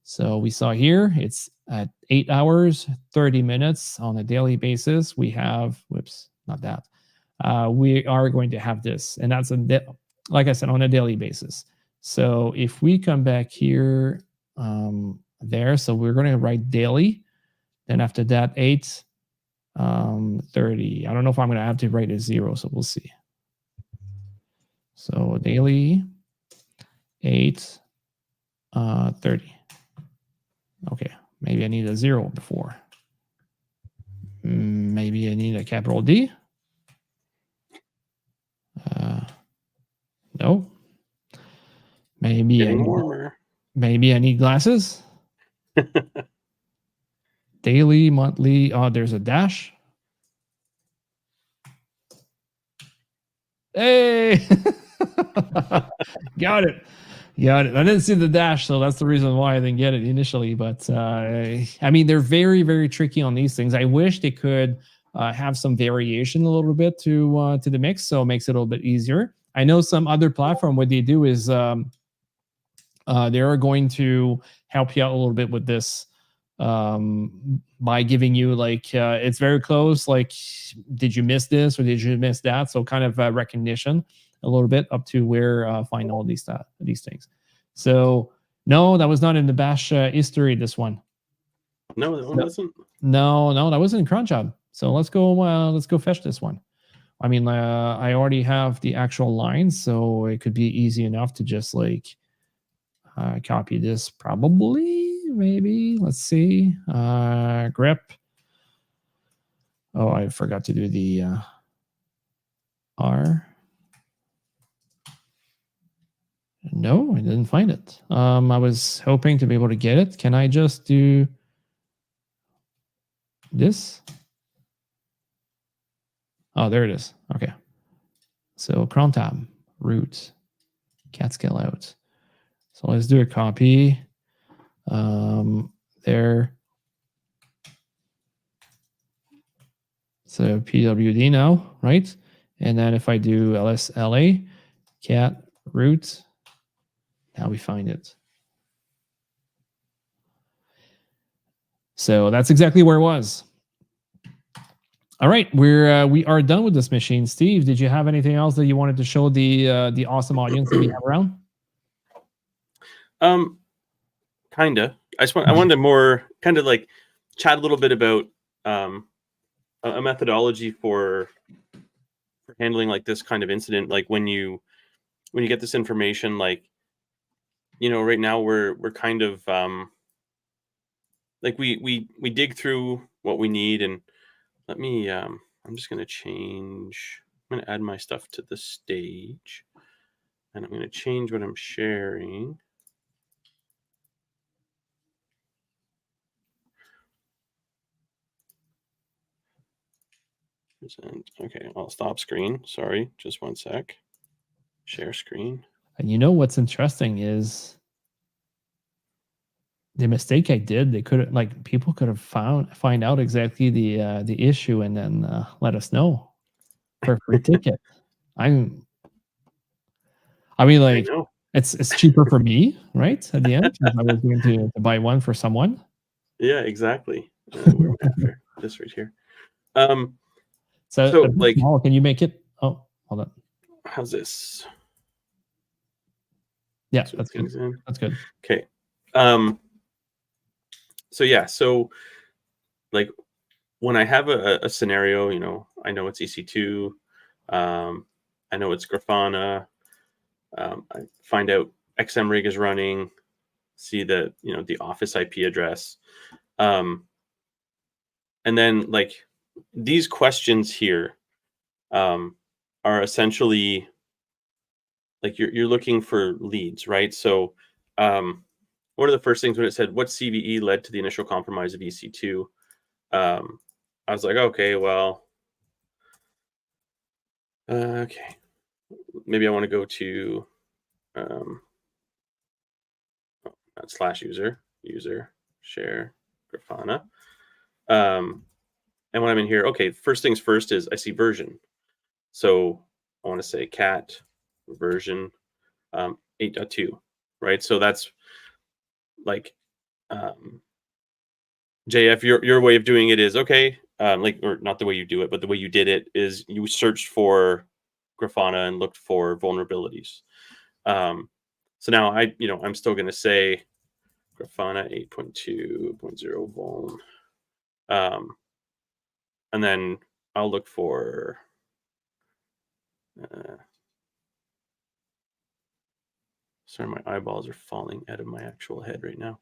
So we saw here it's at 8 hours, 30 minutes on a daily basis. We have, whoops, not that. We are going to have this, and that's like I said, on a daily basis. So if we come back here, there, so we're going to write daily. Then after that, 8. 30. I don't know if I'm going to have to write a 0, so we'll see. So daily 8, 30. Okay, maybe I need a 0 before. Maybe I need a capital D. No. Maybe I need glasses. Daily, monthly. There's a dash. Hey, got it. I didn't see the dash, so that's the reason why I didn't get it initially. But I mean, they're very, very tricky on these things. I wish they could have some variation a little bit to the mix, so it makes it a little bit easier. I know some other platform, what they do is they are going to help you out a little bit with this by giving you like it's very close. Like, did you miss this or did you miss that? So kind of recognition a little bit up to where find all these things. So no, that was not in the bash history. This one. No, that one wasn't. No, that wasn't in cron job. So let's go fetch this one. I mean, I already have the actual lines, so it could be easy enough to just like copy this probably, maybe. Let's see. Grep. Oh, I forgot to do the R. No, I didn't find it. I was hoping to be able to get it. Can I just do this? Oh, there it is. Okay. So cron tab, root, cat scale out. So let's do a copy. There. So PWD now, right? And then if I do LSLA, cat root, now we find it. So that's exactly where it was. All right, we are done with this machine. Steve, did you have anything else that you wanted to show the awesome audience that we have around? Kinda. I wanted to more kind of like chat a little bit about a methodology for handling like this kind of incident. Like when you get this information, like, you know, right now we're kind of like we dig through what we need, and let me I'm just gonna change. I'm gonna add my stuff to the stage, and I'm gonna change what I'm sharing. Okay, I'll stop screen. Sorry, just one sec. Share screen. And you know what's interesting is the mistake I did. They could like people could have find out exactly the issue and then let us know for a free ticket. I mean, like it's cheaper for me, right? At the end, because I was going to buy one for someone. Yeah, exactly. Where am I at here? This right here. So like, small. Can you make it? Oh, hold on. How's this? Yeah, that's good. That's good. Okay. So yeah, so like when I have a scenario, you know, I know it's EC2, I know it's Grafana, I find out XMRig is running, see the, you know, the office IP address, and then like these questions here are essentially like you're looking for leads, right? So one of the first things when it said what CVE led to the initial compromise of EC2, I was like, okay, well, okay, maybe I want to go to / user share Grafana. And when I'm in here, okay, first things first is I see version. So I want to say cat version 8.2, right? So that's like JF, your way of doing it is okay, like, or not the way you do it, but the way you did it is you searched for Grafana and looked for vulnerabilities. So now I'm still going to say Grafana 8.2.0 vuln, and then I'll look for sorry, my eyeballs are falling out of my actual head right now.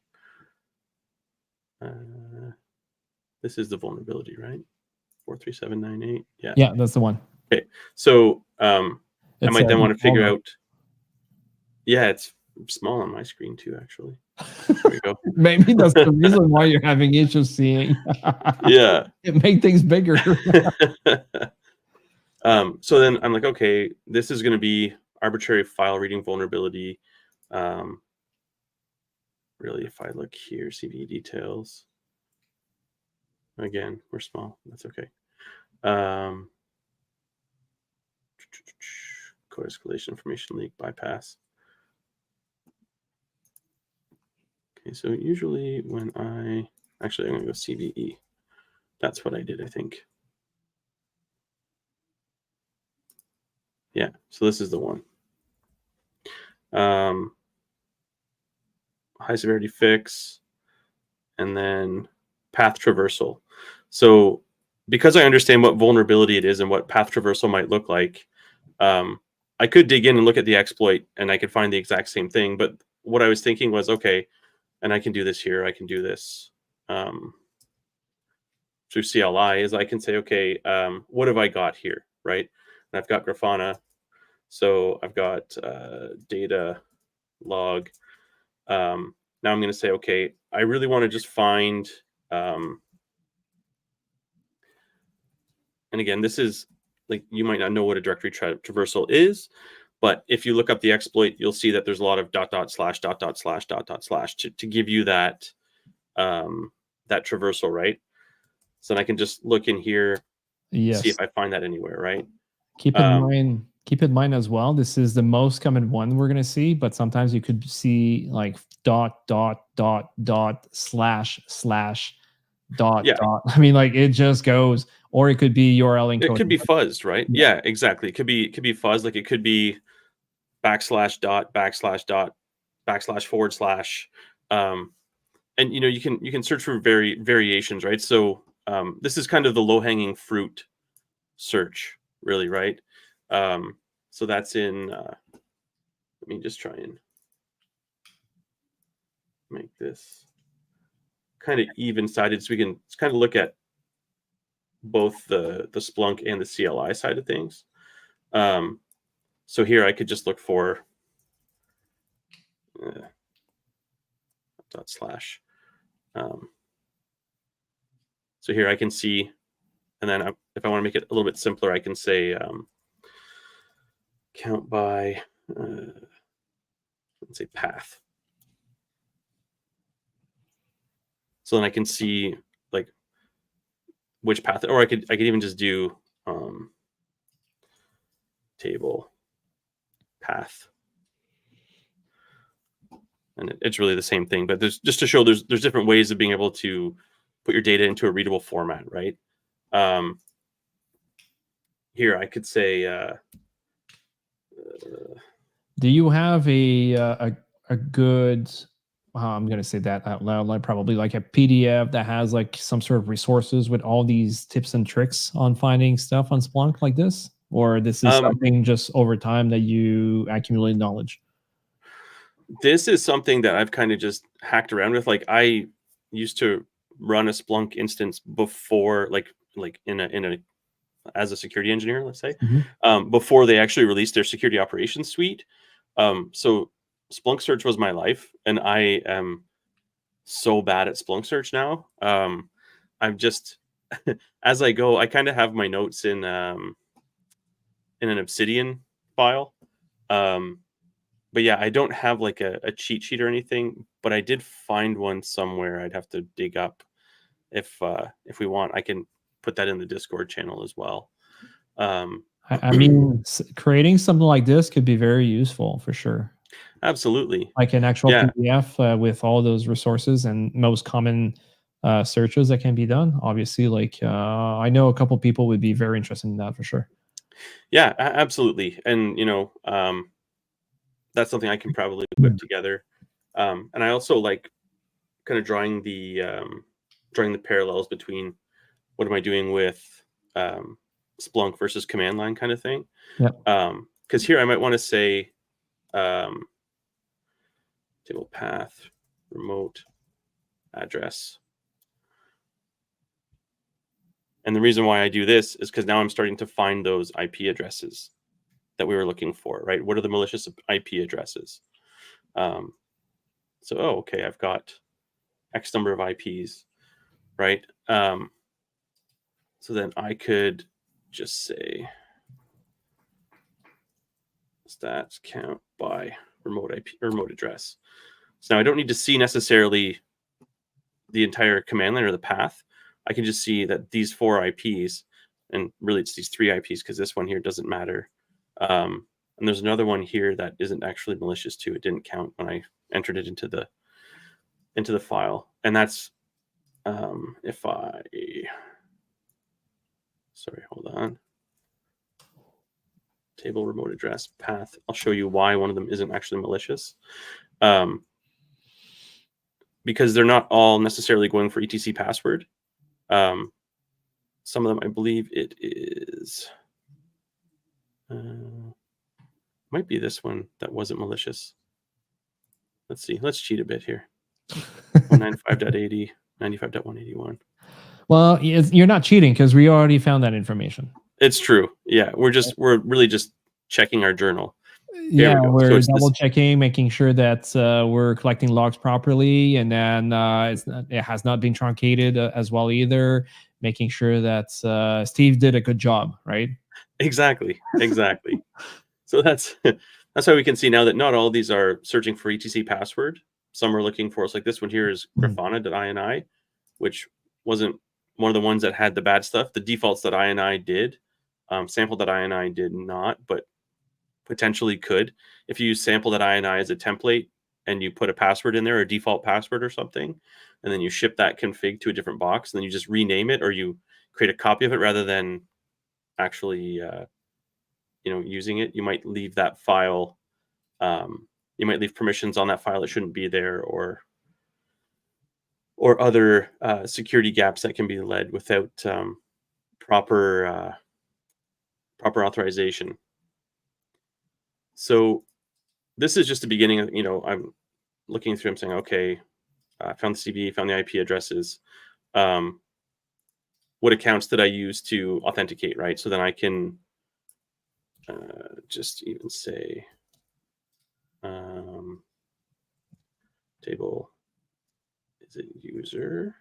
This is the vulnerability, right? 43798. Yeah, that's the one. Okay, so I might then want to figure out. Yeah, it's small on my screen too, actually. There we go. Maybe that's the reason why you're having issues seeing. Yeah, it made things bigger. So then I'm like, okay, this is going to be arbitrary file reading vulnerability. Really, if I look here, CVE details. Again, we're small. That's okay. Code escalation information leak bypass. Okay, so usually when I'm going to go CVE. That's what I did, I think. Yeah, so this is the one. High severity fix, and then path traversal. So because I understand what vulnerability it is and what path traversal might look like, I could dig in and look at the exploit and I could find the exact same thing. But what I was thinking was, okay, and I can do this here. I can do this through CLI is I can say, okay, what have I got here, right? And I've got Grafana. So I've got data log. Now I'm going to say, okay, I really want to just find, and again, this is like, you might not know what a directory traversal is, but if you look up the exploit, you'll see that there's a lot of .. to give you that, that traversal, right? So then I can just look in here, see if I find that anywhere, right? Keep in mind as well, this is the most common one we're going to see, but sometimes you could see like .. Yeah. I mean, like it just goes, or it could be URL encoding. It could be fuzzed, right? Yeah, exactly. It could be fuzzed. Like it could be .. // and you know, you can search for variations, right? So this is kind of the low-hanging fruit search, really, right? So that's in let me just try and make this kind of even-sided so we can kind of look at both the Splunk and the CLI side of things. So here I could just look for .. so here I can see, and then if I want to make it a little bit simpler, I can say count by, let's say path. So then I can see like which path, or I could even just do table path, and it's really the same thing. But there's just to show there's different ways of being able to put your data into a readable format, right? Here I could say. Do you have a good? I'm gonna say that out loud. Like probably like a PDF that has like some sort of resources with all these tips and tricks on finding stuff on Splunk like this, or this is something just over time that you accumulate knowledge. This is something that I've kind of just hacked around with. Like I used to run a Splunk instance before, like in a as a security engineer, let's say, before they actually released their security operations suite. So Splunk Search was my life, and I am so bad at Splunk Search now. I'm just as I go, I kind of have my notes in an Obsidian file. But yeah, I don't have like a cheat sheet or anything, but I did find one somewhere. I'd have to dig up. If we want, I can put that in the Discord channel as well. I mean, creating something like this could be very useful for sure. Absolutely. Like an actual PDF with all those resources and most common searches that can be done. Obviously, like I know a couple people would be very interested in that for sure. Yeah, absolutely. And you know, that's something I can probably whip together. And I also like kind of drawing the parallels between what am I doing with Splunk versus command line kind of thing. Yeah. Because here I might want to say table path, remote address. And the reason why I do this is because now I'm starting to find those IP addresses that we were looking for, right? What are the malicious IP addresses? So, oh, okay, I've got X number of IPs, right? So then I could just say stats count by remote IP or remote address. So now I don't need to see necessarily the entire command line or the path. I can just see that these 4 IPs, and really it's these 3 IPs because this one here doesn't matter. And there's another one here that isn't actually malicious too. It didn't count when I entered it into the into the file. And that's if sorry, hold on. Table remote address path. I'll show you why one of them isn't actually malicious. Because they're not all necessarily going for etc password. Some of them, I believe it is, might be this one that wasn't malicious. Let's see. Let's cheat a bit here. 195.80, 95.181. Well, you're not cheating because we already found that information. It's true. Yeah, we're really just checking our journal. Yeah, we're double checking, making sure that we're collecting logs properly, and then it has not been truncated as well either. Making sure that Steve did a good job, right? Exactly. So that's how we can see now that not all of these are searching for etc password. Some are looking for, like this one here is grafana.ini, which wasn't one of the ones that had the bad stuff. The defaults.ini did. Sample.ini did not, but potentially could. If you use sample.ini as a template and you put a password in there, a default password or something, and then you ship that config to a different box, and then you just rename it, or you create a copy of it rather than actually using it, you might leave that file, you might leave permissions on that file that shouldn't be there, or other security gaps that can be led without proper authorization. So this is just the beginning of, I'm looking through, I'm saying, okay, I found the CV, found the IP addresses. What accounts did I use to authenticate, right? So then I can just even say table, is it user?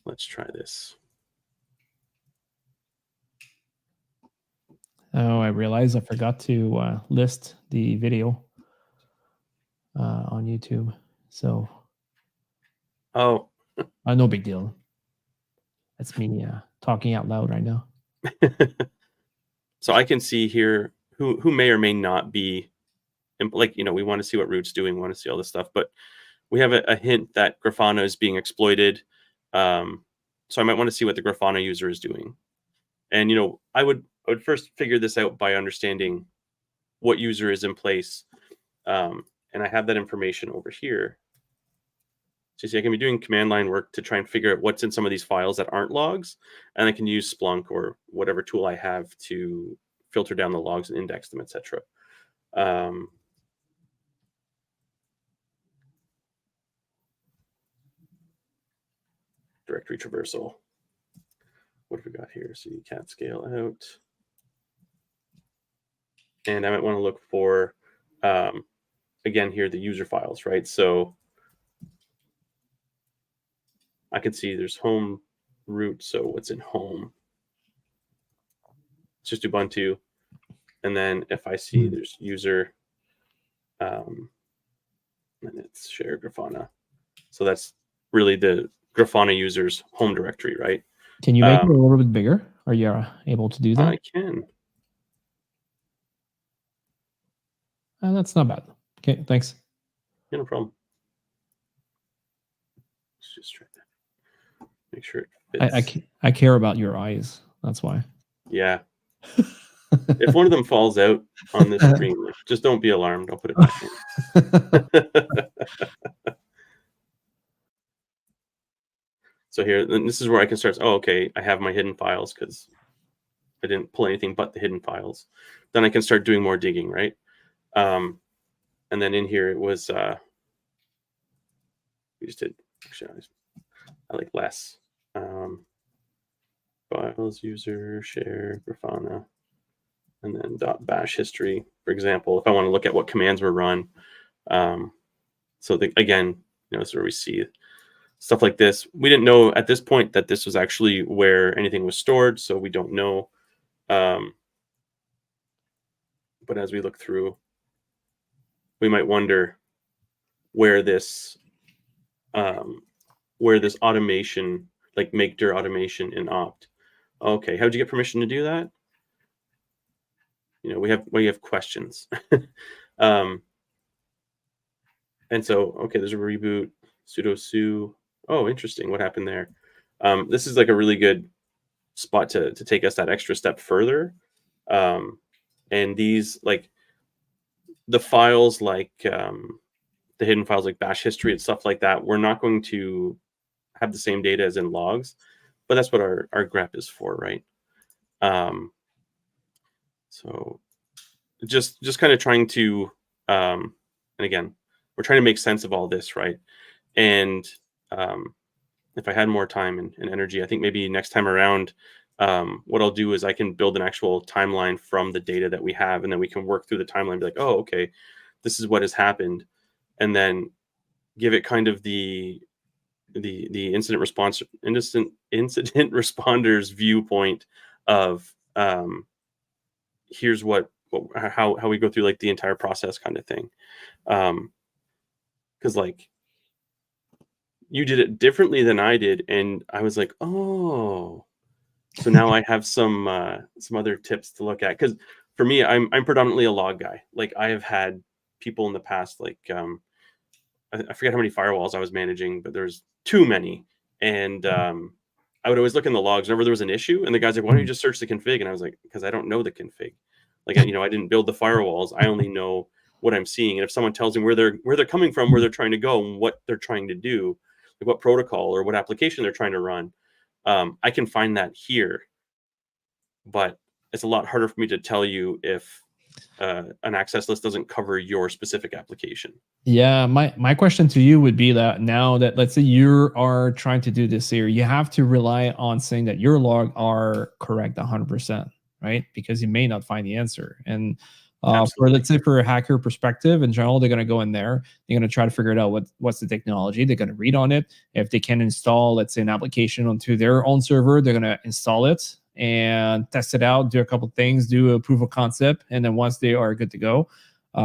Let's try this. Oh, I realized I forgot to list the video on YouTube. So, oh, no big deal. That's me talking out loud right now. So I can see here who may or may not be, like, we want to see what root's doing, we want to see all this stuff, but we have a hint that Grafana is being exploited. So I might want to see what the Grafana user is doing. And, I would first figure this out by understanding what user is in place. And I have that information over here. So you see, I can be doing command line work to try and figure out what's in some of these files that aren't logs. And I can use Splunk or whatever tool I have to filter down the logs and index them, etc. Directory traversal. What have we got here? So you can't scale out. And I might want to look for, again, here, the user files, right? So I can see there's home root. So what's in home? It's just Ubuntu. And then if I see there's user, and it's share Grafana. So that's really the Grafana user's home directory, right? Can you make it a little bit bigger? Are you able to do that? I can. That's not bad. Okay, thanks. Yeah, no problem. Let's just try that. Make sure it fits. I care about your eyes. That's why. Yeah. If one of them falls out on this screen, just don't be alarmed. I'll put it back in. So here, then this is where I can start. Oh, okay, I have my hidden files because I didn't pull anything but the hidden files. Then I can start doing more digging, right? And then in here it was, we just did, actually, I like less. Files, user, share, Grafana, and then .bash history, for example, if I want to look at what commands were run. So again, this is where we see stuff like this. We didn't know at this point that this was actually where anything was stored, so we don't know. But as we look through, we might wonder where this automation, like make dir automation in opt, Okay, how'd you get permission to do that? We have questions. um, and so, okay, there's a reboot, sudo su. Oh, interesting. What happened there? This is like a really good spot to take us that extra step further. And these, like the files, like the hidden files like bash history and stuff like that, we're not going to have the same data as in logs, but that's what our grep is for, right? So just kind of trying to, and again, we're trying to make sense of all this, right? And if I had more time and energy, I think maybe next time around, what I'll do is I can build an actual timeline from the data that we have, and then we can work through the timeline and be like, oh, okay, this is what has happened, and then give it kind of the incident responders viewpoint of, here's how we go through like the entire process kind of thing. Because like you did it differently than I did, and I was like, oh, so now I have some other tips to look at. Because for me, I'm predominantly a log guy. Like I have had people in the past, like I forget how many firewalls I was managing, but there's too many. And I would always look in the logs whenever there was an issue, and the guy's like, "Why don't you just search the config?" And I was like, "Because I don't know the config. Like, I didn't build the firewalls. I only know what I'm seeing. And if someone tells me where they're coming from, where they're trying to go, and what they're trying to do, like what protocol or what application they're trying to run, I can find that here. But it's a lot harder for me to tell you if an access list doesn't cover your specific application." Yeah, my question to you would be that now that let's say you are trying to do this here, you have to rely on saying that your log are correct 100%, right? Because you may not find the answer. And for let's say for a hacker perspective in general, they're going to go in there, they're going to try to figure it out what's the technology. They're going to read on it. If they can install, let's say, an application onto their own server, they're going to install it and test it out, do a couple things, do a proof of concept, and then once they are good to go,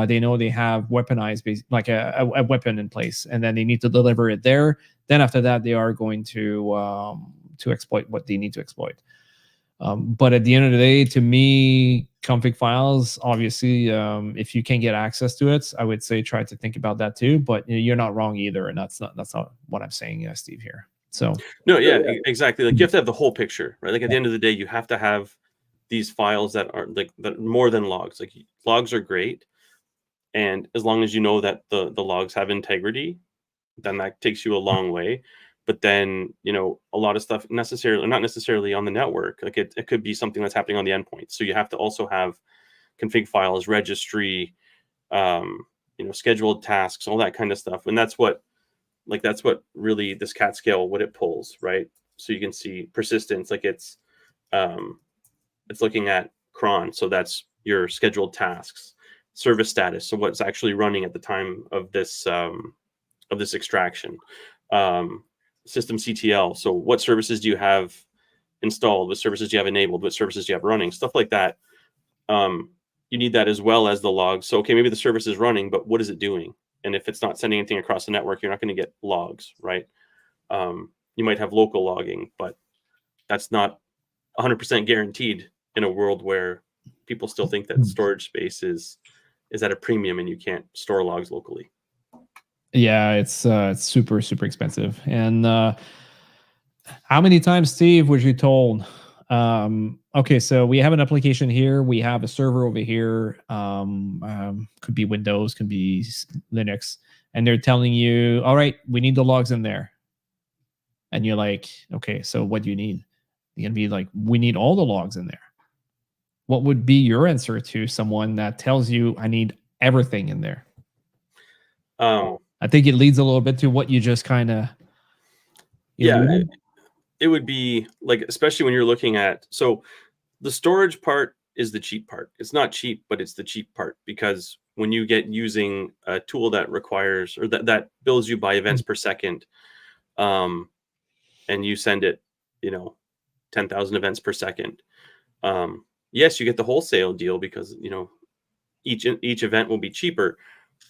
they know they have weaponized, like a weapon in place, and then they need to deliver it there. Then after that, they are going to exploit what they need to exploit. But at the end of the day, to me, config files, obviously, if you can get access to it, I would say try to think about that too. But you're not wrong either, and that's not what I'm saying, Steve, here. So no, yeah, exactly. Like you have to have the whole picture, right? Like at the end of the day, you have to have these files that are like that more than logs. Like logs are great, and as long as you know that the logs have integrity, then that takes you a long way. But then, a lot of stuff not necessarily on the network. Like it could be something that's happening on the endpoint. So you have to also have config files, registry, scheduled tasks, all that kind of stuff. And that's what really this cat scale, what it pulls, right? So you can see persistence, like it's looking at cron. So that's your scheduled tasks, service status. So what's actually running at the time of this extraction, system CTL. So what services do you have installed? What services do you have enabled? What services do you have running? Stuff like that. You need that as well as the logs. So, okay, maybe the service is running, but what is it doing? And if it's not sending anything across the network, you're not going to get logs, right? You might have local logging, but that's not 100% guaranteed in a world where people still think that storage space is at a premium and you can't store logs locally. Yeah, it's super expensive. And how many times, Steve, was you told, okay, so we have an application here, we have a server over here, could be Windows, could be Linux, and they're telling you, all right, we need the logs in there. And you're like, okay, so what do you need? You're going to be like, we need all the logs in there. What would be your answer to someone that tells you, I need everything in there? I think it leads a little bit to what you just kind of... Yeah, it would be like, especially when you're looking at, so the storage part is the cheap part. It's not cheap, but it's the cheap part, because when you get using a tool that requires, or that bills you by events per second, and you send it, 10,000 events per second. Yes, you get the wholesale deal because, each event will be cheaper,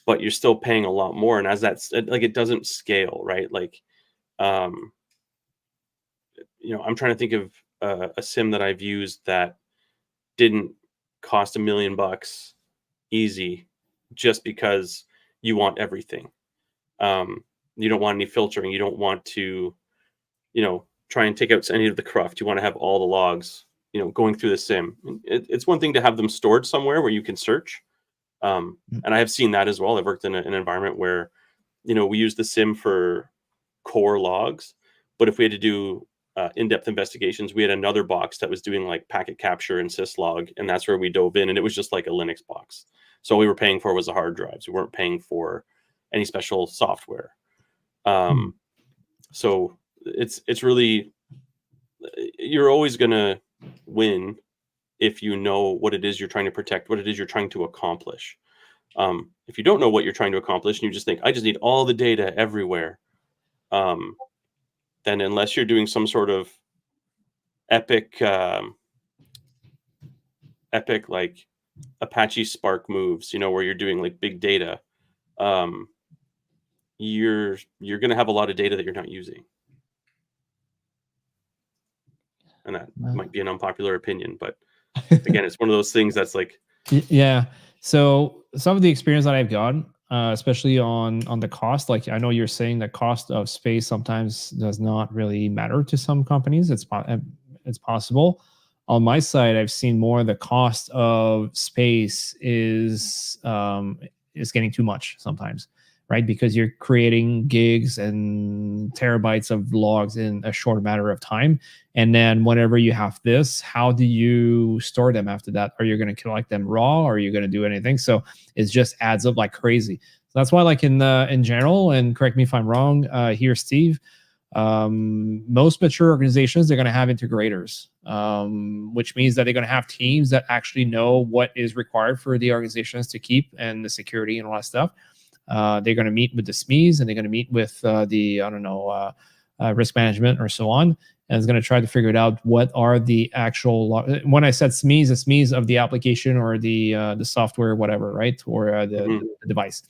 but you're still paying a lot more. And as that's like, it doesn't scale, right? Like, I'm trying to think of a SIM that I've used that didn't cost $1 million easy, just because you want everything. You don't want any filtering. You don't want to, try and take out any of the cruft. You want to have all the logs, going through the SIM. It's one thing to have them stored somewhere where you can search. And I have seen that as well. I've worked in an environment where, we use the SIM for core logs, but if we had to do in-depth investigations, we had another box that was doing like packet capture and syslog, and that's where we dove in, and it was just like a Linux box. So all we were paying for was the hard drives. We weren't paying for any special software. So it's really, you're always gonna win if you know what it is you're trying to protect, what it is you're trying to accomplish. If you don't know what you're trying to accomplish and you just think, I just need all the data everywhere, then unless you're doing some sort of epic like Apache Spark moves, where you're doing like big data, you're going to have a lot of data that you're not using. And that might be an unpopular opinion, but again, it's one of those things that's like, yeah. So some of the experience that I've gotten, especially on the cost, like I know you're saying that cost of space sometimes does not really matter to some companies. It's possible. On my side, I've seen more the cost of space is getting too much sometimes, right? Because you're creating gigs and terabytes of logs in a short matter of time. And then whenever you have this, how do you store them after that? Are you going to collect them raw? Or are you going to do anything? So it just adds up like crazy. So that's why, like in general, and correct me if I'm wrong here, Steve, most mature organizations, they're going to have integrators, which means that they're going to have teams that actually know what is required for the organizations to keep and the security and all that stuff. They're going to meet with the SMEs, and they're going to meet with the risk management or so on, and it's going to try to figure it out. What are the actual when I said SMEs, it's SMEs of the application or the software, whatever, right, or the device,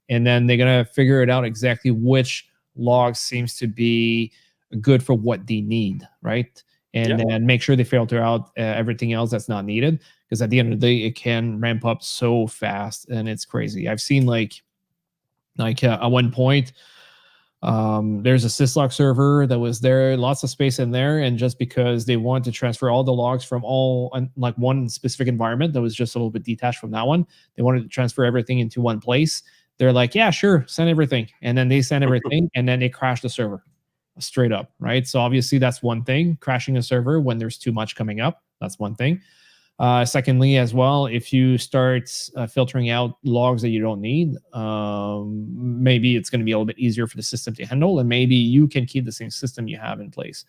and then they're going to figure it out exactly which log seems to be good for what they need, right, and then make sure they filter out everything else that's not needed, because at the end of the day, it can ramp up so fast and it's crazy. I've seen like at one point, there's a syslog server that was there, lots of space in there, and just because they want to transfer all the logs from like one specific environment that was just a little bit detached from that one, they wanted to transfer everything into one place. They're like, yeah, sure, send everything, and then they send everything, and then they crash the server straight up, right? So obviously that's one thing, crashing a server when there's too much coming up. That's one thing. Secondly, as well, if you start filtering out logs that you don't need, maybe it's going to be a little bit easier for the system to handle, and maybe you can keep the same system you have in place.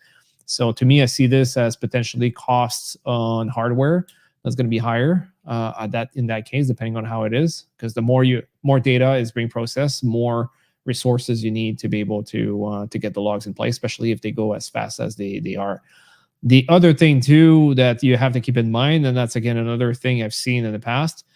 So to me, I see this as potentially costs on hardware that's going to be higher in that case, depending on how it is, because the more data is being processed, more resources you need to be able to get the logs in place, especially if they go as fast as they are. The other thing too that you have to keep in mind, and that's again another thing I've seen in the past,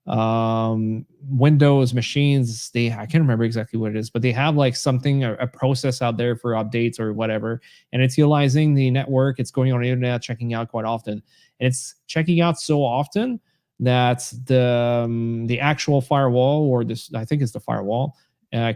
Windows machines, I can't remember exactly what it is, but they have like something, a process out there for updates or whatever, and it's utilizing the network. It's going on the internet, checking out quite often, and it's checking out so often that the actual firewall, or this, I think it's the firewall,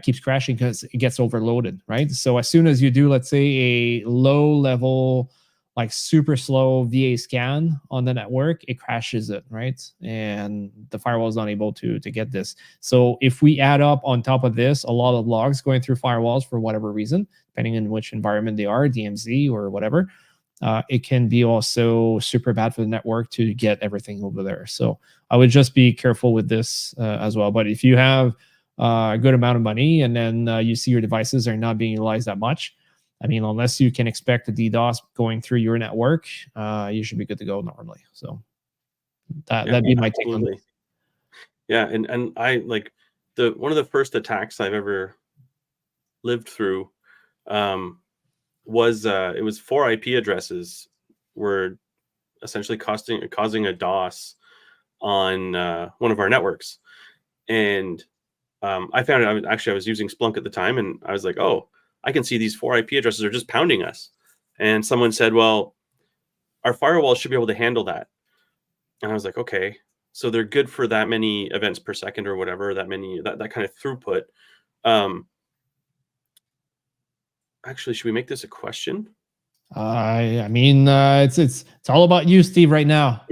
keeps crashing because it gets overloaded, right? So as soon as you do, let's say, a low level, like super slow VA scan on the network, it crashes it, right? And the firewall is not able to get this. So if we add up on top of this a lot of logs going through firewalls for whatever reason, depending on which environment they are, DMZ or whatever, it can be also super bad for the network to get everything over there. So I would just be careful with this as well. But if you have a good amount of money, and then you see your devices are not being utilized that much, I mean, unless you can expect a DDoS going through your network, you should be good to go normally. So that'd be my take on this. Yeah, and I like one of the first attacks I've ever lived through was it was 4 IP addresses were essentially causing a DOS on one of our networks, and I found it. I was using Splunk at the time, and I was like, oh, I can see these 4 IP addresses are just pounding us. And someone said, well, our firewall should be able to handle that. And I was like, okay, so they're good for that many events per second or whatever, that kind of throughput. Actually, should we make this a question? I mean, it's all about you, Steve, right now.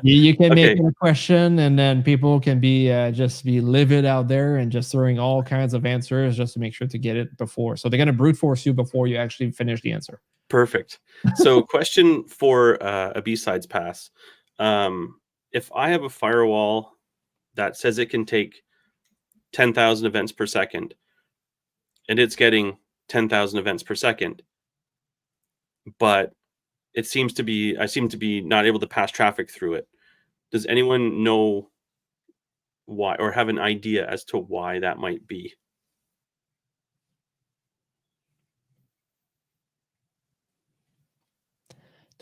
You can make Okay, it a question, and then people can be just be livid out there and just throwing all kinds of answers just to make sure to get it before. So they're gonna brute force you before you actually finish the answer. perfect. So question for a B-sides pass. If I have a firewall that says it can take 10,000 events per second, and it's getting 10,000 events per second, but I seem to be not able to pass traffic through it. Does anyone know why, or have an idea as to why that might be?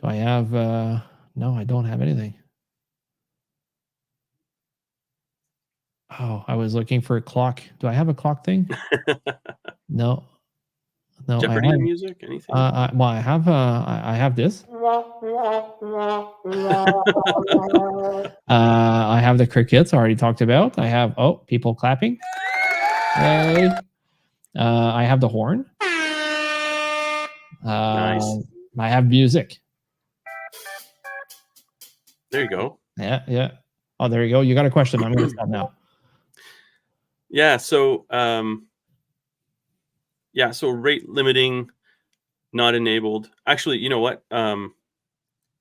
Do I have no, I don't have anything. Oh, I was looking for a clock. Do I have a clock thing? No. No, I Jeopardy have music? Anything? well, I have this. I have the crickets I already talked about. I have people clapping. Yay. I have the horn. Nice. I have music. There you go. Yeah, yeah. Oh, there you go. You got a question. I'm gonna stop now. Yeah. So, so rate limiting not enabled. Actually, you know what? To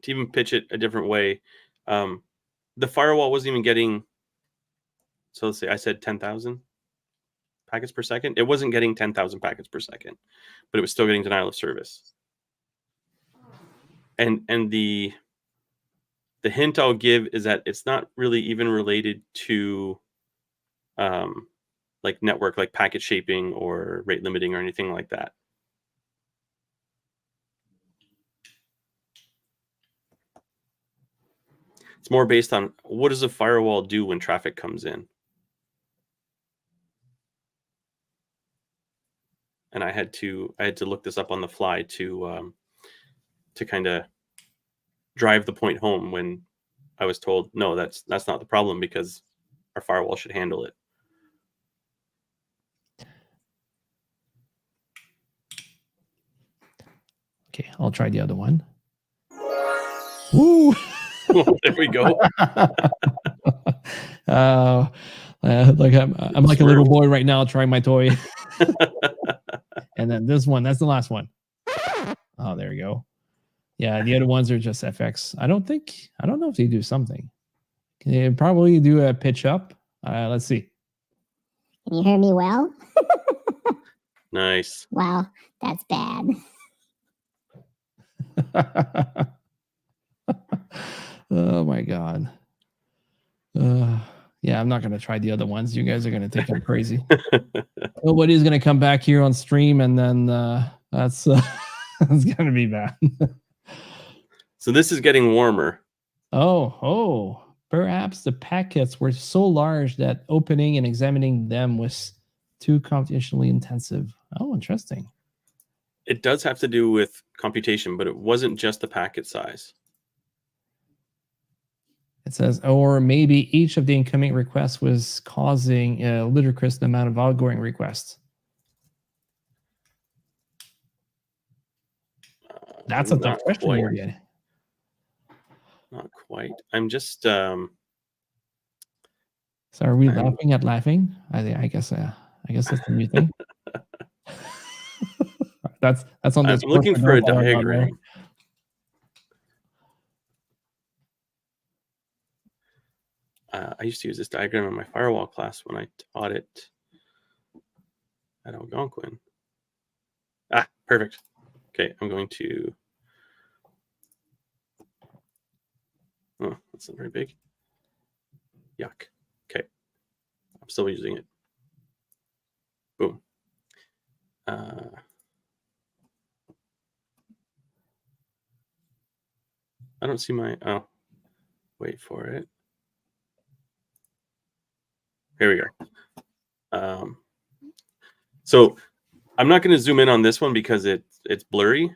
even pitch it a different way, the firewall wasn't even getting. So let's say I said 10,000 packets per second. It wasn't getting 10,000 packets per second, but it was still getting denial of service. And the hint I'll give is that it's not really even related to like network, like packet shaping or rate limiting or anything like that. It's more based on what does a firewall do when traffic comes in. And I had to look this up on the fly to kind of drive the point home when I was told, no, that's not the problem because our firewall should handle it. Okay, I'll try the other one. Woo! There we go. Like I'm like a little boy right now trying my toy. And then this one, that's the last one. Oh, there you go. Yeah, the other ones are just FX. I don't know if they do something. They probably do a pitch up. Let's see. Can you hear me well? Nice. Wow, that's bad. Oh my god. Yeah, I'm not gonna try the other ones. You guys are gonna think I'm crazy. Nobody's gonna come back here on stream, and then that's that's gonna be bad. So this is getting warmer. Oh, perhaps the packets were so large that opening and examining them was too computationally intensive. Oh, interesting. It does have to do with computation, but it wasn't just the packet size. It says, or maybe each of the incoming requests was causing a ludicrous amount of outgoing requests. That's a tough question here again. Not quite. I'm just. So are we laughing at laughing? I guess that's the new thing. that's on this. I'm looking for a diagram. I used to use this diagram in my firewall class when I taught it at Algonquin. Ah, perfect. Okay, I'm going to. Oh, that's not very big. Yuck. Okay, I'm still using it. Boom. I don't see my. Oh, wait for it. Here we go. So I'm not going to zoom in on this one because it's blurry,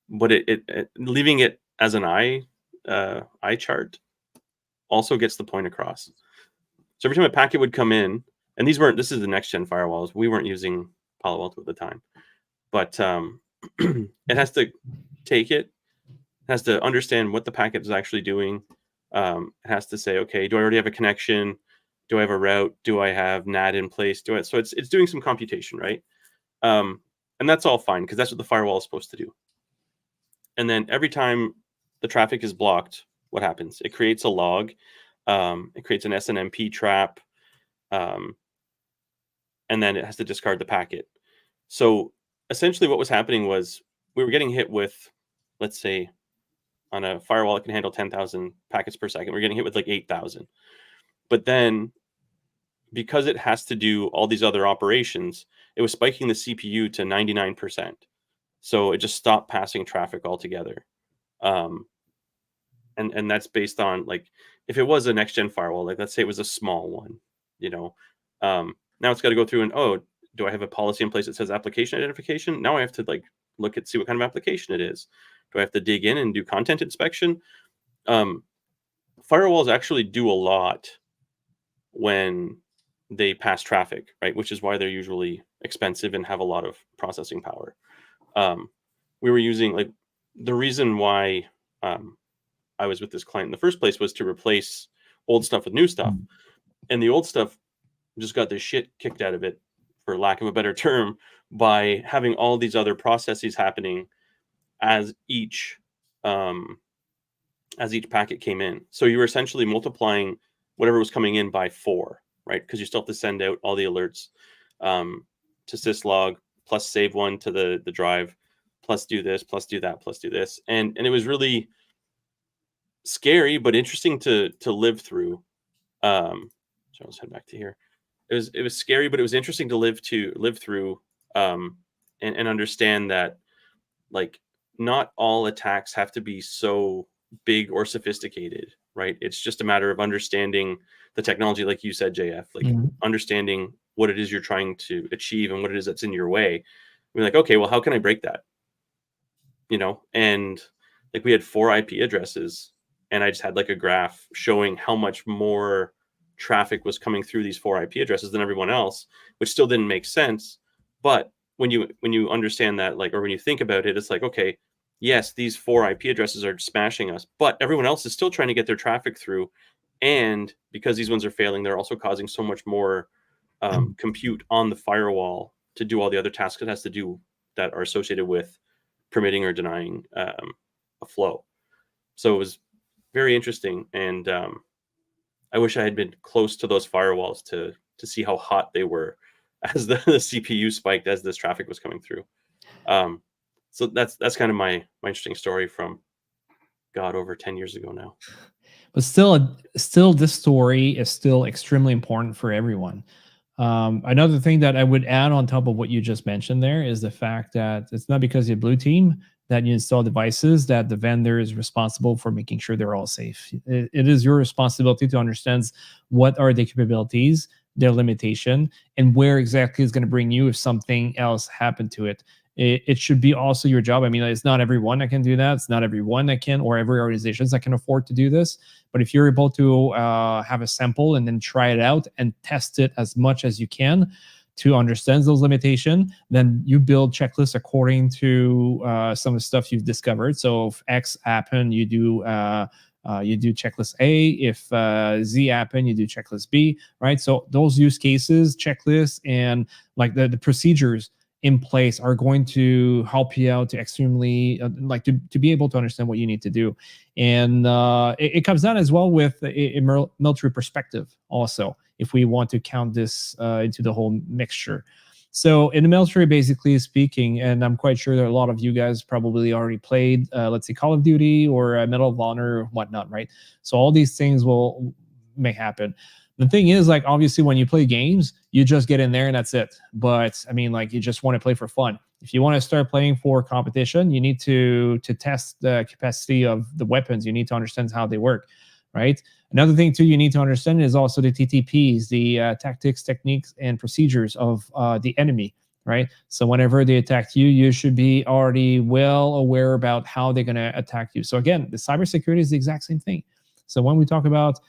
but it leaving it as an eye chart also gets the point across. So every time a packet would come in, and this is the next gen firewalls. We weren't using Palo Alto at the time, but it has to take it, has to understand what the packet is actually doing. It has to say, okay, do I already have a connection? Do I have a route? Do I have NAT in place? So it's doing some computation, right? And that's all fine because that's what the firewall is supposed to do. And then every time the traffic is blocked, what happens? It creates a log. It creates an SNMP trap. And then it has to discard the packet. So essentially what was happening was we were getting hit with, let's say, on a firewall that can handle 10,000 packets per second, we're getting hit with like 8,000. But then because it has to do all these other operations, it was spiking the CPU to 99%. So it just stopped passing traffic altogether. And that's based on, like, if it was a next gen firewall, like let's say it was a small one, now it's got to go through and, oh, do I have a policy in place that says application identification? Now I have to like look at, see what kind of application it is. Do I have to dig in and do content inspection? Firewalls actually do a lot when they pass traffic, right? Which is why they're usually expensive and have a lot of processing power. We were using, like, the reason why I was with this client in the first place was to replace old stuff with new stuff. And the old stuff just got the shit kicked out of it, for lack of a better term, by having all these other processes happening as each packet came in. So you were essentially multiplying whatever was coming in by 4, right? Because you still have to send out all the alerts to syslog, plus save one to the drive, plus do this, plus do that, plus do this. And it was really scary, but interesting to live through. So let's head back to here. It was scary, but it was interesting to live through and understand that, like, not all attacks have to be so big or sophisticated, right? It's just a matter of understanding the technology, like you said, JF, like understanding what it is you're trying to achieve and what it is that's in your way. We're like, okay, well, how can I break that? And like we had 4 IP addresses, and I just had like a graph showing how much more traffic was coming through these 4 IP addresses than everyone else, which still didn't make sense. But when you understand that, like, or when you think about it, it's like, okay, yes, these 4 IP addresses are smashing us, but everyone else is still trying to get their traffic through. And because these ones are failing, they're also causing so much more compute on the firewall to do all the other tasks it has to do that are associated with permitting or denying a flow. So it was very interesting. And I wish I had been close to those firewalls to see how hot they were as the CPU spiked as this traffic was coming through. So that's kind of my interesting story from, God, over 10 years ago now. But still, this story is still extremely important for everyone. Another thing that I would add on top of what you just mentioned there is the fact that it's not because you're blue team that you install devices that the vendor is responsible for making sure they're all safe. It is your responsibility to understand what are the capabilities, their limitation, and where exactly is going to bring you if something else happened to it. It should be also your job. I mean, it's not everyone that can do that. It's not everyone that can, or every organization that can afford to do this. But if you're able to have a sample and then try it out and test it as much as you can to understand those limitations, then you build checklists according to some of the stuff you've discovered. So if X happened, you do checklist A. If Z happened, you do checklist B, right? So those use cases, checklists, and like the procedures in place are going to help you out to extremely to be able to understand what you need to do. And it comes down as well with a military perspective also, if we want to count this into the whole mixture. So in the military, basically speaking, and I'm quite sure that a lot of you guys probably already played, let's say, Call of Duty or Medal of Honor or whatnot, right? So all these things may happen. The thing is, like, obviously when you play games, you just get in there and that's it. But I mean, like, you just want to play for fun. If you want to start playing for competition, you need to test the capacity of the weapons. You need to understand how they work, right? Another thing too you need to understand is also the TTPs, the tactics, techniques, and procedures of the enemy, right? So whenever they attack you, you should be already well aware about how they're going to attack you. So again, the cybersecurity is the exact same thing. So when we talk about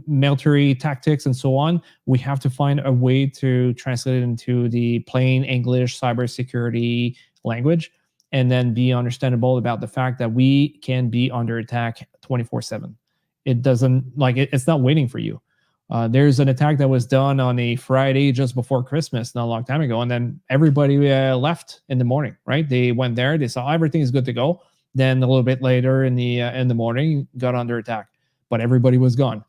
military tactics and so on, we have to find a way to translate it into the plain English cybersecurity language, and then be understandable about the fact that we can be under attack 24/7. It doesn't like it's not waiting for you. There's an attack that was done on a Friday just before Christmas, not a long time ago, and then everybody left in the morning. Right? They went there, they saw everything is good to go. Then a little bit later in the morning, got under attack, but everybody was gone.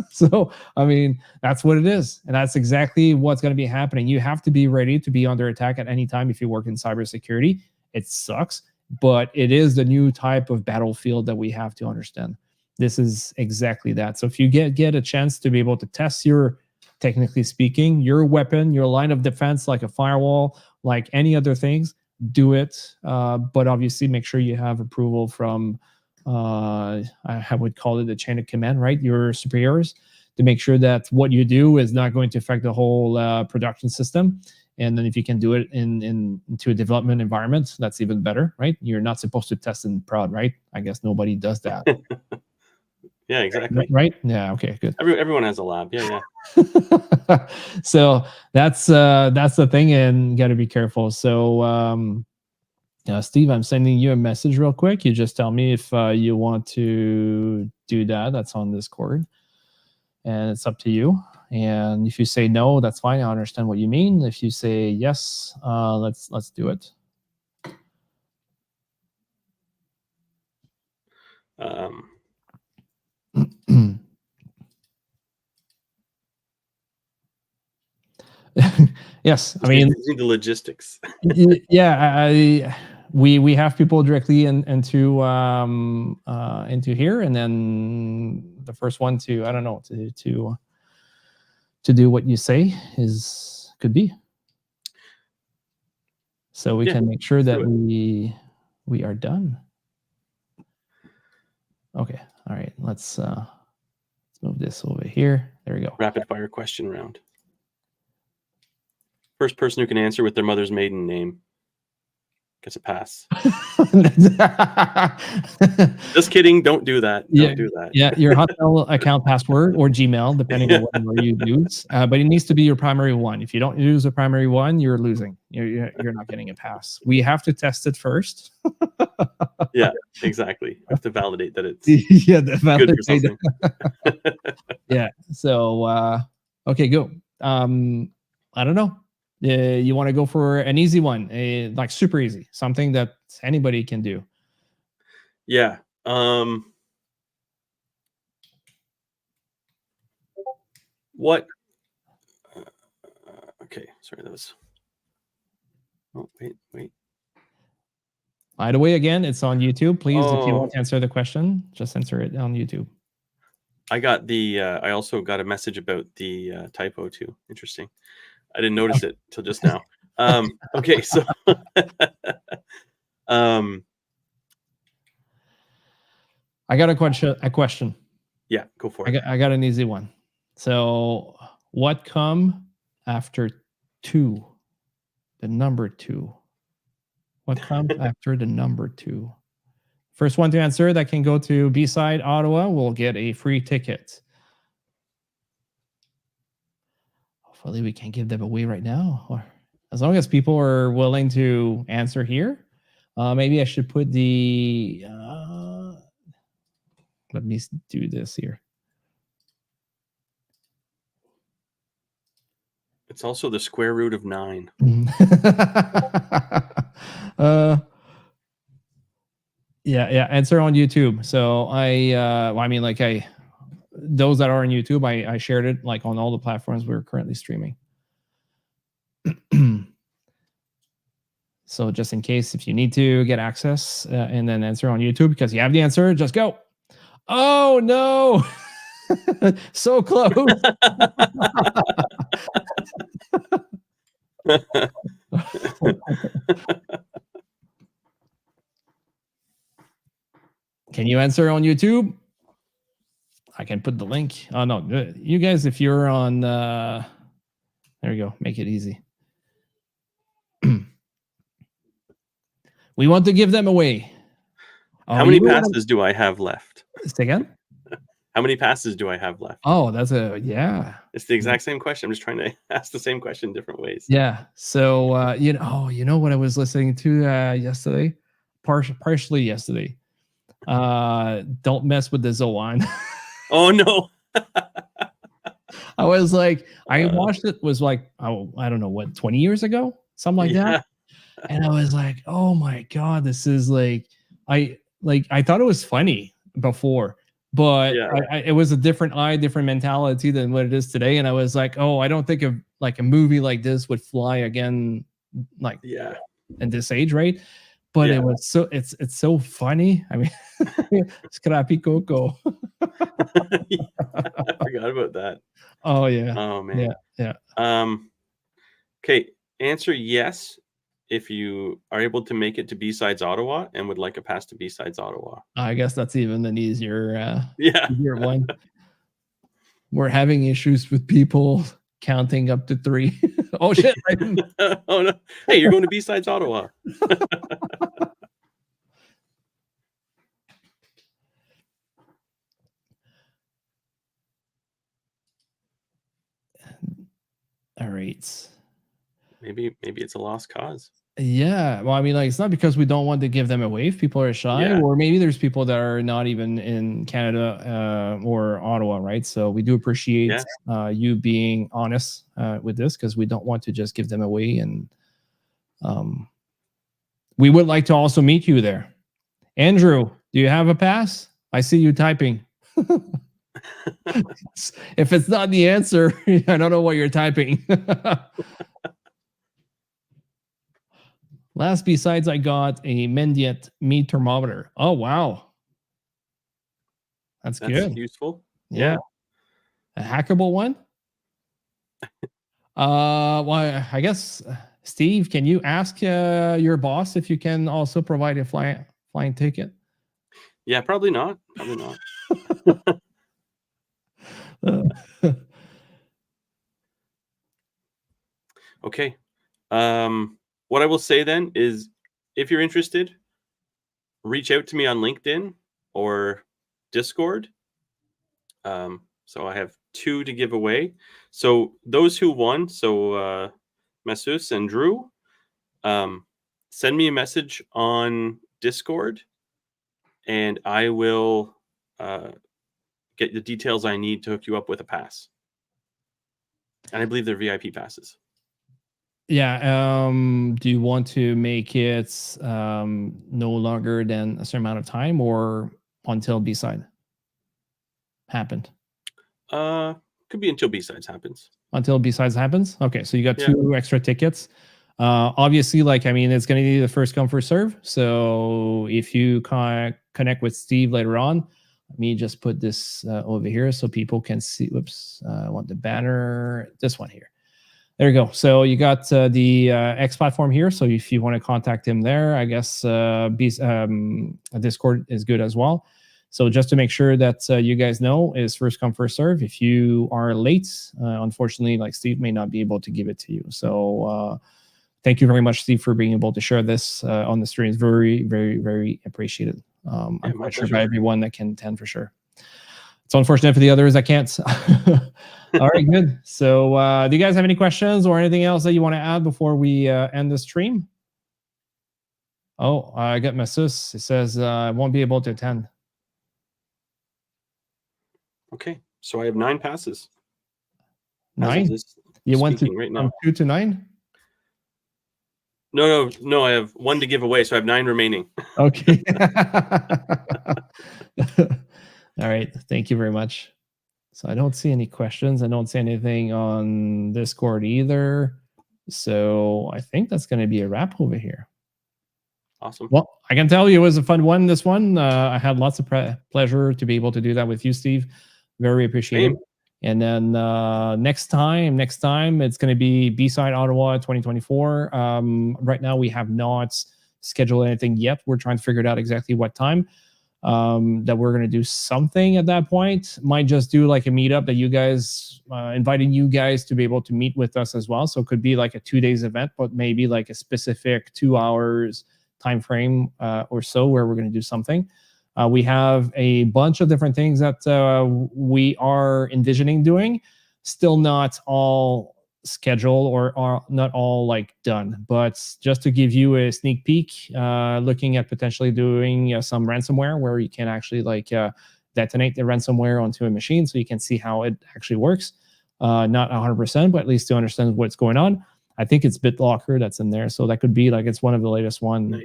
So I mean, that's what it is, and that's exactly what's going to be happening. You have to be ready to be under attack at any time if you work in cybersecurity. It sucks, but it is the new type of battlefield that we have to understand. This is exactly that. So if you get a chance to be able to test your, technically speaking, your weapon, your line of defense, like a firewall, like any other things, do it. But obviously make sure you have approval from, I would call it the chain of command, right? Your superiors, to make sure that what you do is not going to affect the whole production system. And then if you can do it into a development environment, that's even better, right? You're not supposed to test in prod, right? I guess nobody does that. Yeah, exactly. Right? Yeah. Okay. Good. Everyone has a lab. Yeah. So that's the thing, and got to be careful. So, Steve, I'm sending you a message real quick. You just tell me if you want to do that. That's on Discord, and it's up to you. And if you say no, that's fine. I understand what you mean. If you say yes, let's do it. Yes, I mean the logistics. Yeah, we have people directly into here, and then the first one to, I don't know, to do what you say could be. So we can make sure that we are done. Okay, all right. Let's move this over here. There we go. Rapid fire question round. First person who can answer with their mother's maiden name gets a pass. Just kidding. Don't do that. Don't do that. Yeah, your Hotmail account password or Gmail, depending on what you use. But it needs to be your primary one. If you don't use a primary one, you're losing. You're not getting a pass. We have to test it first. Yeah, exactly. We have to validate that it's good for something. Yeah. So okay, go. I don't know. You want to go for an easy one, like super easy, something that anybody can do. Yeah. What? Okay. Sorry, that was. Oh, wait. By the way, again, it's on YouTube. Please, if you want to answer the question, just answer it on YouTube. I got the. I also got a message about the typo too. Interesting. I didn't notice it till just now. Okay, so I got a question. Yeah, go for it. I got an easy one. So, what come after 2? The number 2. What comes after the number 2? First one to answer that can go to B-Side Ottawa will get a free ticket. Hopefully we can give them away right now, or as long as people are willing to answer here. Maybe I should put the. Let me do this here. It's also the square root of 9. Yeah. Answer on YouTube. So those that are on YouTube, I shared it like on all the platforms we're currently streaming. So just in case, if you need to get access and then answer on YouTube because you have the answer, just go. Oh no. So close. Can you answer on YouTube? I can put the link. Oh no, you guys, if you're on, there you go. Make it easy. We want to give them away. How many passes do I have left? Say again? How many passes do I have left? Oh, that's yeah. It's the exact same question. I'm just trying to ask the same question different ways. Yeah. So you know what I was listening to yesterday, partially yesterday. Don't mess with the Zoan. Oh no. I was like, I watched it was like, oh, I don't know what, 20 years ago, something like that. And I was like, oh my God, this is like, I thought it was funny before, but it was a different different mentality than what it is today. And I was like, oh, I don't think of like a movie like this would fly again, like in this age, right? But it was it's so funny. I mean, Scrappy Coco. I forgot about that. Oh yeah. Oh man. Yeah. Okay. Answer yes if you are able to make it to B-Sides Ottawa and would like a pass to B-Sides Ottawa. I guess that's even an easier easier Yeah. one. We're having issues with people counting up to 3. Oh shit. Oh no. Hey, you're going to B-Sides Ottawa. All right. Maybe it's a lost cause. Yeah. Well, I mean, like, it's not because we don't want to give them away if people are shy, or maybe there's people that are not even in Canada or Ottawa, right? So we do appreciate you being honest with this, because we don't want to just give them away. And we would like to also meet you there. Andrew, do you have a pass? I see you typing. If it's not the answer, I don't know what you're typing. Last B-Sides, I got a Mendiet meat thermometer. Oh wow, that's good. Useful. Yeah, a hackable one. Well, I guess Steve, can you ask your boss if you can also provide a flying ticket? Yeah, probably not. Probably not. Okay. What I will say then is, if you're interested, reach out to me on LinkedIn or Discord. So I have 2 to give away. So those who won, so Massus and Drew, send me a message on Discord, and I will get the details I need to hook you up with a pass. And I believe they're VIP passes. Yeah. Do you want to make it no longer than a certain amount of time, or until B-Side happened? Could be until B-Sides happens. Until B-Sides happens? Okay, so you got 2 extra tickets. Obviously, like, I mean, it's going to be the first come, first serve. So if you connect with Steve later on, let me just put this over here so people can see. Whoops, I want the banner. This one here. There you go. So you got the X platform here. So if you want to contact him there, I guess Discord is good as well. So just to make sure that you guys know, is first come, first serve. If you are late, unfortunately, like, Steve may not be able to give it to you. So thank you very much, Steve, for being able to share this on the stream. It's very, very, very appreciated. I'm quite sure by everyone that can attend for sure. It's unfortunate for the others that can't. All right, good. So do you guys have any questions or anything else that you want to add before we end the stream? Oh, I got Massus. It says I won't be able to attend. Okay, so I have 9 passes. 9? You went to right now. 2 to 9? No. I have 1 to give away, so I have 9 remaining. Okay. All right. Thank you very much. So I don't see any questions. I don't see anything on Discord either. So I think that's going to be a wrap over here. Awesome. Well, I can tell you it was a fun one, this one. I had lots of pleasure to be able to do that with you, Steve. Very appreciated. And then next time, it's going to be B-Side Ottawa 2024. Right now, we have not scheduled anything yet. We're trying to figure it out exactly what time that we're going to do something at that point. Might just do like a meetup that you guys, inviting you guys to be able to meet with us as well. So it could be like a 2 days event, but maybe like a specific 2 hours time frame or so where we're going to do something. We have a bunch of different things that we are envisioning doing. Still not all scheduled or are not all like done, but just to give you a sneak peek, looking at potentially doing some ransomware where you can actually like detonate the ransomware onto a machine so you can see how it actually works. Not 100%, but at least to understand what's going on. I think it's BitLocker that's in there, so that could be like it's one of the latest one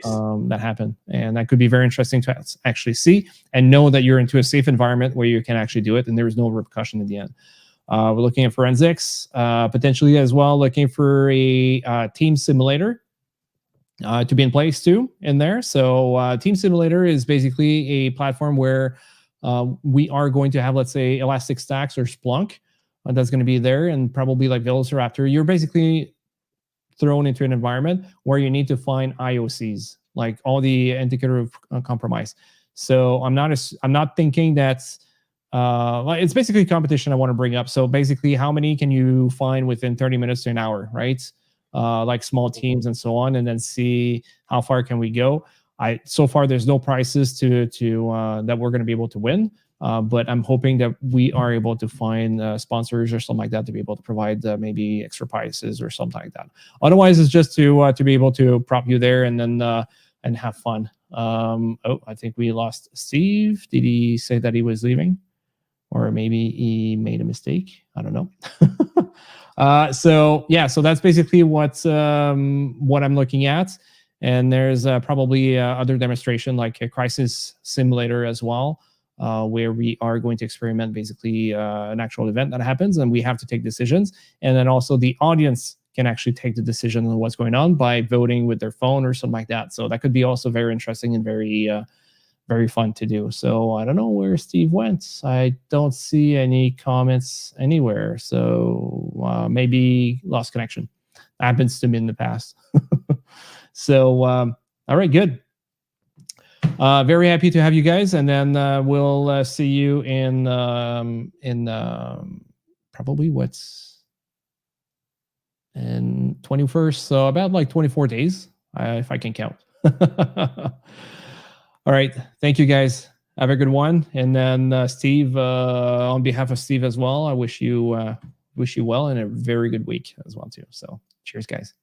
that happened, and that could be very interesting to actually see and know that you're into a safe environment where you can actually do it, and there is no repercussion in the end. We're looking at forensics, potentially as well, looking for a team simulator to be in place too in there. So Team Simulator is basically a platform where we are going to have, let's say, Elastic Stacks or Splunk that's going to be there, and probably like Velociraptor. You're basically thrown into an environment where you need to find IOCs, like all the indicator of compromise. So I'm not thinking that's it's basically a competition I want to bring up. So basically, how many can you find within 30 minutes to an hour, right? Like small teams and so on, and then see how far can we go. So far there's no prizes to that we're going to be able to win. But I'm hoping that we are able to find sponsors or something like that to be able to provide maybe extra prizes or something like that. Otherwise, it's just to be able to prop you there and then and have fun. Oh, I think we lost Steve. Did he say that he was leaving, or maybe he made a mistake? I don't know. So yeah, so that's basically what I'm looking at. And there's probably other demonstration like a crisis simulator as well. Where we are going to experiment basically an actual event that happens, and we have to take decisions. And then also the audience can actually take the decision on what's going on by voting with their phone or something like that. So that could be also very interesting and very, very fun to do. So I don't know where Steve went. I don't see any comments anywhere. So maybe lost connection. That happens to me in the past. So, all right, good. Very happy to have you guys, and then we'll see you in probably what's in 21st, so about like 24 days, if I can count. All right, thank you guys. Have a good one, and then Steve, on behalf of Steve as well, I wish you well and a very good week as well too. So, cheers, guys.